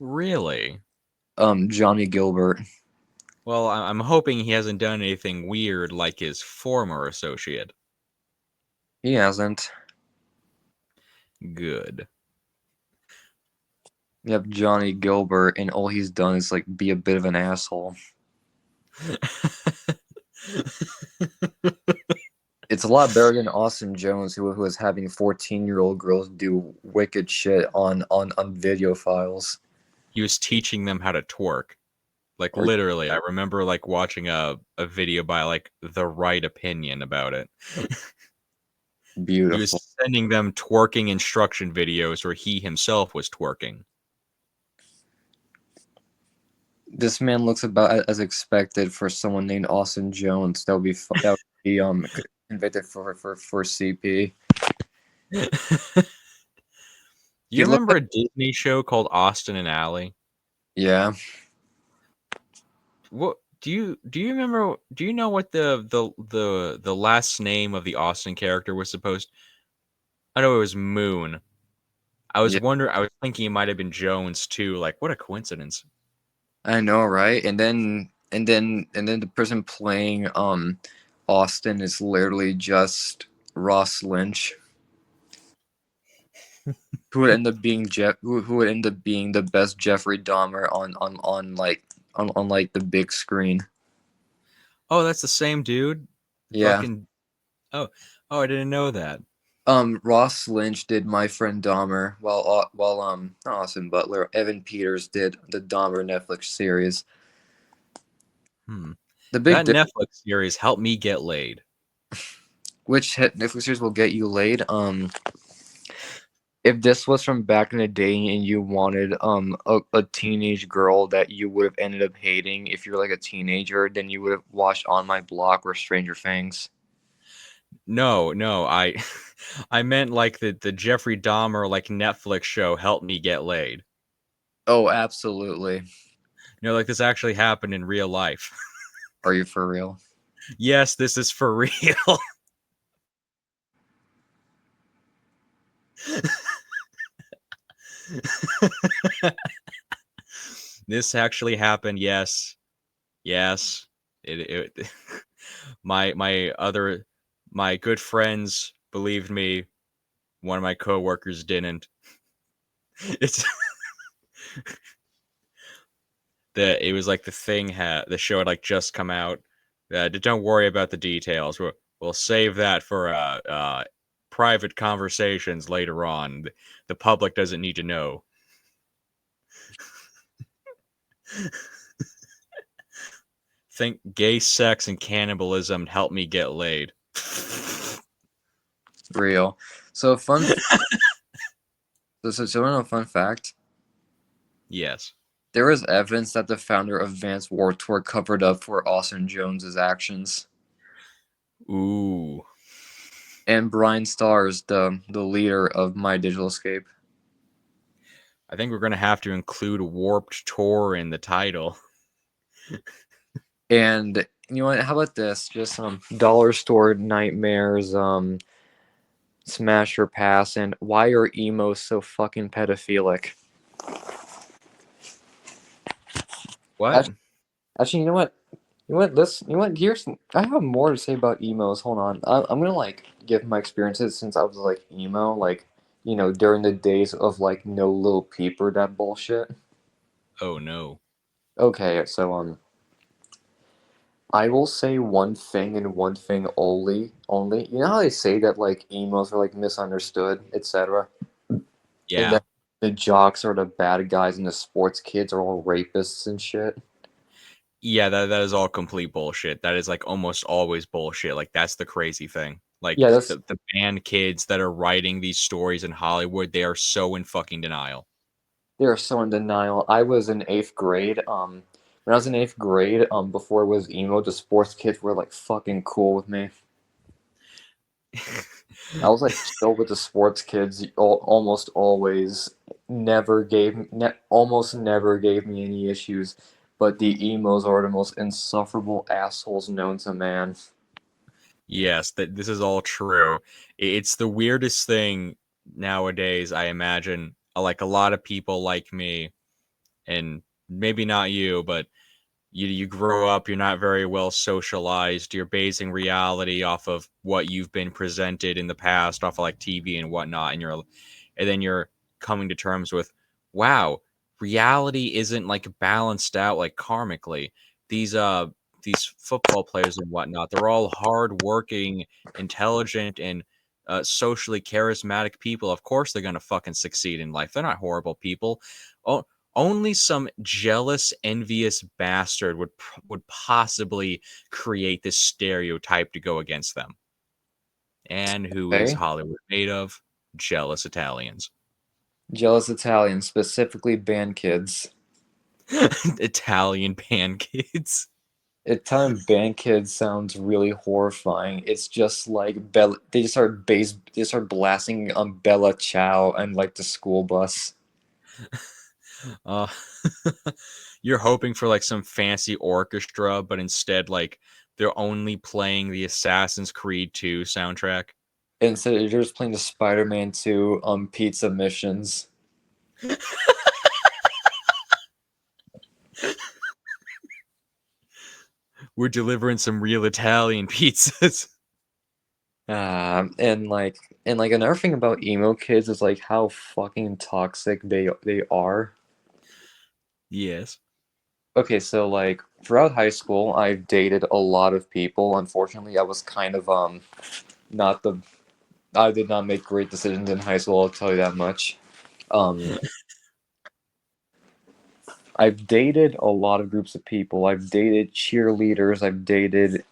Really? Johnny Gilbert. Well, I'm hoping he hasn't done anything weird like his former associate. He hasn't. Good. Yep, Johnny Gilbert, and all he's done is like be a bit of an asshole. It's a lot better than Austin Jones, who was having 14-year-old girls do wicked shit on video files. He was teaching them how to twerk. Like Or literally, I remember like watching a video by like The Right Opinion about it. He beautiful. was sending them twerking instruction videos where he himself was twerking. This man looks about as expected for someone named Austin Jones. That would be convicted for CP. You He looked remember like a Disney show called Austin and Ally? yeah. What do you remember? Do you know what the last name of the Austin character was supposed? I know it was Moon. I was Yeah, wondering. I was thinking it might have been Jones too. Like, what a coincidence! I know, right? And then the person playing Austin is literally just Ross Lynch, who would end up being who would end up being the best Jeffrey Dahmer on like the big screen. Oh, that's the same dude. Yeah. Fucking. Oh, oh, I didn't know that. Ross Lynch did My Friend Dahmer, while not Austin Butler, Evan Peters did the Dahmer Netflix series. Hmm. The big That difference, Netflix series helped me get laid. which Netflix series will get you laid. If this was from back in the day and you wanted a teenage girl that you would have ended up hating if you're like a teenager, then you would have watched On My Block or Stranger Things. No, no, I I meant like the Jeffrey Dahmer like Netflix show helped me get laid. Oh, absolutely. Like this actually happened in real life. Are you for real? Yes, this is for real. This actually happened. Yes. Yes. It my good friends believed me. One of my coworkers didn't. It's it was like the show had like just come out. Don't worry about the details. We'll save that for private conversations later on. The public doesn't need to know. Think gay sex and cannibalism helped me get laid. Real. So fun. So a fun fact. Yes. There is evidence that the founder of Vans Warped Tour covered up for Austin Jones's actions. Ooh. And Brian Starr is the leader of My Digital Escape. I think we're gonna have to include Warped Tour in the title. And you know what? How about this? Just some dollar store nightmares, smash or pass, and why are emos so fucking pedophilic? What? Actually, actually, you know what? You know what? You know what? I have more to say about emos. Hold on. I'm gonna like give my experiences since I was like emo, like during the days of like no little peeper that bullshit. Oh no. Okay, so I will say one thing and one thing only. Only, you know how they say that like emos are like misunderstood, etc., and Yeah. that the jocks are the bad guys and the sports kids are all rapists and shit. Yeah, that is all complete bullshit. That is like almost always bullshit. Like that's the crazy thing. Like Yeah, that's the band kids that are writing these stories in Hollywood, they are so in fucking denial. they are so in denial. I was in eighth grade. When I was in eighth grade, before it was emo, the sports kids were like fucking cool with me. I was like chill with the sports kids almost always. Almost never gave me any issues. But the emos are the most insufferable assholes known to man. Yes, that this is all true. It's the weirdest thing nowadays, I imagine. Like a lot of people like me, and maybe not you, but you grow up, you're not very well socialized, you're basing reality off of what you've been presented in the past, off of like TV and whatnot, and then you're coming to terms with, wow, reality isn't like balanced out like karmically. These these football players and whatnot, they're all hardworking, intelligent, and socially charismatic people. Of course they're gonna fucking succeed in life. They're not horrible people. Oh, Only some jealous, envious bastard would possibly create this stereotype to go against them. And who is Okay. Hollywood made of? Jealous Italians. Jealous Italians, specifically band kids. Italian pancakes. Italian band kids sounds really horrifying. It's just like they start blasting Bella Ciao and like the school bus. Uh, you're hoping for like some fancy orchestra, but instead, like, they're only playing the Assassin's Creed 2 soundtrack. Instead, you're just playing the Spider-Man 2 pizza missions. We're delivering some real Italian pizzas. And like another thing about emo kids is like how fucking toxic they are. Yes. Okay, so like throughout high school, I've dated a lot of people. Unfortunately, I was kind of not the I did not make great decisions in high school, I'll tell you that much. Um I've dated a lot of groups of people. I've dated cheerleaders, I've dated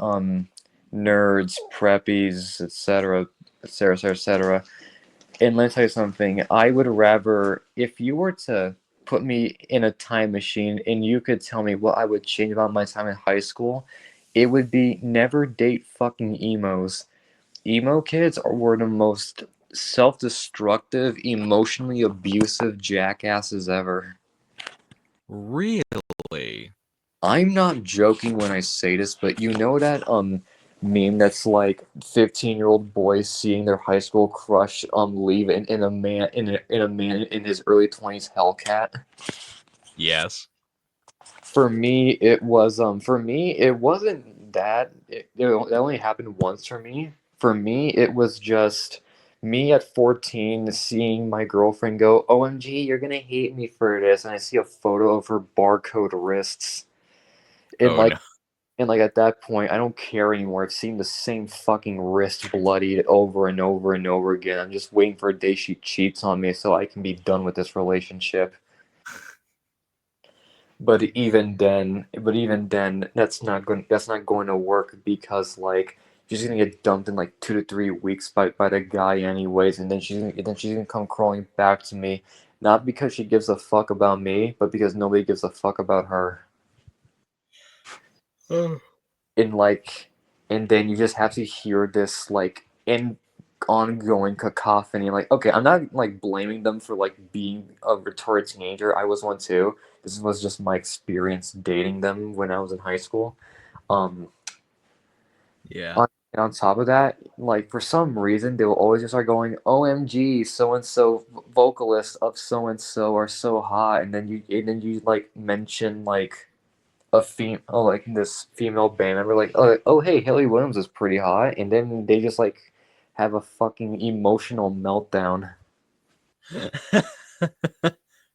nerds, preppies, etc., etc., etc., etc. And let me tell you something. I would rather, if you were to put me in a time machine and you could tell me what I would change about my time in high school, it would be never date fucking emos. Emo kids were the most self destructive, emotionally abusive jackasses ever. Really? I'm not joking when I say this, but you know that meme that's like 15-year-old boys seeing their high school crush leave in a man in his early 20s Hellcat. Yes. For me it wasn't that it only happened once for me. For me it was just me at 14 seeing my girlfriend go, "OMG, you're going to hate me for this." And I see a photo of her barcode wrists. And Oh like no. And like at that point, I don't care anymore. I've seen the same fucking wrist bloodied over and over and over again. I'm just waiting for a day she cheats on me so I can be done with this relationship. But even then, that's not going to work because like she's gonna get dumped in like 2 to 3 weeks by the guy anyways, and then she's gonna come crawling back to me, not because she gives a fuck about me, but because nobody gives a fuck about her. Oh. And like and then you just have to hear this like in ongoing cacophony. Like, okay, I'm not like blaming them for like being a retarded teenager. I was one too. This was just my experience dating them when I was in high school. um Yeah. on top of that, like for some reason they will always just start going, "OMG, so and so vocalists of so and so are so hot," and then you like mention like like this female band member, like, oh hey, Haley Williams is pretty hot, and then they just like have a fucking emotional meltdown.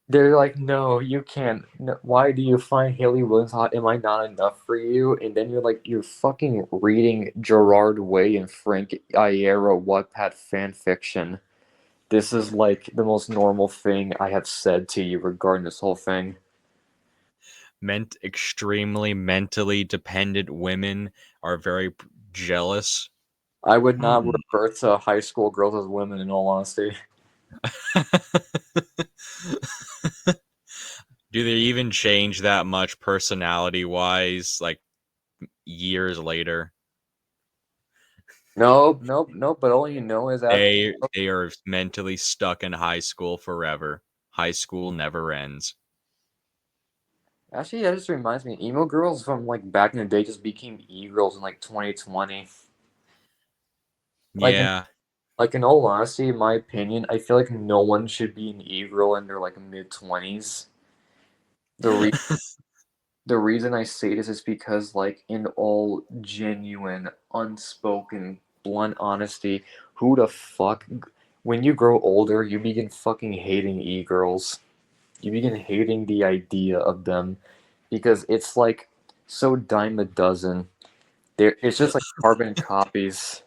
They're like, no, you can't. No, why do you find Haley Williams hot? Am I not enough for you? And then you're fucking reading Gerard Way and Frank Iero Wattpad fan fiction. This is like the most normal thing I have said to you regarding this whole thing. Extremely mentally dependent women are very jealous. I would not Hmm. refer to high school girls as women in all honesty. Do they even change that much personality wise, like years later? Nope, nope, nope. But all you know is after. They are mentally stuck in high school forever. High school never ends. Actually, that just reminds me, emo girls from like back in the day just became e-girls in like 2020. Like in Yeah. like in all honesty, in my opinion, I feel like no one should be an e-girl in their like mid-20s. The re the reason I say this is because like in all genuine, unspoken, blunt honesty, who the fuck when you grow older, you begin fucking hating e-girls. You begin hating the idea of them because it's like so dime a dozen. It's just like carbon copies.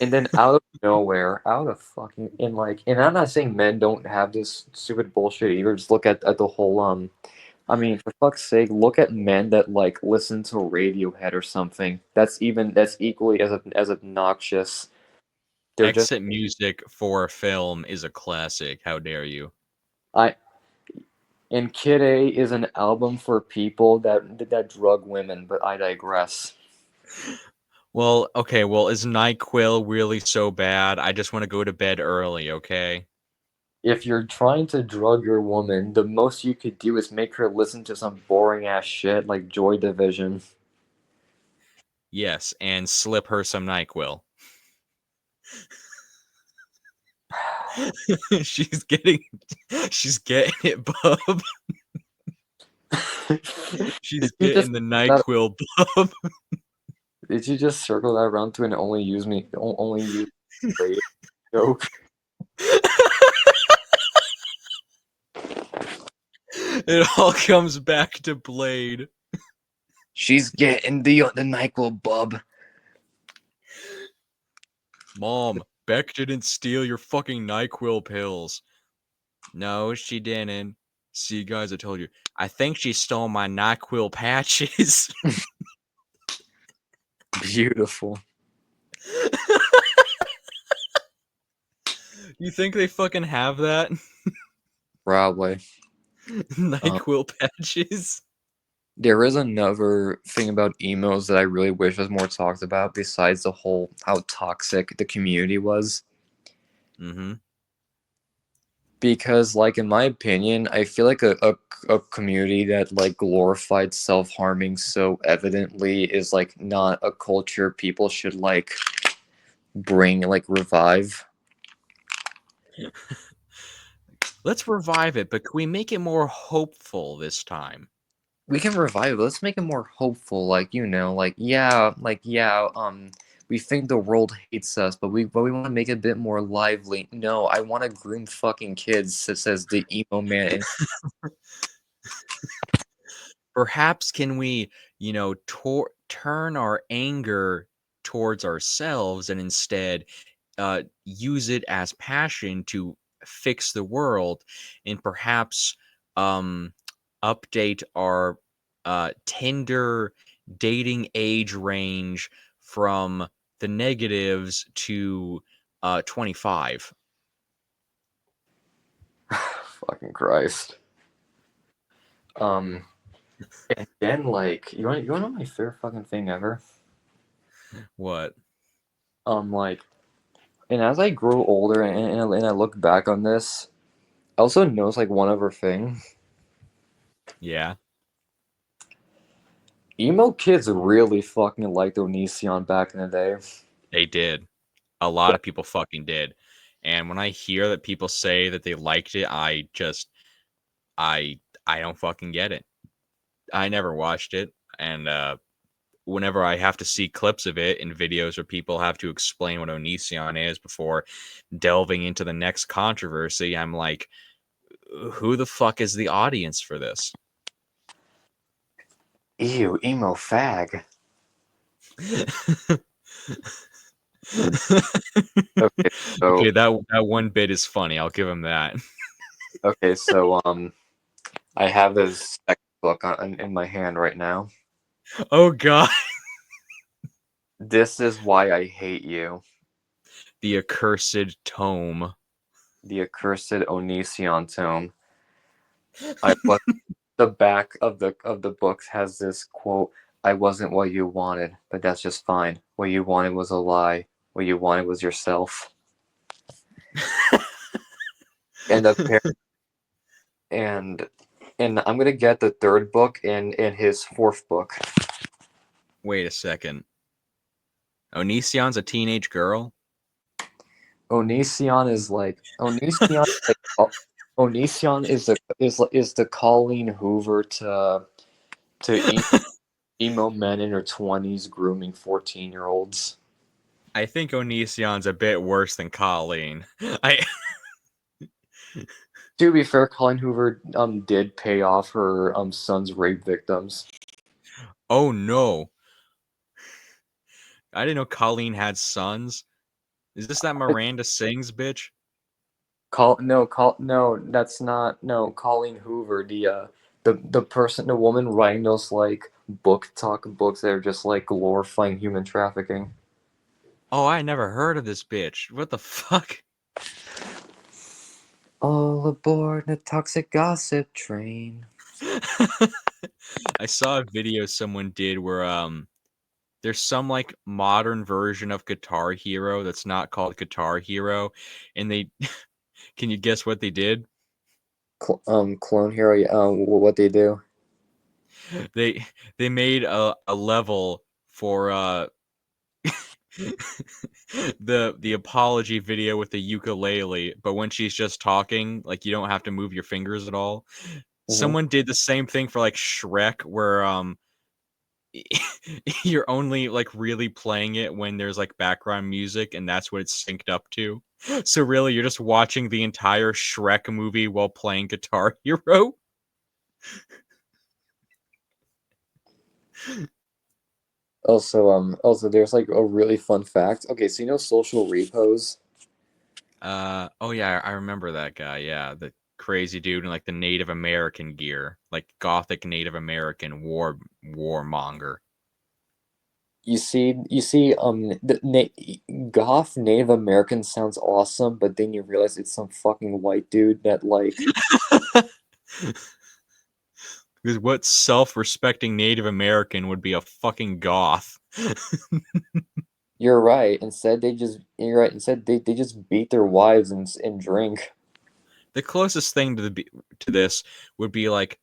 And then out of nowhere, out of fucking and like, and I'm not saying men don't have this stupid bullshit either. Just look at the whole I mean, for fuck's sake, look at men that like listen to Radiohead or something. That's equally as obnoxious. They're just Exit music for a film is a classic. How dare you? I and Kid A is an album for people that drug women, but I digress. Well, okay, well, is NyQuil really so bad? I just want to go to bed early, okay? If you're trying to drug your woman, the most you could do is make her listen to some boring ass shit like Joy Division. Yes, and slip her some NyQuil. she's getting she's getting it, bub. Did She's you just getting the that NyQuil, bub. did you just circle that around to an only use rate joke? It all comes back to Blade. She's getting the NyQuil bub. Mom, Beck didn't steal your fucking NyQuil pills. No, she didn't. See, guys, I told you. I think she stole my NyQuil patches. Beautiful. You think they fucking have that? Probably. NyQuil patches? There is another thing about emos that I really wish was more talked about besides the whole how toxic the community was. Mm-hmm. Because, like, in my opinion, I feel like a community that like glorified self-harming so evidently is like not a culture people should like bring like revive. Let's revive it, but can we make it more hopeful this time? We can revive it. Let's make it more hopeful. Like, we think the world hates us, but we want to make it a bit more lively. No, I want to groom fucking kids, says the emo man. And Perhaps can we, turn our anger towards ourselves and instead use it as passion to fix the world and perhaps um, update our Tinder dating age range from the negatives to 25. fucking Christ. Um, and then like you want to know my favorite fucking thing ever? What? Like, and as I grow older and I look back on this, I also notice like one other thing. Yeah, Emo kids really fucking liked Onision back in the day. they did. A lot of people fucking did. And when I hear that people say that they liked it, I I don't fucking get it. I never watched it, and whenever I have to see clips of it in videos where people have to explain what Onision is before delving into the next controversy, I'm like, who the fuck is the audience for this? Ew, emo fag. Okay, so Okay, that one bit is funny. I'll give him that. okay, so I have this book in my hand right now. Oh god, This is why I hate you. the accursed tome. The accursed Onision tome. I was the back of the book has this quote. I wasn't what you wanted, but that's just fine. What you wanted was a lie. What you wanted was yourself. And a pair and I'm gonna get the third book in his fourth book. Wait a second. Onision's a teenage girl? Onision is like Onision is like Onision is the Colleen Hoover to emo men in their 20s grooming 14-year-olds. I think Onision's a bit worse than Colleen. I To be fair, Colleen Hoover did pay off her son's rape victims. Oh no. I didn't know Colleen had sons. Is this that Miranda Sings bitch? No, that's not no Colleen Hoover, the person, the woman writing those like book talk books that are just like glorifying human trafficking. Oh, I never heard of this bitch. What the fuck? All aboard the toxic gossip train. I saw a video someone did where there's some like modern version of Guitar Hero that's not called Guitar Hero, and they can you guess what they did? Clone Hero. What they do? They made a level for the apology video with the ukulele, but when she's just talking, like you don't have to move your fingers at all. Hmm. Someone did the same thing for like Shrek, where you're only like really playing it when there's like background music, and that's what it's synced up to. So really, you're just watching the entire Shrek movie while playing Guitar Hero. Also, there's like a really fun fact. Okay, so you know social repos. Oh yeah, I remember that guy. Yeah, the crazy dude in like the Native American gear, like gothic Native American warmonger. Goth Native American sounds awesome, but then you realize it's some fucking white dude that like. Because what self-respecting Native American would be a fucking goth? You're right. You're right. Instead, they just beat their wives and drink. The closest thing to this would be like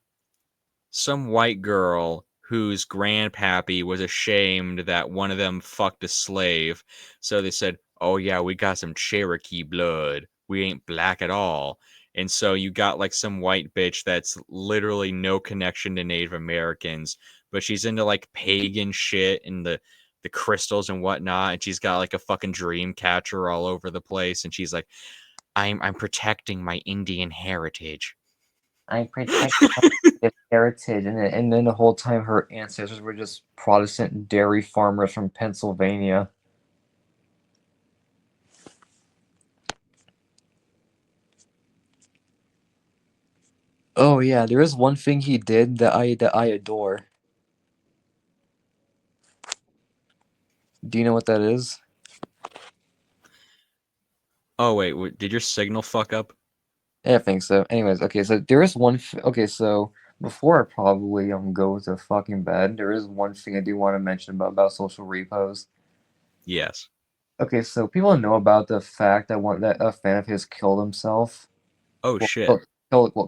some white girl whose grandpappy was ashamed that one of them fucked a slave. So they said, "Oh yeah, we got some Cherokee blood. We ain't black at all." And so you got like some white bitch that's literally no connection to Native Americans, but she's into like pagan shit and the crystals and whatnot, and she's got like a fucking dream catcher all over the place, and she's like, I'm protecting my Indian heritage. I protect my heritage, and then the whole time her ancestors were just Protestant dairy farmers from Pennsylvania. Oh yeah, there is one thing he did that I adore. Do you know what that is? Oh wait, did your signal fuck up? Yeah, I think so. Anyways, okay, so there is okay, so before I probably go to fucking bed, there is one thing I do want to mention about social repos. Yes. Okay, so people know about the fact that a fan of his killed himself. Oh Well, shit.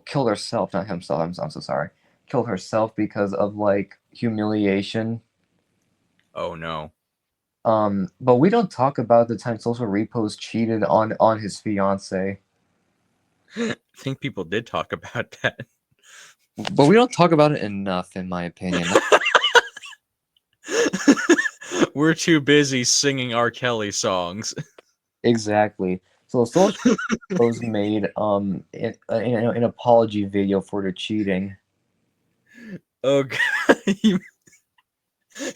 killed herself, not himself. I'm so sorry. Killed herself because of like humiliation. Oh no. But we don't talk about the time social repos cheated on his fiance. I think people did talk about that. But we don't talk about it enough, in my opinion. We're too busy singing R. Kelly songs. Exactly. So social repos made an apology video for the cheating. Oh god.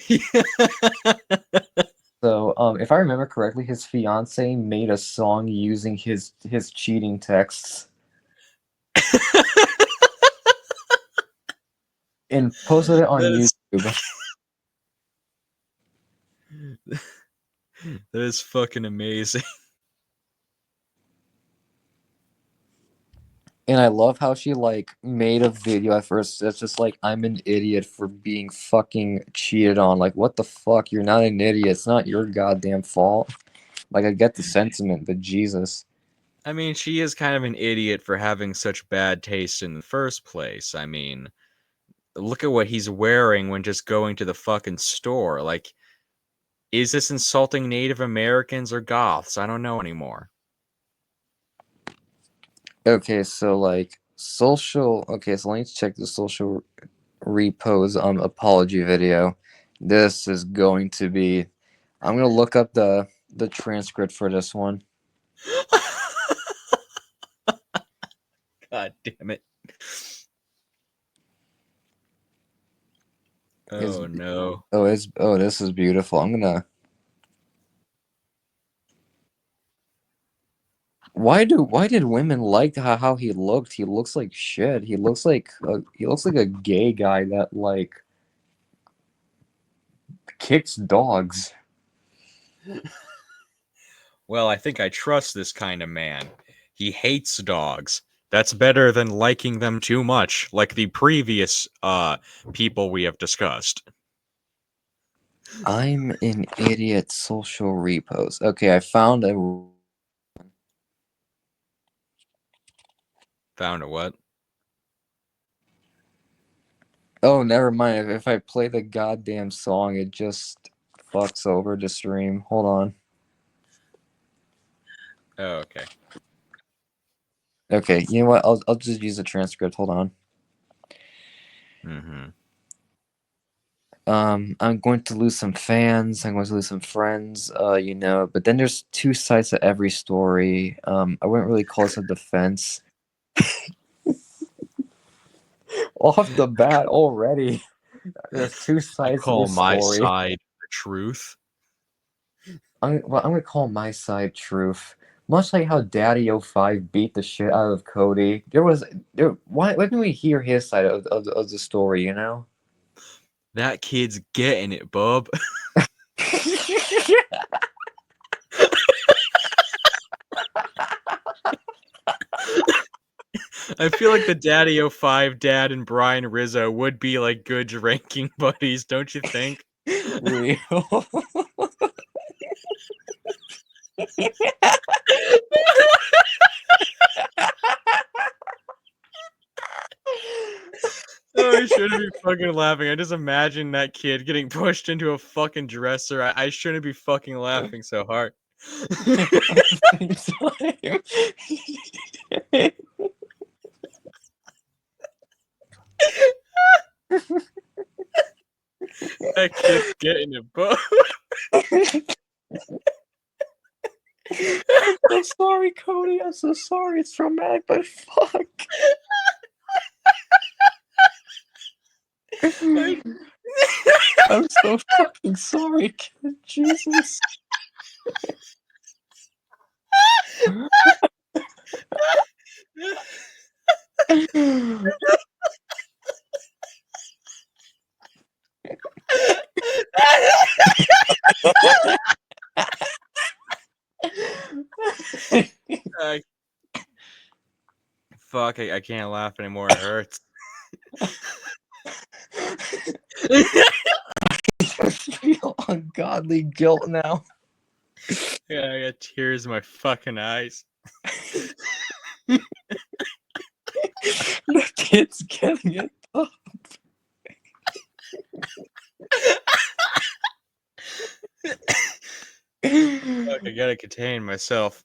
Yeah. So if I remember correctly, his fiance made a song using his cheating texts and posted it on That is YouTube. that is fucking amazing. And I love how she like made a video at first that's just like I'm an idiot for being fucking cheated on. Like what the fuck? You're not an idiot. It's not your goddamn fault. Like I get the sentiment, but Jesus. I mean, she is kind of an idiot for having such bad taste in the first place. I mean, look at what he's wearing when just going to the fucking store. Like, is this insulting Native Americans or goths? I don't know anymore. Okay, so like social okay, so let me check the social repos apology video. This is going to be I'm gonna look up the transcript for this one. God damn it. Is Oh no. oh this is beautiful. I'm gonna Why did women like how he looked? He looks like shit. He looks like a gay guy that like kicks dogs. Well, I think I trust this kind of man. He hates dogs. That's better than liking them too much, like the previous people we have discussed. I'm an idiot. Social repos. Okay, I found a. Found a what? Oh, never mind. If I play the goddamn song, it just fucks over the stream. Hold on. Oh, okay. Okay, you know what? I'll just use the transcript. Hold on. Mm-hmm. I'm going to lose some fans. I'm going to lose some friends. But then there's two sides to every story. I wouldn't really call this a defense. Off the bat already. There's two I sides to call this my story. side the truth. I'm gonna call my side truth. Much like how Daddy 05 beat the shit out of Cody, why didn't we hear his side of the story, you know? That kid's getting it, bub. I feel like the Daddy 05 dad and Brian Rizzo would be like good drinking buddies, don't you think? Real. Oh, I shouldn't be fucking laughing. I just imagine that kid getting pushed into a fucking dresser. I shouldn't be fucking laughing so hard. That kid's getting it, bub. I'm so sorry, Cody. I'm so sorry. It's traumatic, but fuck. I'm so fucking sorry, kid. Jesus. I, fuck, I can't laugh anymore. It hurts. I feel ungodly guilt now. Yeah, I got tears in my fucking eyes. The kid's getting it up. Fuck, I gotta contain myself.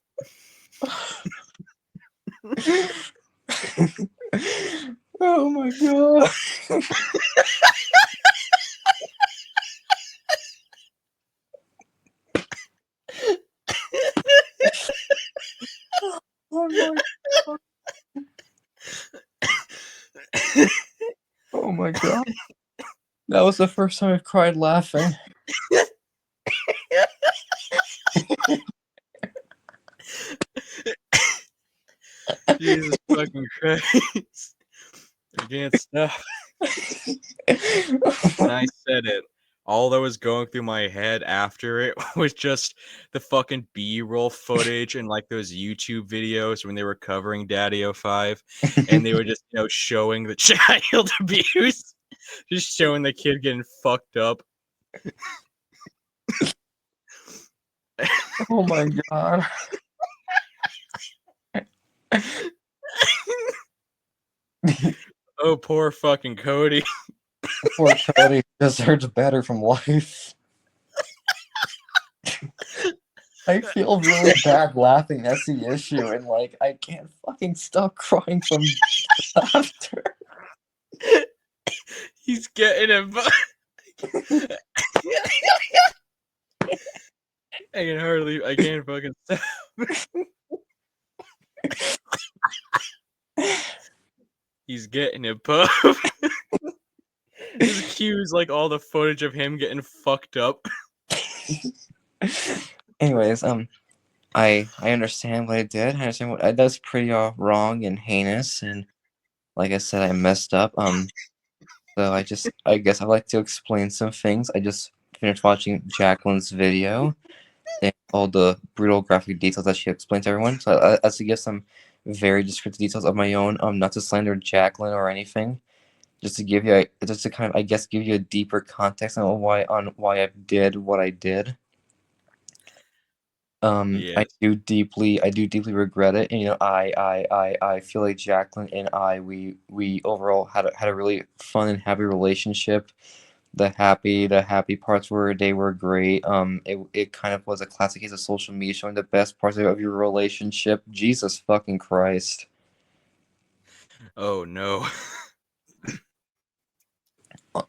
Oh my god. Oh my god. Oh my god. That was the first time I've cried laughing. Jesus fucking Christ. I can't stop. And I said it. All that was going through my head after it was just the fucking B-roll footage and like those YouTube videos when they were covering Daddy 05 and they were just, showing the child abuse. Just showing the kid getting fucked up. Oh my god. Oh, poor fucking Cody. Poor Cody deserves better from life. I feel really bad laughing. That's the issue, and like I can't fucking stop crying from laughter. He's getting it. I can't fucking stop. He's getting it, pup. His cues like all the footage of him getting fucked up. Anyways, I understand what I did. I understand what that's pretty wrong and heinous. And like I said, I messed up. So I guess I'd like to explain some things. I just finished watching Jacqueline's video and all the brutal graphic details that she explained to everyone. So I to give some very descriptive details of my own. Not to slander Jacqueline or anything. Just to give you, just to kind of, I guess, give you a deeper context on why I did what I did. Yes. I do deeply regret it, and I feel like Jacqueline and I, we overall had a really fun and happy relationship. The happy parts they were great. It kind of was a classic case of social media showing the best parts of your relationship. Jesus fucking Christ. Oh no.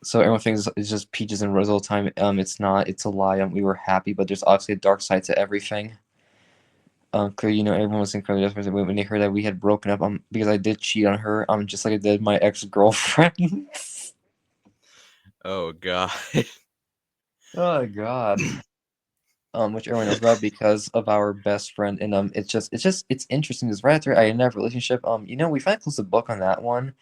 So everyone thinks it's just peaches and rose all the time. It's not. It's a lie. We were happy, but there's obviously a dark side to everything. 'Cause everyone was incredibly desperate when they heard that we had broken up. Because I did cheat on her. Just like I did my ex girlfriend. Oh god. Oh God. Which everyone knows about because of our best friend, and it's interesting because right after I ended that relationship, we finally closed the book on that one,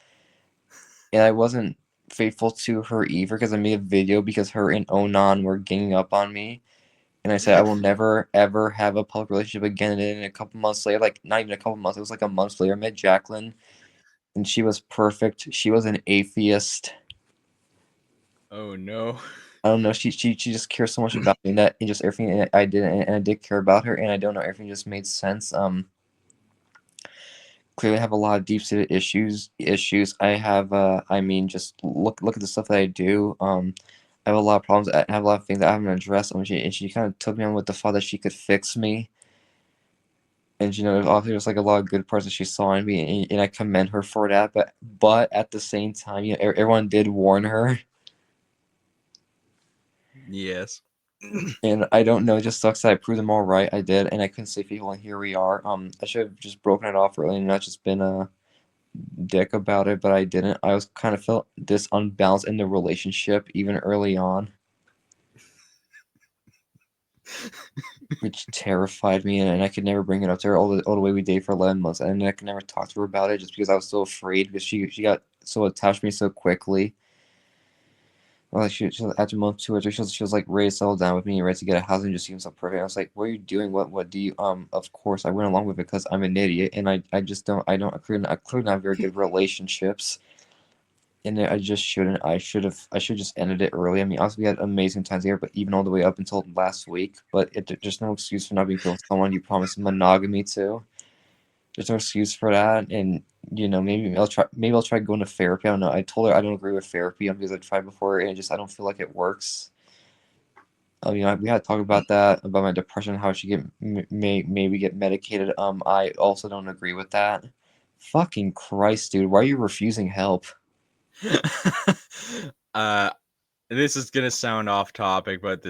and I wasn't faithful to her either because I made a video because her and Onan were ganging up on me. And I said I will never ever have a public relationship again. And then a couple months later, like not even a couple months, it was like a month later, I met Jacqueline, and she was perfect. She was an atheist. Oh no. I don't know. She just cares so much about me and that and just everything I did and I did care about her and I don't know everything just made sense. Clearly have a lot of deep seated issues. I have just look at the stuff that I do. I have a lot of problems. I have a lot of things that I haven't addressed. And she kind of took me on with the thought that she could fix me. And there's obviously just like a lot of good parts that she saw in me, and I commend her for that. But at the same time, everyone did warn her, Yes. and I don't know. It just sucks that I proved them all right. I did, and I couldn't say people, and here we are. I should have just broken it off early and not just been a dick about it, but I didn't. I was kind of felt this unbalance in the relationship even early on, which terrified me, and I could never bring it up to her all the way we dated for 11 months, and I could never talk to her about it just because I was so afraid because she got so attached to me so quickly. Well, like she was after month 2 or 3, she was like ready to settle down with me and ready to get a house and just seemed so perfect. I was like, "What are you doing? What do you?" Of course, I went along with it because I'm an idiot and I just don't I clearly not have very good relationships. And I just shouldn't. I should just ended it early. I mean, obviously we had amazing times here, but even all the way up until last week. But just no excuse for not being with someone you promised monogamy to. There's no excuse for that, and maybe I'll try going to therapy. I don't know. I told her I don't agree with therapy because I tried before, and I don't feel like it works. We had to talk about that about my depression, how I should maybe get medicated. I also don't agree with that. Fucking Christ, dude, why are you refusing help? uh this is gonna sound off topic, but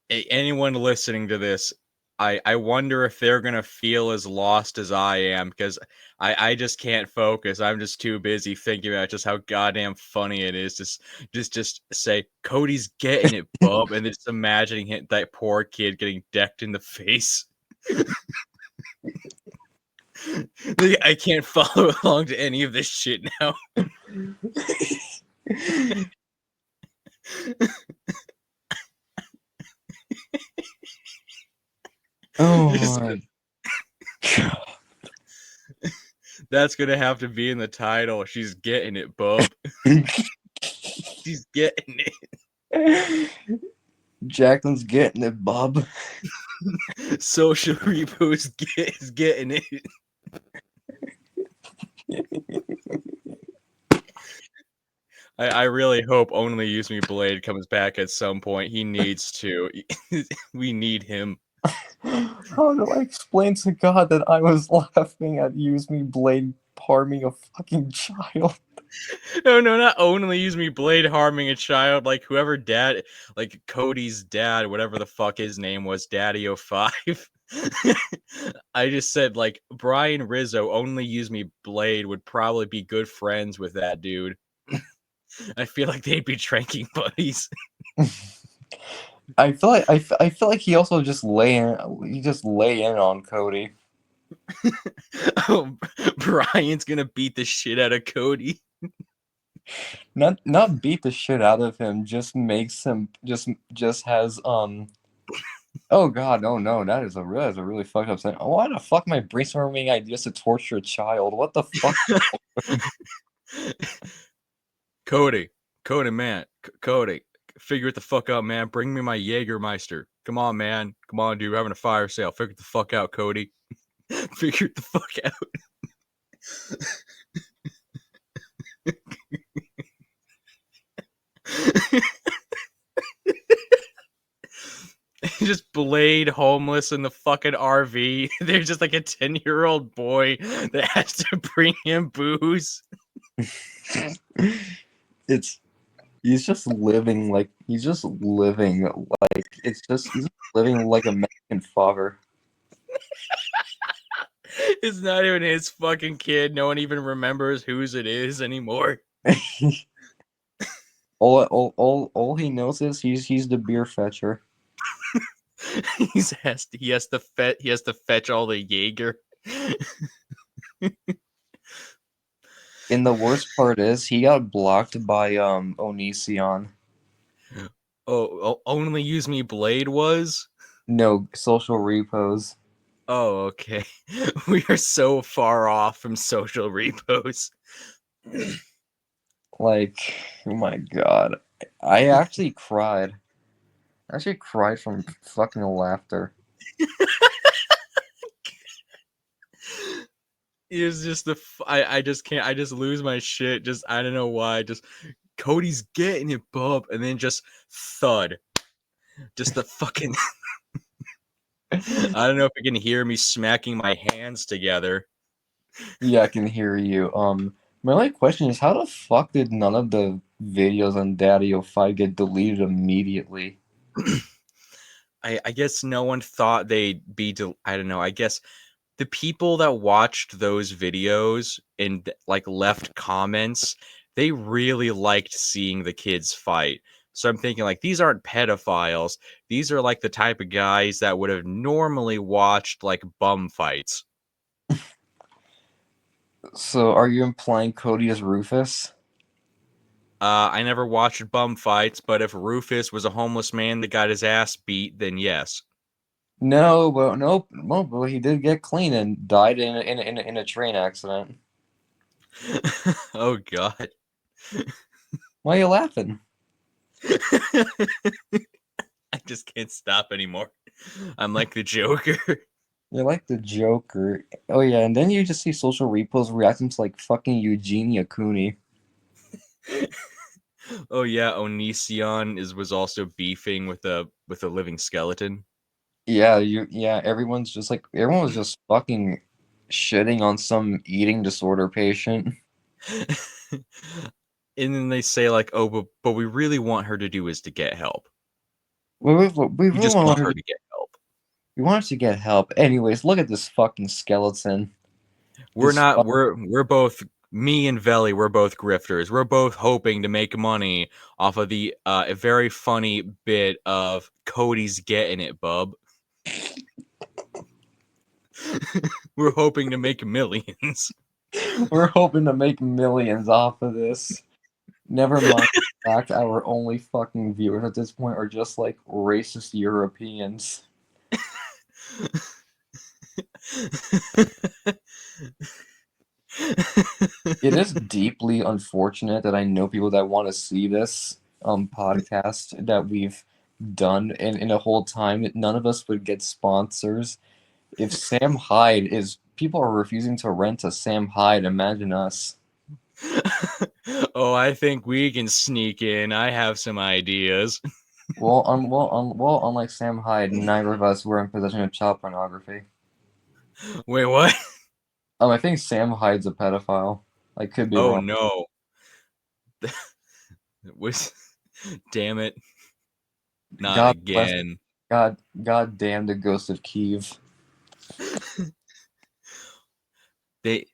anyone listening to this, I wonder if they're gonna feel as lost as I am because I just can't focus. I'm just too busy thinking about just how goddamn funny it is. Just say Cody's getting it, bub, and then just imagining that poor kid getting decked in the face. Like, I can't follow along to any of this shit now. Oh Just my God. that's gonna have to be in the title. She's getting it, bub. She's getting Jacqueline's getting it, Bob. it. Social repo's is getting it. I really hope Only Use Me Blade comes back at some point. He needs to. We need him. How do I explain to God that I was laughing at Use Me Blade harming a fucking child? No, no, not Only Use Me Blade harming a child. Like whoever dad, like Cody's dad, whatever the fuck his name was, Daddy05. I just said like Brian Rizzo, Only Use Me Blade would probably be good friends with that dude. I feel like they'd be drinking buddies. I feel like I feel like he also just lay in on Cody. Oh, Brian's gonna beat the shit out of Cody. Not beat the shit out of him, just makes him just has oh god, oh no, that is a really fucked up thing. Why the fuck am I brainstorming ideas to torture a child? What the fuck? Cody, Cody, man, Cody, figure it the fuck out, man. Bring me my Jagermeister. Come on, man. Come on, dude. We're having a fire sale. Figure it the fuck out, Cody. Figure it the fuck out. Just Blade homeless in the fucking RV. There's just like a 10-year-old boy that has to bring him booze. It's he's just living like he's living like a Mexican father. It's not even his fucking kid. No one even remembers whose it is anymore. All he knows is he's the beer fetcher. He has to fetch all the Jaeger. And the worst part is he got blocked by Onision. Only Use Me Blade was? No social repos. Oh, okay. We are so far off from social repos. Like, oh my god. I actually cried. I actually cried from fucking laughter. It's just I just can't. I just lose my shit. Just I don't know why. Just Cody's getting it, bub, and then just thud. Just the fucking. I don't know if you can hear me smacking my hands together. Yeah, I can hear you. My only question is, how the fuck did none of the videos on Daddy 05 get deleted immediately? I guess no one thought they'd be. I don't know. I guess the people that watched those videos and like left comments, they really liked seeing the kids fight. So I'm thinking like these aren't pedophiles. These are like the type of guys that would have normally watched like bum fights. So, are you implying Cody is Rufus? I never watched bum fights, but if Rufus was a homeless man that got his ass beat, then yes. No, but nope, no, but he did get clean and died in a train accident. Oh god. Why are you laughing? I just can't stop anymore. I'm like the Joker. You're like the Joker. Oh yeah, and then you just see social repos reacting to like fucking Eugenia Cooney. Oh yeah, Onision was also beefing with a living skeleton. Yeah, everyone was just fucking shitting on some eating disorder patient. And then they say like, "Oh, but we really want her to do is to get help. We We really just want want her her to, to get help. we want her to get help. Anyways, look at this fucking skeleton. We're This not we're both me and Velli, we're both grifters. We're both hoping to make money off of the a very funny bit of Cody's getting it, bub. We're hoping to make millions. we're hoping to make millions off of this. Never mind the fact our only fucking viewers at this point are just like racist Europeans. It is deeply unfortunate that I know people that want to see this podcast that we've done in a whole time. None of us would get sponsors. If Sam Hyde is people are refusing to rent a Sam Hyde, imagine us. Oh, I think we can sneak in. I have some ideas. Unlike Sam Hyde, neither of us were in possession of child pornography. Wait, what? I think Sam Hyde's a pedophile. I could be Oh wrong. no. Was damn it. Not God bless. again. God damn the ghost of Kiev.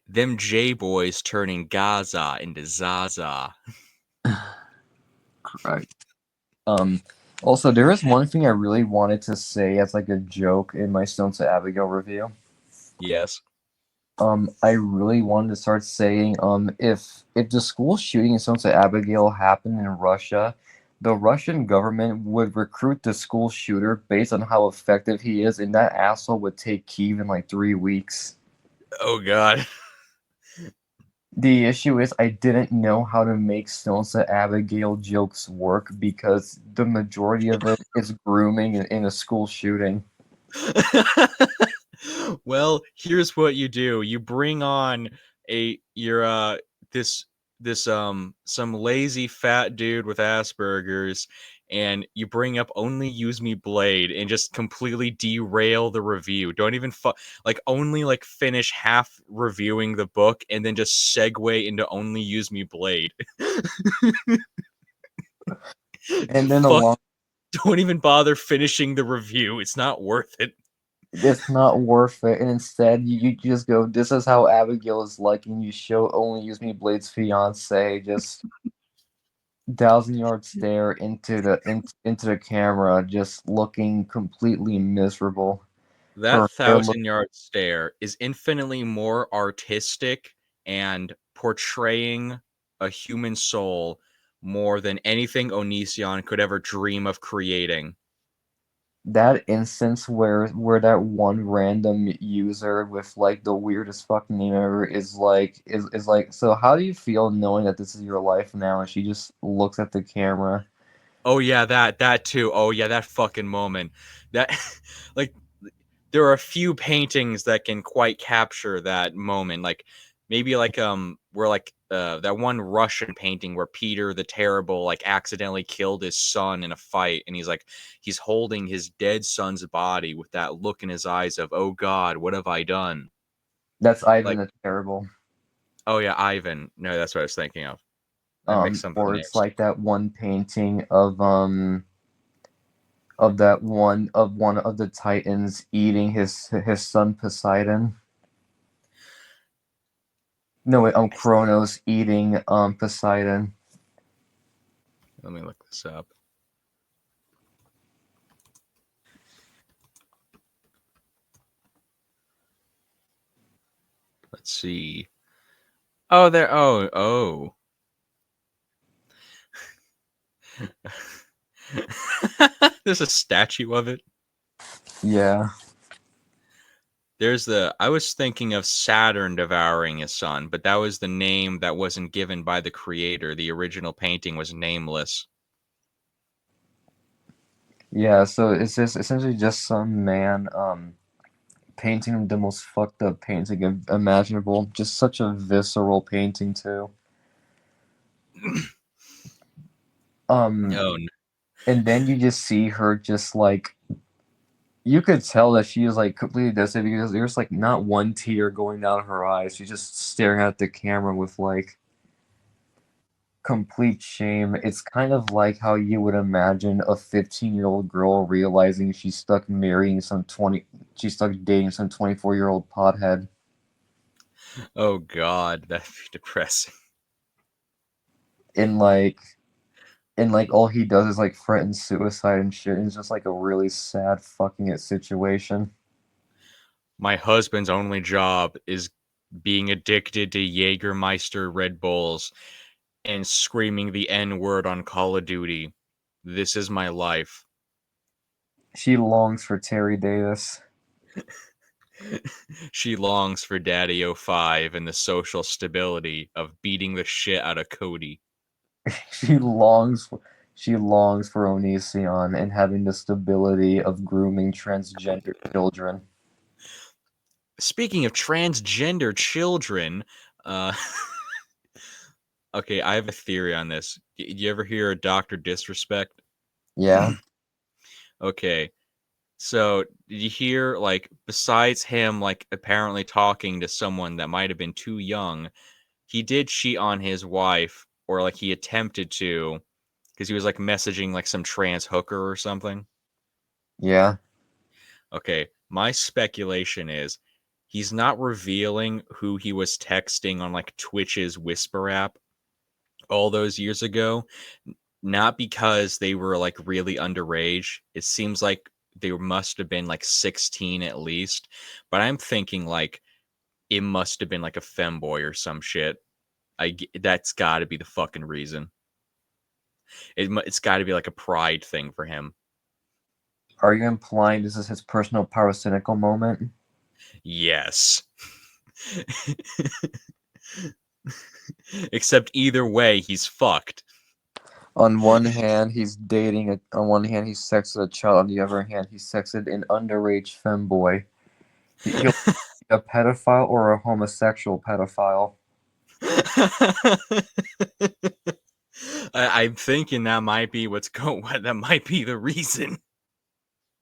Them J boys turning Gaza into Zaza. Right. Um, Also, there is one thing I really wanted to say as like a joke in my Stone to Abigail review. Yes. I really wanted to start saying, if the school shooting in Stone to Abigail happened in Russia, the Russian government would recruit the school shooter based on how effective he is, and that asshole would take Kyiv in like 3 weeks. Oh God. The issue is I didn't know how to make Stones to Abigail jokes work because the majority of it is grooming in a school shooting. Well, here's what you do. You bring on a your this some lazy fat dude with Asperger's, and you bring up only use me blade and just completely derail the review. Don't even like only like finish half reviewing the book and then just segue into only use me blade. And then Fuck, along, don't even bother finishing the review. It's not worth it. it's not worth it. And instead, you just go, this is how Abigail is like, and you show Only Use Me Blade's fiance just 1,000 yard stare into the camera, just looking completely miserable. That Her hair look. thousand-yard stare is infinitely more artistic and portraying a human soul more than anything Onision could ever dream of creating. That instance where that one random user with like the weirdest fucking name ever is like, so how do you feel knowing that this is your life now? And she just looks at the camera. Oh yeah, that too. Oh yeah, that fucking moment. That like there are a few paintings that can quite capture that moment. Like maybe like where like that one Russian painting where Peter the Terrible like accidentally killed his son in a fight, and he's holding his dead son's body with that look in his eyes of, oh God, what have I done? That's Ivan Like, the Terrible. oh yeah, Ivan. No, that's what I was thinking of. I mixed some of the Or it's names. like that one painting of one of the Titans eating his son Poseidon. No wait, Kronos eating Poseidon. Let me look this up. Let's see. Oh, there. Oh. There's a statue of it. Yeah. I was thinking of Saturn devouring his son, but that was the name that wasn't given by the creator. The original painting was nameless. Yeah, so it's just essentially just some man painting the most fucked up painting imaginable. Just such a visceral painting too. Um, Oh, and then you just see her just like, you could tell that she is like completely devastated because there's like not one tear going down her eyes. She's just staring at the camera with like complete shame. It's kind of like how you would imagine a 15-year-old girl realizing she's stuck dating some 24-year-old pothead. oh God, that'd be depressing. And like all he does is like threaten suicide and shit. And it's just like a really sad fucking it situation. My husband's only job is being addicted to Jagermeister Red Bulls and screaming the N word on Call of Duty. This is my life. She longs for Terry Davis. She longs for Daddy 05 and the social stability of beating the shit out of Cody. She longs for she longs for Onision and having the stability of grooming transgender children. Speaking of transgender children, uh, okay, I have a theory on this. You ever hear of Dr. Disrespect? Yeah, Okay, so did you hear, like, besides him, like, apparently talking to someone that might have been too young, he did cheat on his wife, or like he attempted to, because he was like messaging like some trans hooker or something. yeah. Okay, my speculation is he's not revealing who he was texting on like Twitch's Whisper app all those years ago. not because they were like really underage. It seems like they must have been like 16 at least. But I'm thinking like it must have been like a femboy or some shit. That's got to be the fucking reason. It's got to be like a pride thing for him. Are you implying this is his personal parasitical moment? Yes. Except either way, he's fucked. On one hand, he's dating on one hand, he's sexed a child. On the other hand, he's sexed an underage femboy. He'll be a pedophile or a homosexual pedophile. I'm thinking that might be that might be the reason.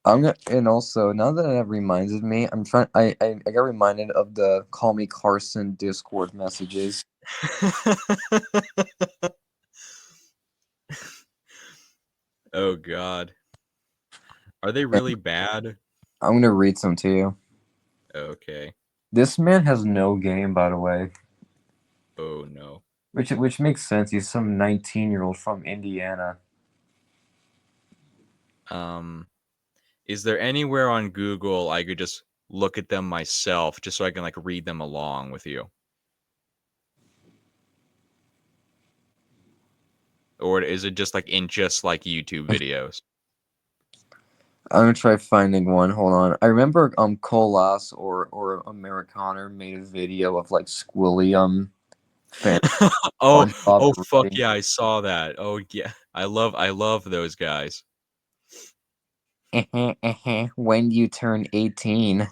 And also now that reminded me, I got reminded of the Call Me Carson Discord messages. Oh god. Are they really bad? I'm gonna read some to you. Okay. This man has no game, by the way. Oh no. Which makes sense. He's some 19-year-old from Indiana. Is there anywhere on Google I could just look at them myself just so I can like read them along with you? Or is it just like in just like YouTube videos? I'm gonna try finding one. Hold on. I remember Colas or Amerikaner made a video of like Squilly fan Oh, SpongeBob oh fuck reading. yeah, I saw that. Oh yeah. I love those guys. When do you turn 18?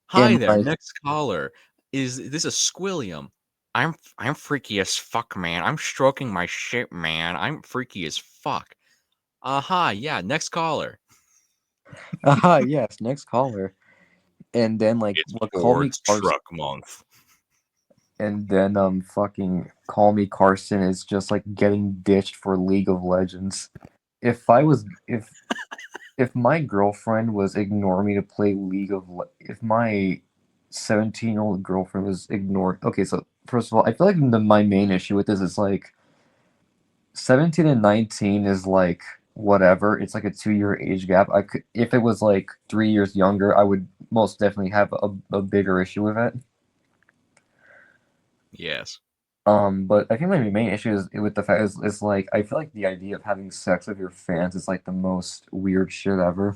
Hi In there, my next caller. Is this a Squilliam? I'm freaky as fuck, man. I'm stroking my shit, man. I'm freaky as fuck. Hi, yeah, next caller. yes, next caller. And then like It's what call me Ford's Carson truck month. and then fucking call me Carson is just like getting ditched for League of Legends. If I was if my girlfriend was ignoring me to play if my 17-year-old girlfriend was ignored. Okay, so first of all, I feel like my main issue with this is like 17 and 19 is like whatever. It's like a 2-year age gap. I could if it was like 3 years younger, I would most definitely have a bigger issue with it. Yes. But I think my main issue is with the fact is like I feel like the idea of having sex with your fans is like the most weird shit ever.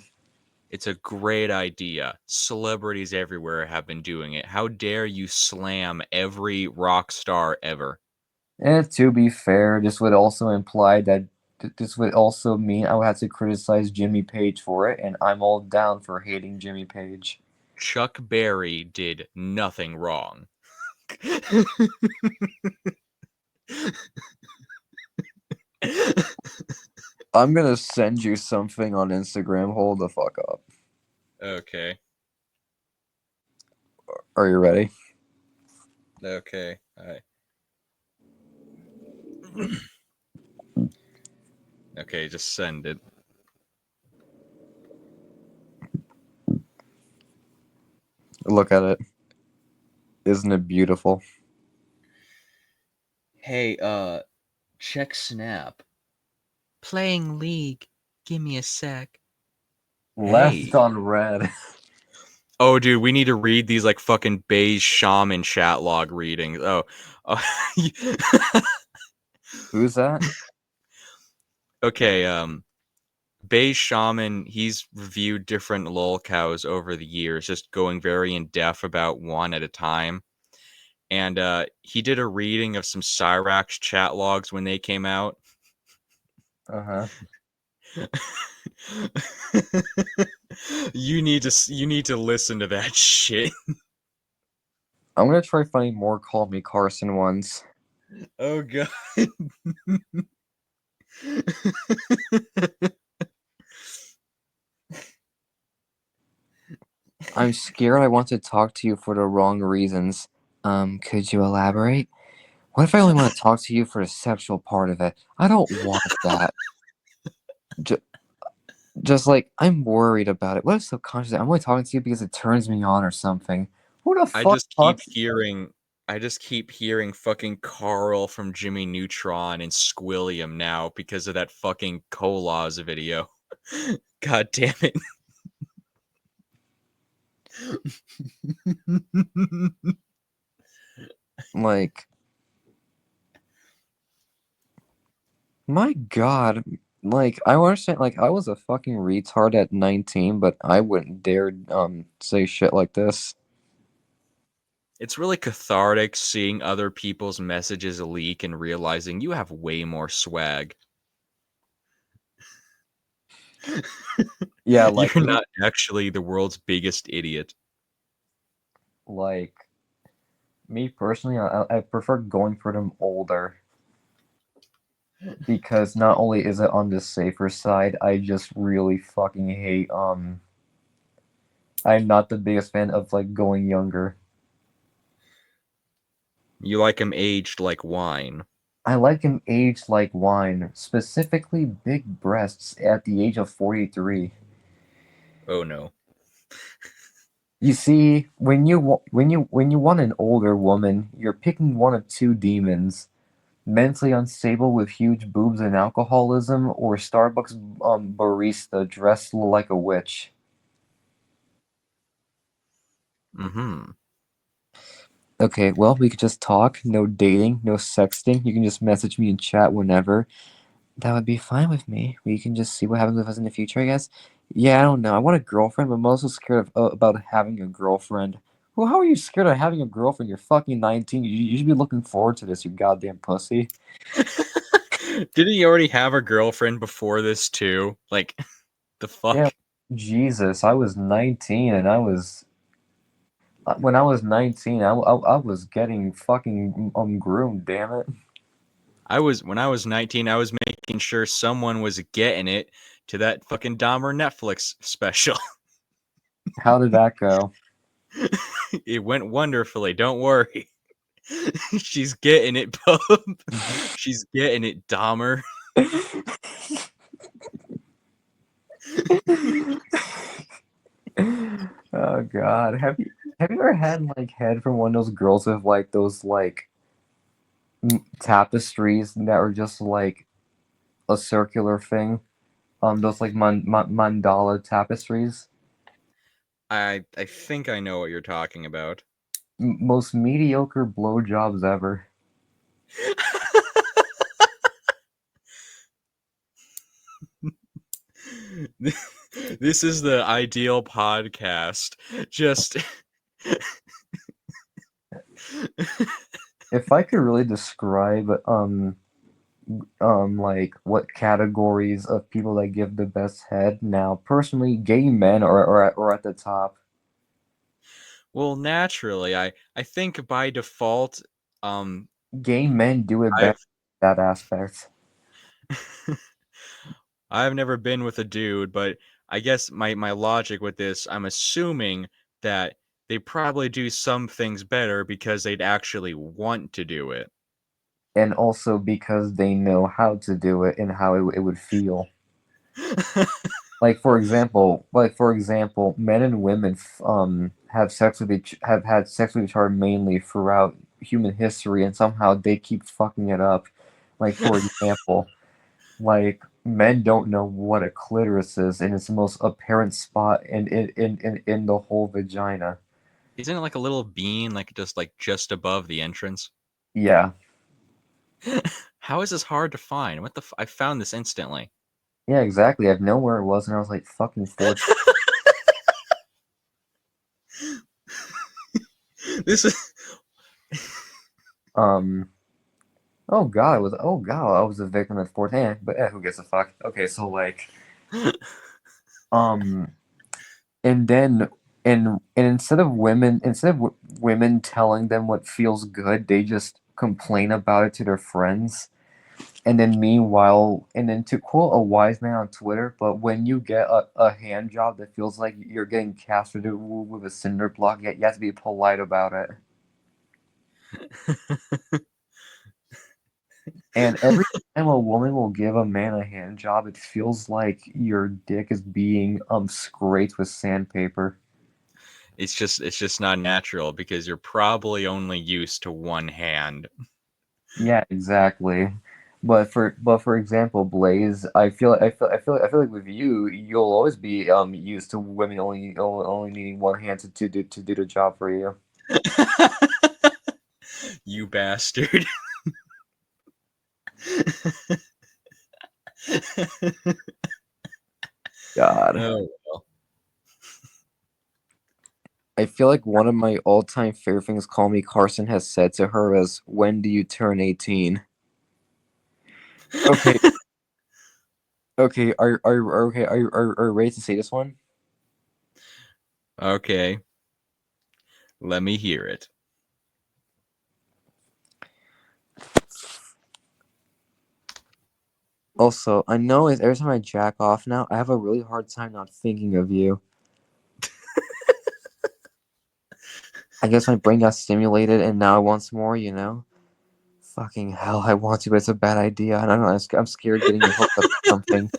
It's a great idea. Celebrities everywhere have been doing it. How dare you slam every rock star ever? And to be fair, this would also imply that this would also mean I would have to criticize Jimmy Page for it, and I'm all down for hating Jimmy Page. Chuck Berry did nothing wrong. I'm gonna send you something on Instagram. Hold the fuck up. Okay. Are you ready? Okay. All right. Okay, just send it. Look at it. Isn't it beautiful? Hey, check Snap. Playing League. Give me a sec. Left Hey. on red. Oh, dude, we need to read these like fucking beige shaman chat log readings. Oh. Who's that? Okay, beige shaman, he's reviewed different lol cows over the years, just going very in depth about one at a time. And he did a reading of some Cyrax chat logs when they came out. Uh-huh. You need to listen to that shit. I'm gonna try finding more Call Me Carson ones. Oh god. I'm scared I want to talk to you for the wrong reasons. Could you elaborate? What if I only want to talk to you for the sexual part of it? I don't want that. J- just like I'm worried about it. What if subconsciously I'm only talking to you because it turns me on or something? Who the I fuck just keep talks? hearing I just keep hearing fucking Carl from Jimmy Neutron and Squilliam now because of that fucking Colas video. God damn it. Like, my God. Like, I understand, like, I was a fucking retard at 19, but I wouldn't dare, say shit like this. It's really cathartic seeing other people's messages leak and realizing you have way more swag. Yeah, like, You're not actually the world's biggest idiot. like, me personally, I prefer going for them older because not only is it on the safer side, I just really fucking hate, I'm not the biggest fan of, like, going younger. You like him aged like wine. I like him aged like wine, specifically big breasts at the age of 43. Oh no. You see, when you want an older woman, you're picking one of two demons: mentally unstable with huge boobs and alcoholism, or Starbucks barista dressed like a witch. Mm-hmm. Okay, well, we could just talk, no dating, no sexting. You can just message me in chat whenever. That would be fine with me. We can just see what happens with us in the future, I guess. Yeah, I don't know. I want a girlfriend, but I'm also scared of about having a girlfriend. Well, how are you scared of having a girlfriend? You're fucking 19. You should be looking forward to this, you goddamn pussy. Didn't he already have a girlfriend before this too? Like, the Yeah, fuck? Jesus, I was 19 and when I was 19, I was getting fucking groomed, damn it. When I was 19, I was making sure someone was getting it to that fucking Dahmer Netflix special. How did that go? It went wonderfully. Don't worry. She's getting it, bub. She's getting it, Dahmer. Oh God, have you ever had like head from one of those girls with like those like tapestries that are just like a circular thing? Those like mandala tapestries. I think I know what you're talking about. Most mediocre blowjobs ever. This is the ideal podcast. Just If I could really describe like what categories of people that give the best head now, personally, gay men are at the top. well, naturally, I think by default, um, Gay men do it better I've in that aspect. I've never been with a dude, but I guess my logic with this, I'm assuming that they probably do some things better because they'd actually want to do it. And also because they know how to do it and how it would feel. Like for example, men and women have had sex with each other mainly throughout human history, and somehow they keep fucking it up. Like for example, like men don't know what a clitoris is, and it's the most apparent spot in the whole vagina. Isn't it like a little bean, like just above the entrance? Yeah, How is this hard to find? I found this instantly. yeah, exactly. I've known where it was, and I was like fucking 14. This is Um, oh god, I was a victim at 14. But who gives a fuck? Okay, so like, um, and then and instead of women telling them what feels good, they just complain about it to their friends. And then meanwhile, and then to quote a wise man on Twitter, but when you get a hand job that feels like you're getting castrated with a cinder block, yet you have to be polite about it. And every time a woman will give a man a hand job, it feels like your dick is being scraped with sandpaper. It's just not natural because you're probably only used to one hand. Yeah, exactly. But for example, Blaze, I feel like with you, you'll always be used to women only needing one hand to do the job for you. You bastard. God. Oh. I feel like one of my all-time favorite things Call Me Carson has said to her is, "When do you turn 18?" Okay, okay, are you ready to say this one? Okay, let me hear it. Also, I know every time I jack off now, I have a really hard time not thinking of you. I guess my brain got stimulated and now I want some more, you know? Fucking hell, I want to, but it's a bad idea. And I don't know, I'm scared getting you hooked up to something.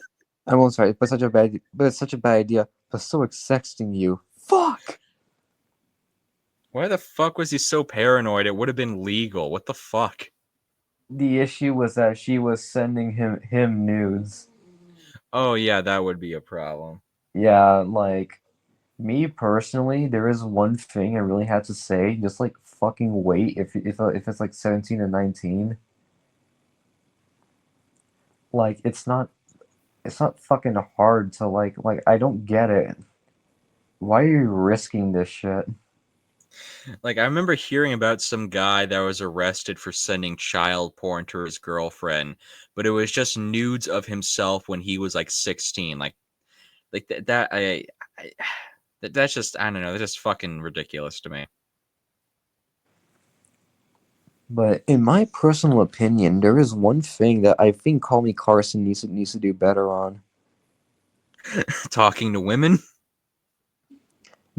I'm sorry, but it's such a bad idea. But so sexting you. Fuck! Why the fuck was he so paranoid? It would have been legal. What the fuck? The issue was that she was sending him nudes. Oh yeah, that would be a problem. Yeah, like me personally, there is one thing I really have to say. Just like fucking wait if it's like 17 and 19. Like it's not fucking hard to like I don't get it. Why are you risking this shit? Like I remember hearing about some guy that was arrested for sending child porn to his girlfriend, but it was just nudes of himself when he was like 16. I that's just I don't know, that's just fucking ridiculous to me. But in my personal opinion, there is one thing that I think Call Me Carson needs to do better on. Talking to women?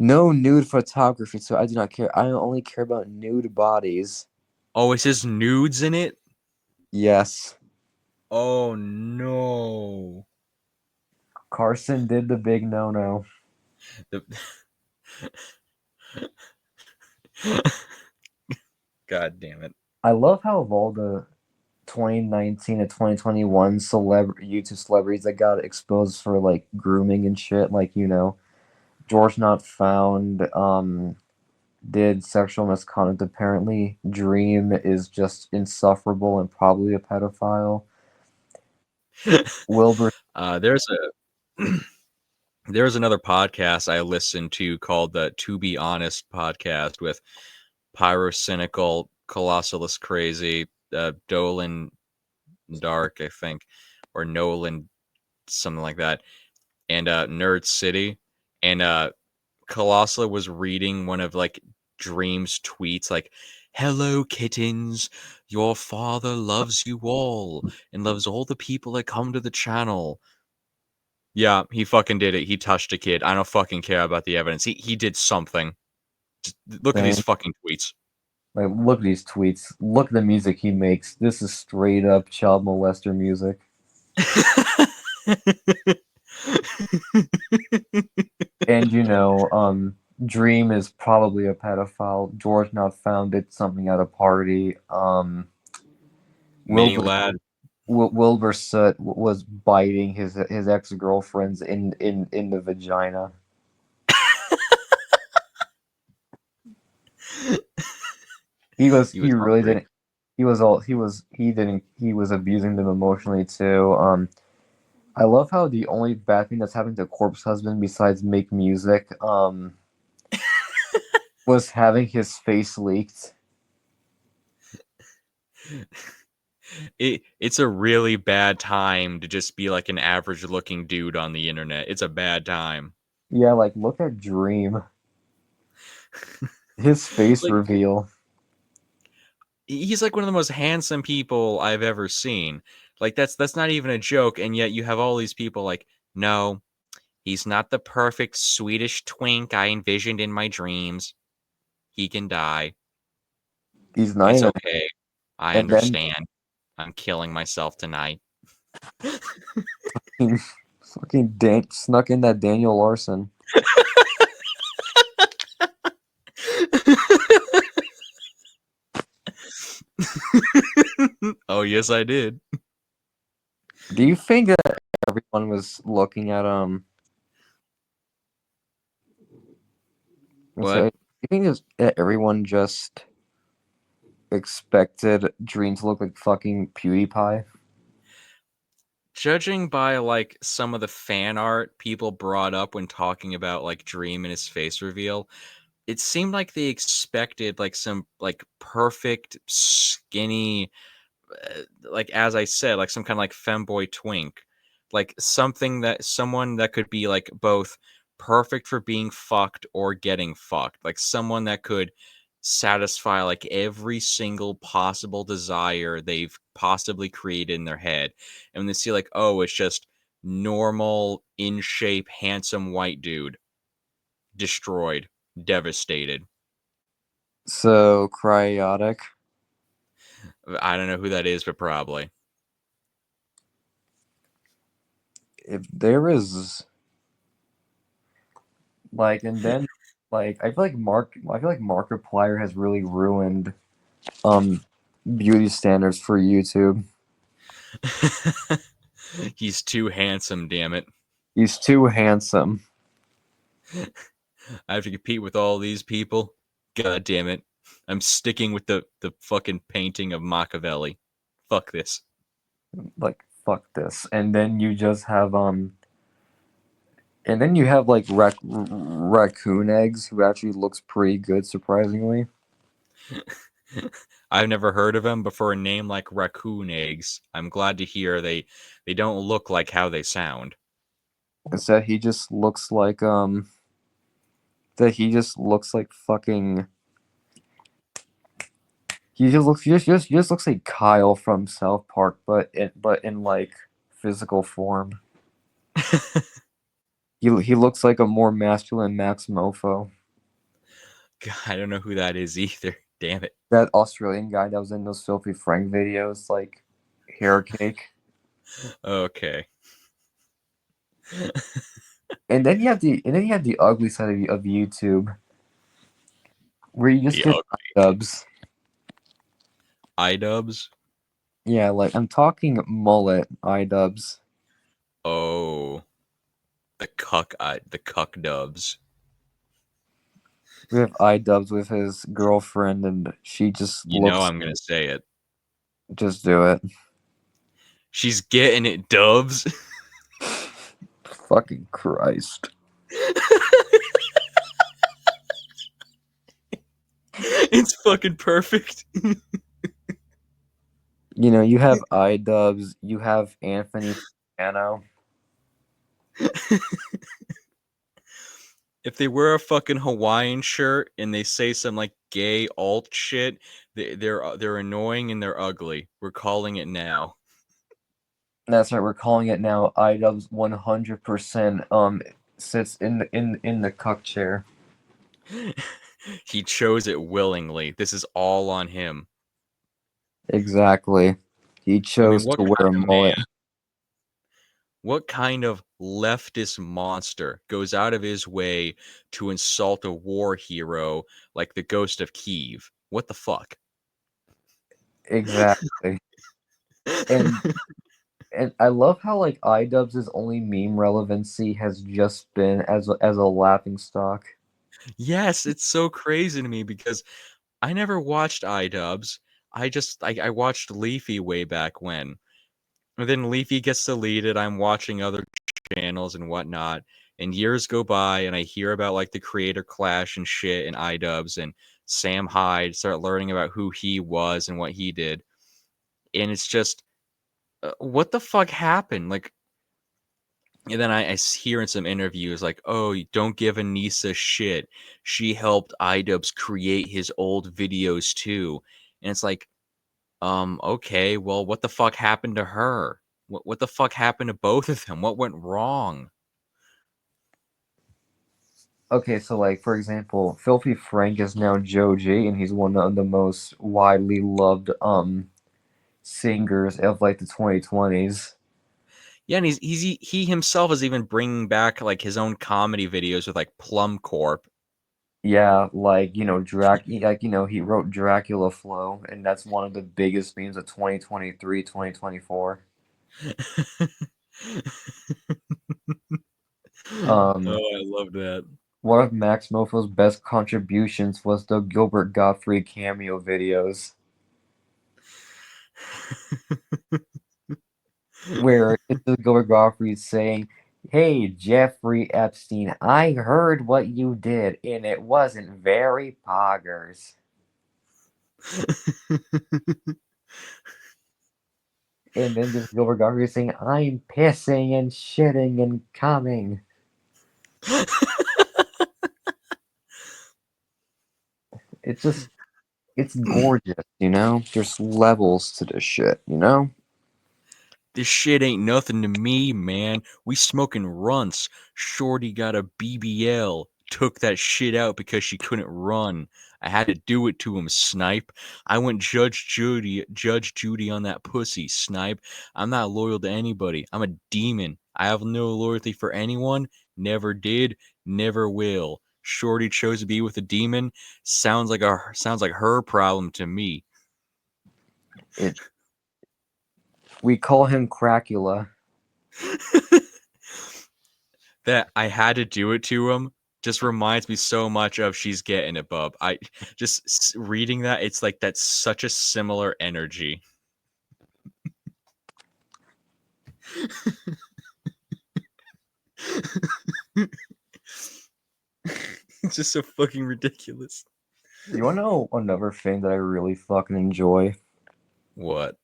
No nude photography, so I do not care. I only care about nude bodies. Oh, is his nudes in it? Yes. Oh no. Carson did the big no-no. The... God damn it. I love how of all the 2019 to 2021 YouTube celebrities that got exposed for like grooming and shit, like George Not Found did sexual misconduct apparently. Dream is just insufferable and probably a pedophile. Wilbur. There's a there's another podcast I listened to called the To Be Honest podcast with Pyrocynical, Colossalus Crazy, Dolan Dark, I think, or Nolan, something like that, and Nerd City. And Colossal was reading one of like Dream's tweets, like, "Hello, kittens. Your father loves you all and loves all the people that come to the channel." Yeah, he fucking did it. He touched a kid. I don't fucking care about the evidence. He did something. Just look at these Thing. fucking tweets. Like, look at these tweets. Look at the music he makes. This is straight up child molester music. And Dream is probably a pedophile. George Not Found did something at a party. Mini Wilbur lad. Wilbur Soot was biting his ex girlfriends in the vagina. He He was really hungry. didn't. He was all he didn't he was abusing them emotionally too. I love how the only bad thing that's happened to Corpse Husband besides make music was having his face leaked. It's a really bad time to just be like an average looking dude on the internet. It's a bad time. Yeah, like look at Dream. His face Like reveal. he's like one of the most handsome people I've ever seen. Like that's not even a joke, and yet you have all these people like, no, he's not the perfect Swedish twink I envisioned in my dreams. He can die. He's not It's even. okay. I And then understand. I'm killing myself tonight. fucking snuck in that Daniel Larson. Oh, yes, I did. Do you think that everyone was looking at So, What? you think that everyone just expected Dream to look like fucking PewDiePie? Judging by like some of the fan art people brought up when talking about like Dream and his face reveal, it seemed like they expected like some like perfect skinny like as I said, like some kind of like femboy twink, like someone that could be like both perfect for being fucked or getting fucked, like someone that could satisfy like every single possible desire they've possibly created in their head. And when they see like, oh, it's just normal, in shape, handsome white dude, destroyed, devastated. So cryotic. I don't know who that is, but probably. If there is like, and then like, I feel like Markiplier has really ruined um beauty standards for YouTube. He's too handsome, damn it. He's too handsome. I have to compete with all these people. God damn it. I'm sticking with the fucking painting of Machiavelli. Fuck this. Like, fuck this. And then you just have and then you have like raccoon eggs, who actually looks pretty good, surprisingly. I've never heard of him, but for a name like raccoon eggs, I'm glad to hear they don't look like how they sound. Instead, he just looks like fucking. He just looks like Kyle from South Park, but in like physical form. He looks like a more masculine Max Mofo. God, I don't know who that is either. Damn it. That Australian guy that was in those Filthy Frank videos, like hair cake. Okay. And then you have the ugly side of YouTube, where you just The get dubs. iDubbbz. Yeah, like I'm talking mullet iDubbbz. Oh, the cuck dubs. We have iDubbbz with his girlfriend, and she just You know looks. I'm gonna say it. Just do it. She's getting it, dubs. Fucking Christ. It's fucking perfect. You know, you have iDubbbz, you have Anthony Piano. If they wear a fucking Hawaiian shirt and they say some like gay alt shit, they're annoying and they're ugly. We're calling it now. That's right, we're calling it now. iDubbbz 100% sits in the cuck chair. He chose it willingly. This is all on him. Exactly. He I mean, chose what to wear kind a of man, mullet. what kind of leftist monster goes out of his way to insult a war hero like the Ghost of Kiev? What the fuck? Exactly. And and I love how like iDubbbz's only meme relevancy has just been as a laughing stock. Yes, it's so crazy to me because I never watched iDubbbz. I watched Leafy way back when. And then Leafy gets deleted. I'm watching other channels and whatnot. And years go by and I hear about like the creator clash and shit and iDubbbz and Sam Hyde, start learning about who he was and what he did. And it's just what the fuck happened? Like, and then I hear in some interviews like, oh, don't give Anissa shit. She helped iDubbbz create his old videos too. And it's like, okay, well, what the fuck happened to her? What the fuck happened to both of them? What went wrong? Okay, so like for example, Filthy Frank is now Joe G, and he's one of the most widely loved singers of like the 2020s. Yeah, and he himself is even bringing back like his own comedy videos with like Plum Corp. Yeah, like he wrote Dracula Flow, and that's one of the biggest memes of 2023, 2024. Um, Oh, I love that. one of Max Mofo's best contributions was the Gilbert Gottfried cameo videos, where it's the Gilbert Gottfried saying, "Hey, Jeffrey Epstein, I heard what you did, and it wasn't very poggers." And then just Gilbert Gottfried saying, "I'm pissing and shitting and coming." It's just, it's gorgeous, you know? There's levels to this shit, you know? This shit ain't nothing to me, man. We smoking runts. Shorty got a BBL. Took that shit out because she couldn't run. I had to do it to him, Snipe. I went Judge Judy on that pussy, Snipe. I'm not loyal to anybody. I'm a demon. I have no loyalty for anyone. Never did. Never will. Shorty chose to be with a demon. Sounds like her problem to me. It We call him Cracula. That I had to do it to him just reminds me so much of She's Getting It, Bub. I just reading that, it's like that's such a similar energy. It's just so fucking ridiculous. You wanna know another thing that I really fucking enjoy? What?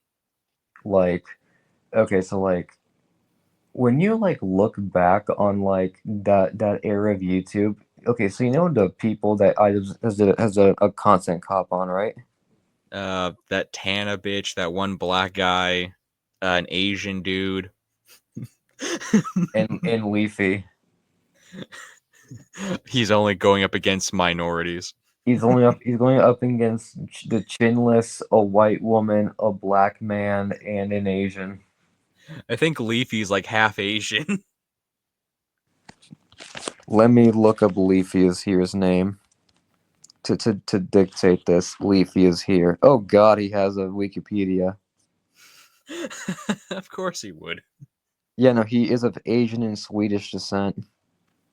Like, okay, so like when you like look back on like that era of YouTube, okay, so you know the people that I has a content cop on, right? That Tana bitch, that one black guy, an Asian dude. And Leafy. He's only going up against minorities. He's going up against the chinless, a white woman, a black man, and an Asian. I think Leafy's like half Asian. Let me look up Leafy is here's name. To dictate this. Leafy is here. Oh god, he has a Wikipedia. Of course he would. Yeah, no, he is of Asian and Swedish descent.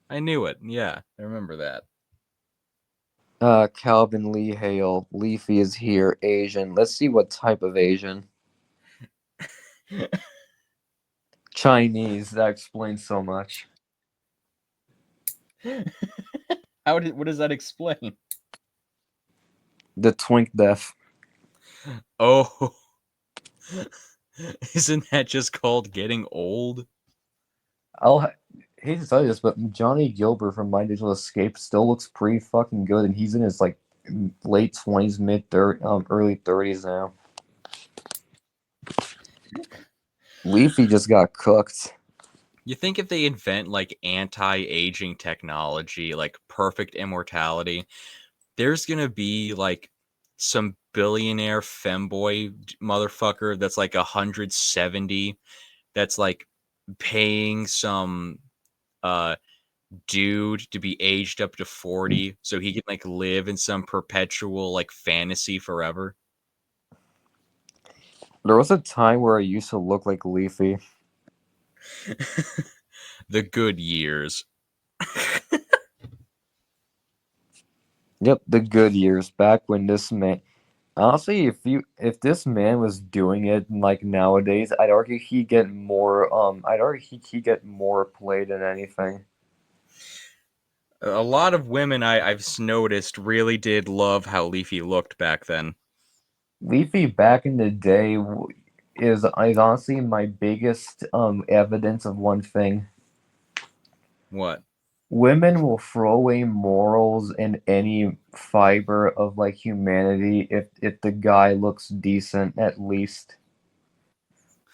I knew it. Yeah, I remember that. Calvin Lee Hale. Leafy is here. Asian. Let's see what type of Asian. Chinese. That explains so much. What does that explain? The twink deaf. Oh, isn't that just called getting old? I'll hate to tell you this, but Johnny Gilbert from My Digital Escape still looks pretty fucking good, and he's in his like late 20s, early 30s now. Leafy just got cooked. You think if they invent like anti-aging technology, like perfect immortality, there's gonna be like some billionaire femboy motherfucker that's like 170 that's like paying some uh dude to be aged up to 40 so he can like live in some perpetual like fantasy forever. There was a time where I used to look like Leafy. The good years. Yep, the good years back when this man. Honestly, if this man was doing it like nowadays, I'd argue he'd get more. I'd argue he'd get more play than anything. A lot of women I've noticed really did love how Leafy looked back then. Leafy back in the day is honestly my biggest evidence of one thing. What? Women will throw away morals and any fiber of like humanity if the guy looks decent at least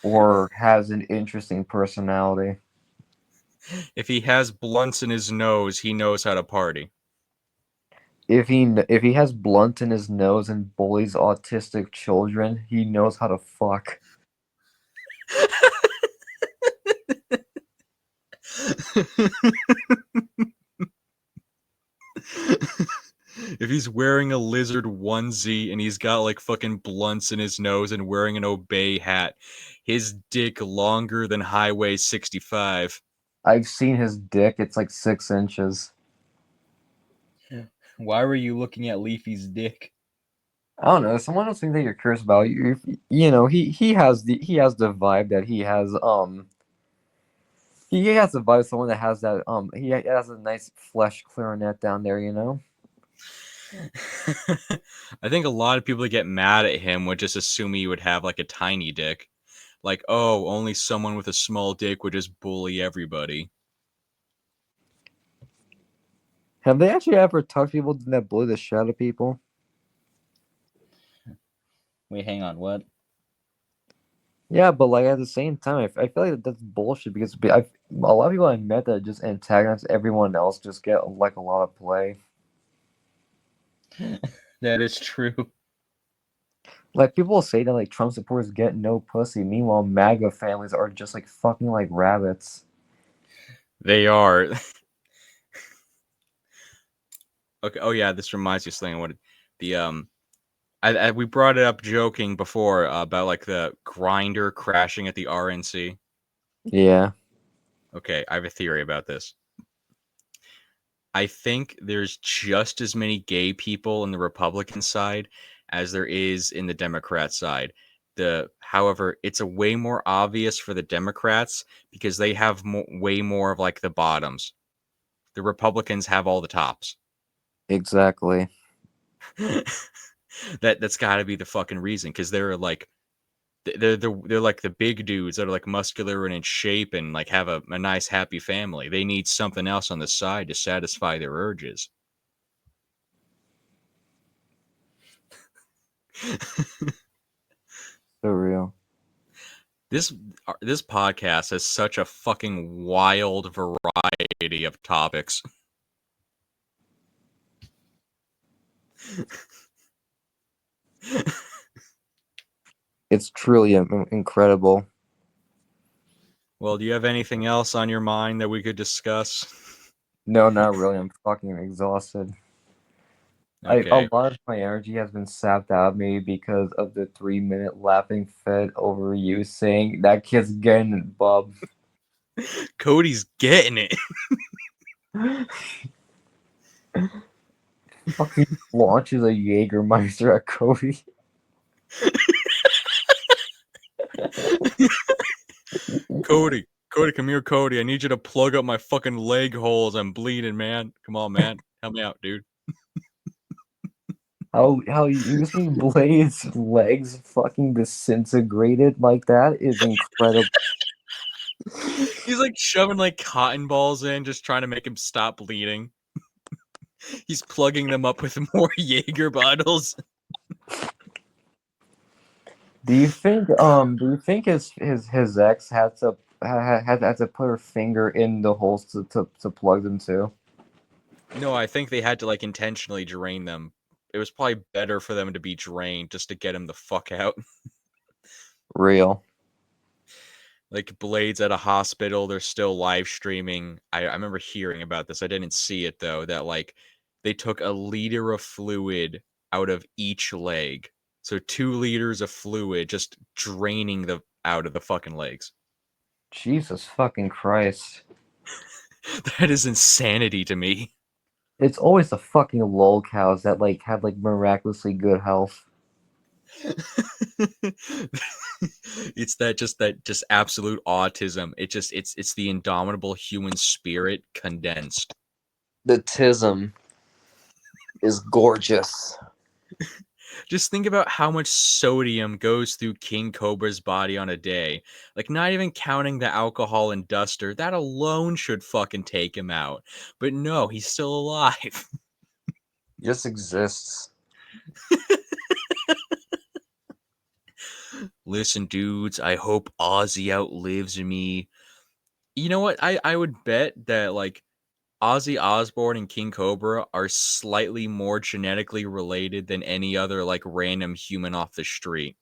or has an interesting personality. If he has blunts in his nose, he knows how to party. If he has blunt in his nose and bullies autistic children, he knows how to fuck. if he's wearing a lizard onesie and he's got like fucking blunts in his nose and wearing an obey hat, his dick longer than Highway 65. I've seen his dick. It's like 6 inches. Why were you looking at Leafy's dick? I don't know. Someone else thing that you're curious about. You know, he has the vibe that he has. He has the vibe of someone that has that. He has a nice flesh clarinet down there. You know. I think a lot of people that get mad at him would just assume he would have like a tiny dick. Like, oh, only someone with a small dick would just bully everybody. Have they actually ever touched people that blew the shit out of people? Wait, hang on, what? Yeah, but like at the same time, I feel like that's bullshit because a lot of people I met that just antagonize everyone else just get like a lot of play. That is true. Like people say that like Trump supporters get no pussy, meanwhile MAGA families are just like fucking like rabbits. They are. Okay. Oh yeah, this reminds me of something. What the we brought it up joking before about like the grinder crashing at the RNC. Yeah, Okay, I have a theory about this. I think there's just as many gay people in the Republican side as there is in the Democrat side. However, it's a way more obvious for the Democrats because they have way more of like the bottoms. The Republicans have all the tops. exactly. That's got to be the fucking reason because they're like they're like the big dudes that are like muscular and in shape and like have a nice happy family. They need something else on the side to satisfy their urges. So real. this this podcast has such a fucking wild variety of topics. It's truly incredible. Well, do you have anything else on your mind that we could discuss? No, not really. I'm fucking exhausted. A Okay. lot of my energy has been sapped out of me because of the 3 minute laughing fit over you saying that kid's getting it, bub. Cody's getting it. Fucking launches a Jagermeister at Cody. Cody, come here, Cody. I need you to plug up my fucking leg holes. I'm bleeding, man. Come on, man. Help me out, dude. How using Blade's legs fucking disintegrated like that is incredible. He's like shoving like cotton balls in, just trying to make him stop bleeding. He's plugging them up with more Jaeger bottles. Do you think his ex had to put her finger in the holes to plug them too? No, I think they had to like intentionally drain them. It was probably better for them to be drained just to get him the fuck out. Real. Like Blade's at a hospital, they're still live streaming. I remember hearing about this. I didn't see it though, that like they took a liter of fluid out of each leg. So 2 liters of fluid just draining the out of the fucking legs. Jesus fucking Christ. That is insanity to me. It's always the fucking lol cows that like have like miraculously good health. It's that just absolute autism. It's the indomitable human spirit condensed. The tism is gorgeous. Just think about how much sodium goes through King Cobra's body on a day. Like, not even counting the alcohol and duster, that alone should fucking take him out. But no, he's still alive. Just exists. Listen, dudes, I hope Ozzy outlives me. You know what? I would bet that, like, Ozzy Osbourne and King Cobra are slightly more genetically related than any other, like, random human off the street.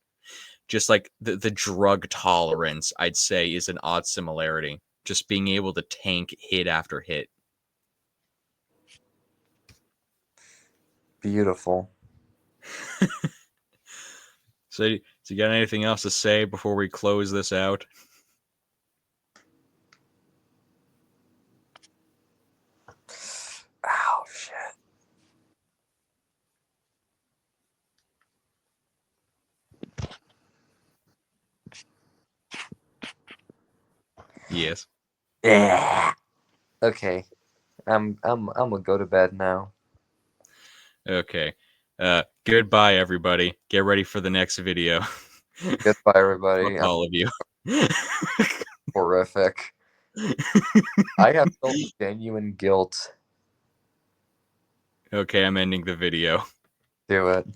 Just like the drug tolerance, I'd say, is an odd similarity. Just being able to tank hit after hit. Beautiful. So, you got anything else to say before we close this out? Oh shit. Yes. Yeah. Okay. I'm gonna go to bed now. Okay. Goodbye, everybody. Get ready for the next video. Goodbye, Fuck everybody. I'm all of you. horrific. I have felt genuine guilt. Okay, I'm ending the video. Do it.